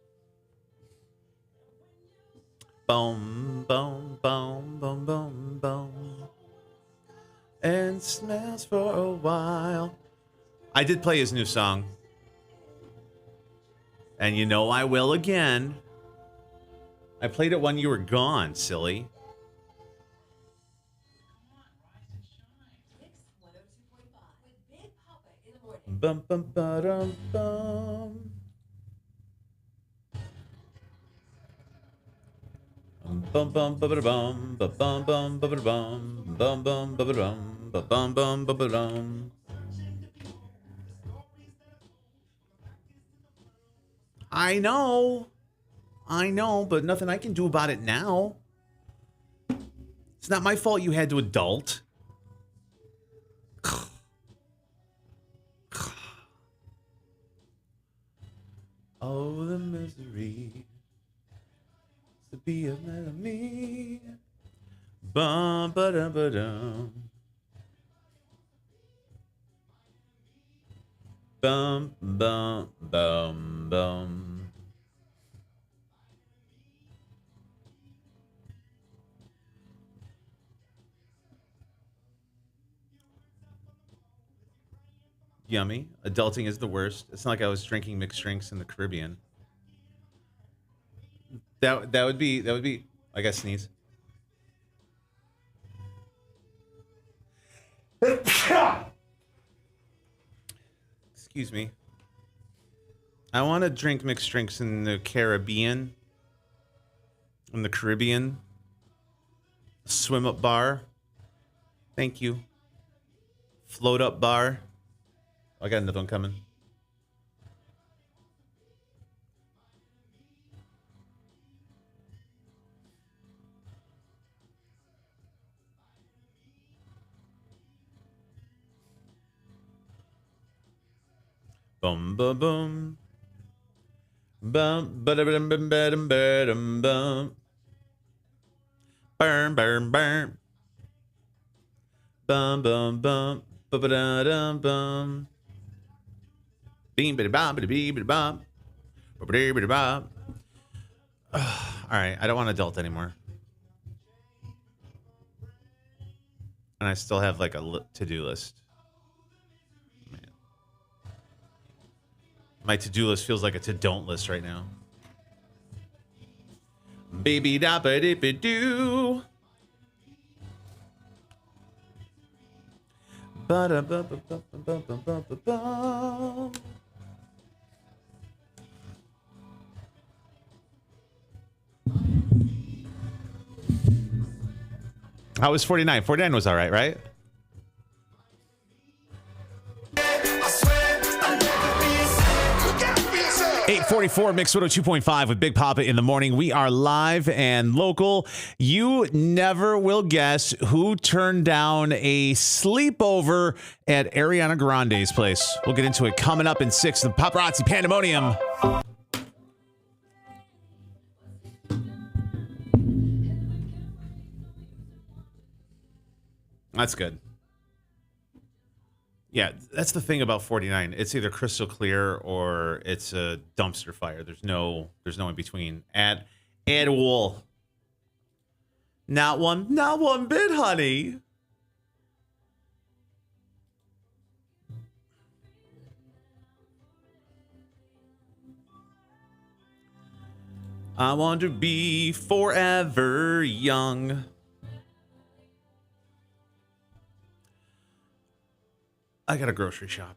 Boom boom boom boom boom boom. And smells for a while. I did play his new song. And you know I will again. I played it when you were gone, silly. Bum bum ba dum bum. Bum bum ba ba bum ba bum bum ba ba bum bum bum ba ba dum ba bum bum ba ba dum. I know, but nothing I can do about it now. It's not my fault you had to adult. Oh, the misery to be a man of me. Bum ba dum ba dum. Bum bum bum bum. Yummy. Adulting is the worst. It's not like I was drinking mixed drinks in the Caribbean. That would be I gotta sneeze. Excuse me. I want to drink mixed drinks in the Caribbean. In the Caribbean. Swim up bar. Thank you. Float up bar. I got another one coming. Boom, boom, boom. Bum, ba-da-bum, bum, ba-dum, ba-dum, bum. Burn, burn, burn. Bum, bum, bum. Ba-ba-da-dum, bum. Beam, biddy-bom, biddy-bee-biddy-bom. Ba-ba-dee-biddy-bom. All right, I don't want adult anymore. And I still have like a to-do list. Man. My to-do list feels like a to-don't list right now. Baby da ba dee ba doo. Ba da ba ba ba ba ba ba ba ba. How was 49? 49 was all right, right? 844 Mix 102.5 with Big Poppa in the morning. We are live and local. You never will guess who turned down a sleepover at Ariana Grande's place. We'll get into it coming up in 6. The Paparazzi Pandemonium. That's good. Yeah, that's the thing about 49. It's either crystal clear or it's a dumpster fire. There's no in between. At all. Not one bit, honey. I want to be forever young. I got a grocery shop.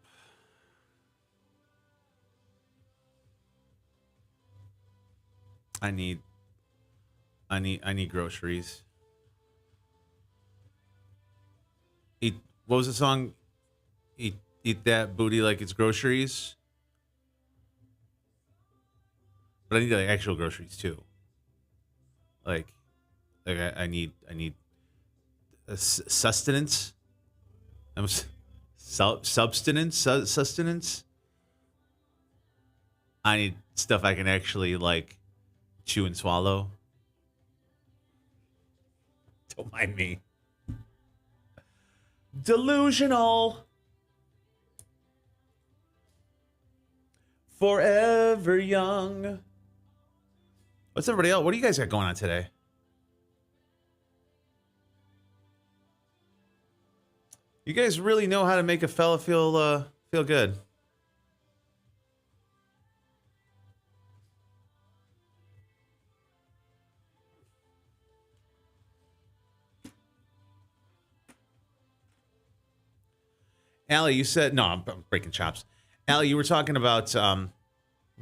I need groceries. What was the song? Eat that booty like it's groceries. But I need like actual groceries too. Like I need a sustenance. Sustenance. I need stuff I can actually like chew and swallow. Don't mind me. Delusional. Forever young. What's everybody else? What do you guys got going on today? You guys really know how to make a fella feel good. Allie, you said no. I'm breaking chops. Allie, you were talking about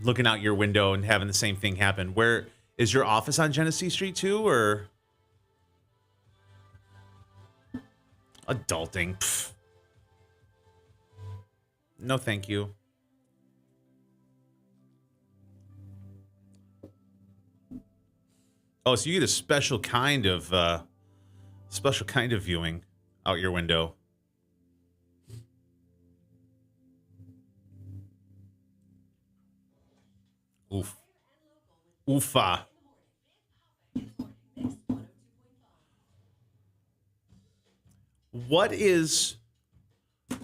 looking out your window and having the same thing happen. Where is your office on Genesee Street too, or? Adulting. Pfft. No, thank you. Oh, so you get a special kind of viewing out your window. Oof. Oofa.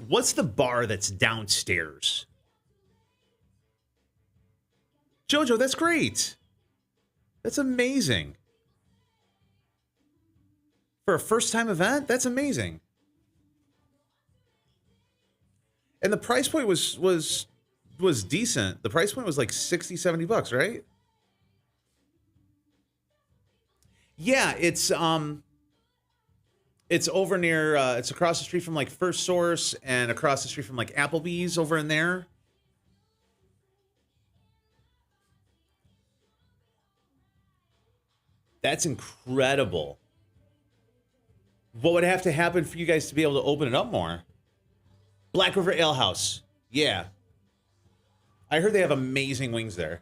What's the bar that's downstairs? Jojo, that's great. That's amazing. For a first-time event, that's amazing. And the price point was decent. The price point was like $60-$70, right? Yeah, it's over near, it's across the street from like First Source and across the street from like Applebee's over in there. That's incredible. What would have to happen for you guys to be able to open it up more? Black River Ale House. Yeah. I heard they have amazing wings there.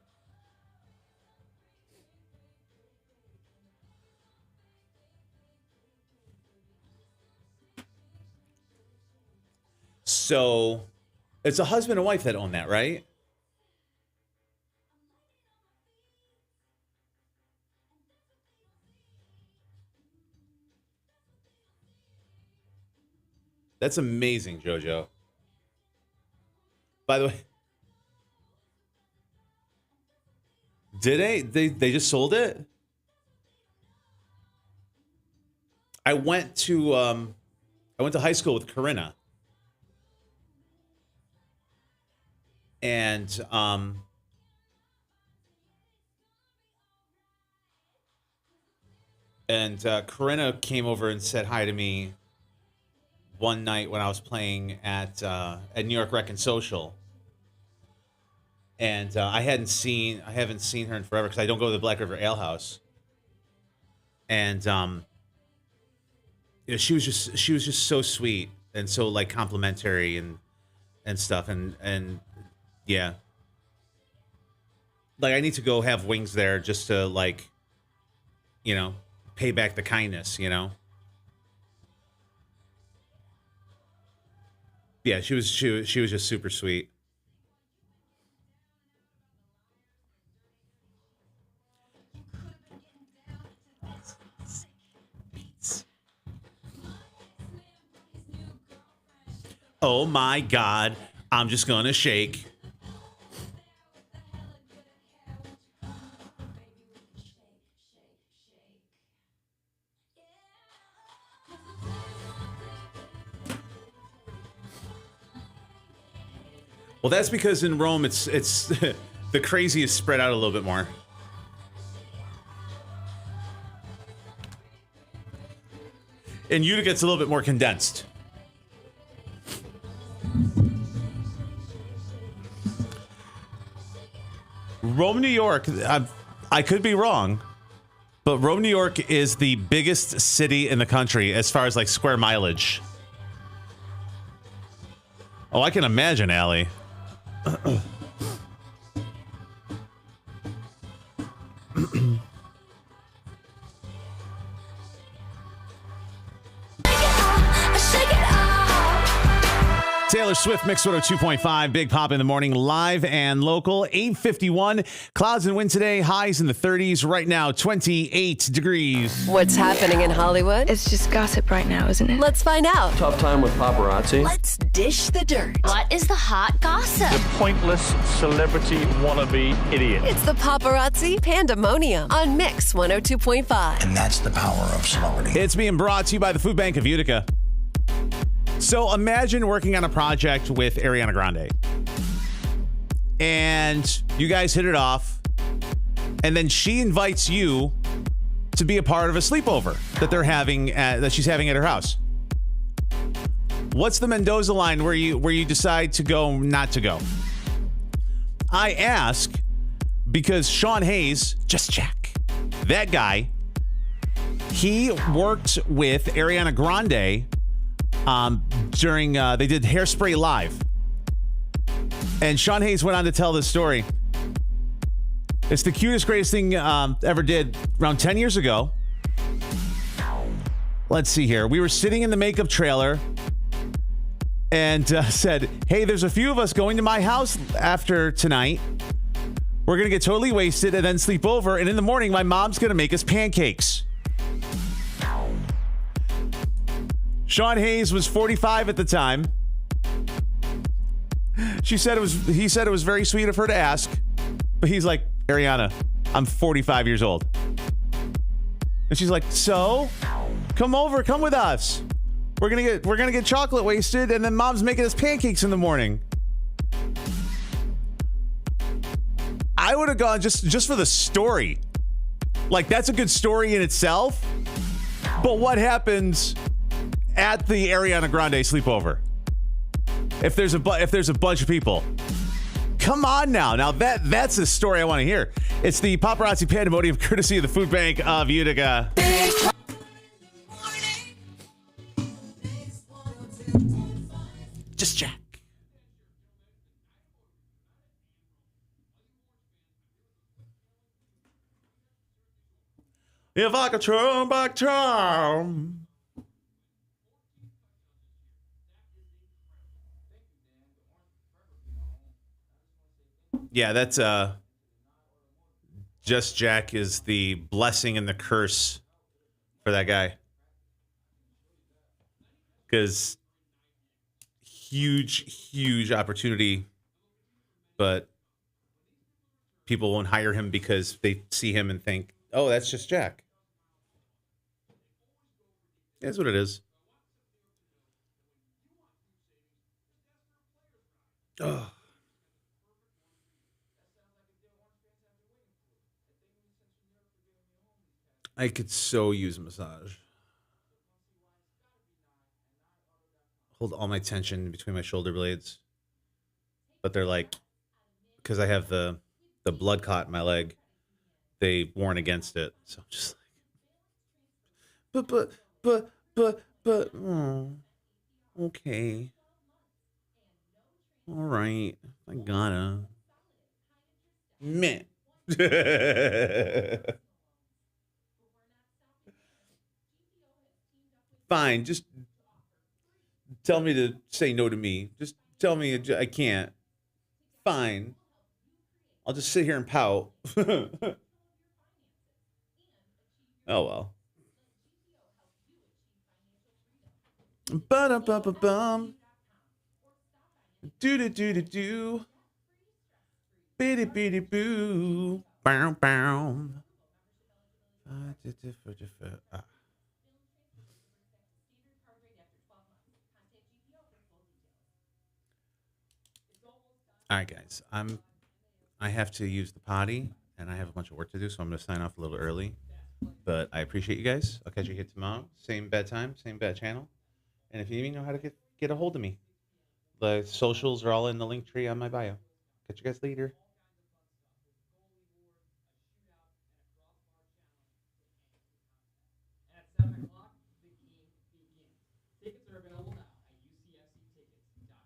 So It's a husband and wife that own that, right? That's amazing, JoJo. By the way, did they just sold it? I went to high school with Corinna. And Corinna came over and said hi to me one night when I was playing at New York Rec and Social. And I haven't seen her in forever because I don't go to the Black River Ale House. And she was just so sweet and so like complimentary and stuff and yeah. Like I need to go have wings there just to like, you know, pay back the kindness, you know. Yeah, she was just super sweet. Oh my God, I'm just gonna shake. Well, that's because in Rome, it's the crazy is spread out a little bit more. In Utica, it's a little bit more condensed. Rome, New York, I could be wrong, but Rome, New York is the biggest city in the country as far as like square mileage. Oh, I can imagine, Allie. Taylor Swift, Mix 102.5, Big Pop in the morning, live and local, 8:51. Clouds and wind today, highs in the 30s. Right now, 28 degrees. What's happening in Hollywood? It's just gossip right now, isn't it? Let's find out. Tough time with paparazzi. Let's dish the dirt. What is the hot gossip? The pointless celebrity wannabe idiot. It's the paparazzi pandemonium on Mix 102.5. And that's the power of celebrity. It's being brought to you by the Food Bank of Utica. So imagine working on a project with Ariana Grande. And you guys hit it off. And then she invites you to be a part of a sleepover that she's having at her house. What's the Mendoza line where you decide to go, not to go? I ask because Sean Hayes, just check. That guy, he worked with Ariana Grande during they did Hairspray Live. And Sean Hayes went on to tell this story. It's the cutest, greatest thing ever did around 10 years ago. Let's see here. We were sitting in the makeup trailer and said, hey, there's a few of us going to my house after tonight. We're going to get totally wasted and then sleep over. And in the morning, my mom's going to make us pancakes. Sean Hayes was 45 at the time. He said it was very sweet of her to ask, but he's like, Ariana, I'm 45 years old. And she's like, so come with us. We're gonna get chocolate wasted, and then mom's making us pancakes in the morning. I would have gone just for the story. Like, that's a good story in itself. But what happens at the Ariana Grande sleepover? If there's a bunch of people, come on now that's the story I want to hear. It's the paparazzi pandemonium, courtesy of the Food Bank of Utica. Just check. If I could turn back time. Yeah, that's Just Jack is the blessing and the curse for that guy. Because huge opportunity, but people won't hire him because they see him and think, oh, that's just Jack. That's what it is. Oh. I could so use a massage. Hold all my tension between my shoulder blades. But they're like, because I have the blood clot in my leg, they warn against it. So I'm just like, oh, okay. All right. I gotta. Man. Fine. Just tell me to say no to me. Just tell me I can't. Fine. I'll just sit here and pout. Oh, well. Ba-da-ba-ba-bum. Do-do-do-do-do. Bitty-bitty-boo. Bow, bow. All right, guys. I have to use the potty, and I have a bunch of work to do, so I'm going to sign off a little early. But I appreciate you guys. I'll catch you here tomorrow. Same bad time, same bad channel. And if you even know how to get a hold of me, the socials are all in the link tree on my bio. Catch you guys later. At 7 o'clock, the game begins. Tickets are available now at ucfctickets.com.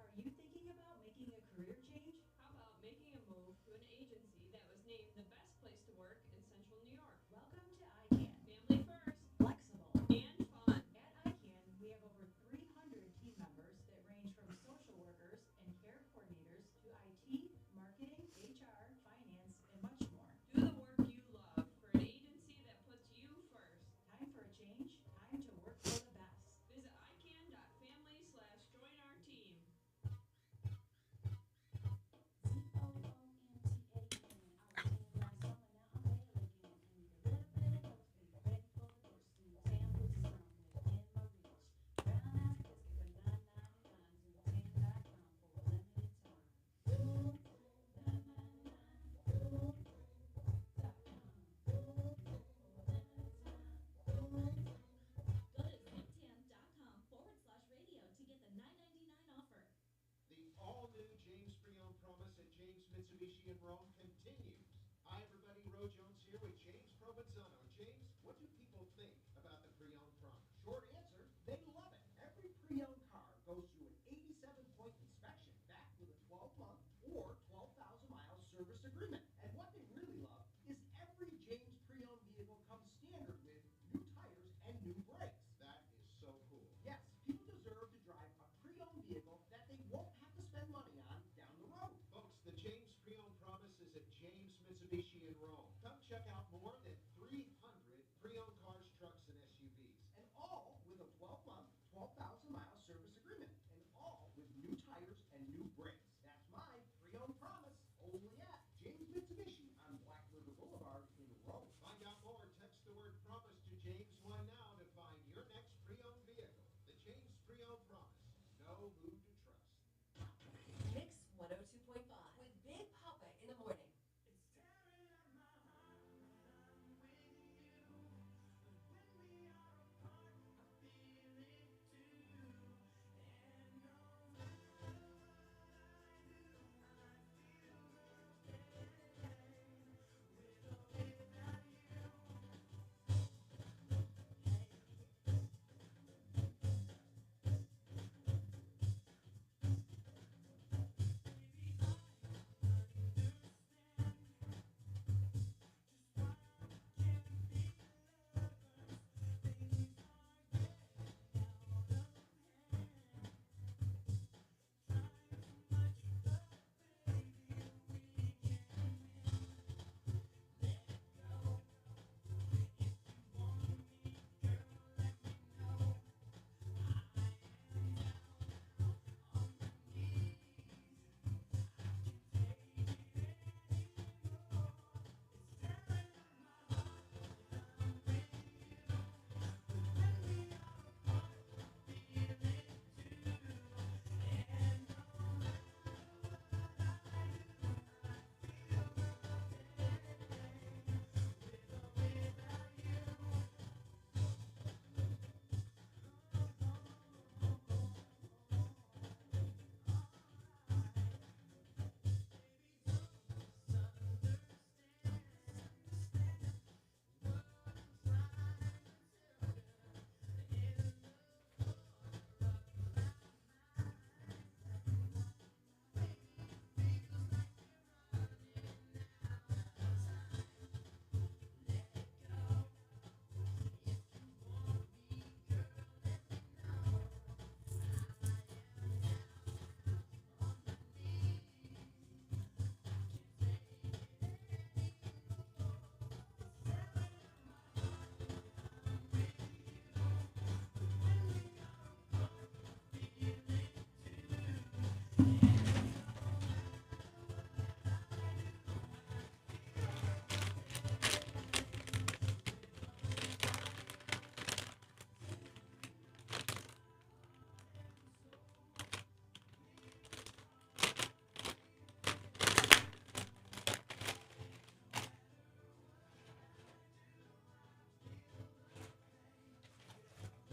Are you thinking about making a career change? How about making a move to an agency that was named the best place to work in Central New York? Welcome to ICANN. Family first Flexible. and fun. At ICANN, we have over 300 team members that range from social workers and care coordinators to IT, marketing, HR, finance, and much more. Do the work you love for an agency that puts you first. Time for a change. Time to work for the best. Visit ican.family/join our team. Go to ziptam.com/radio to get the $9.99 offer. The all-new James Pre-Owned Promise at James Mitsubishi in Rome.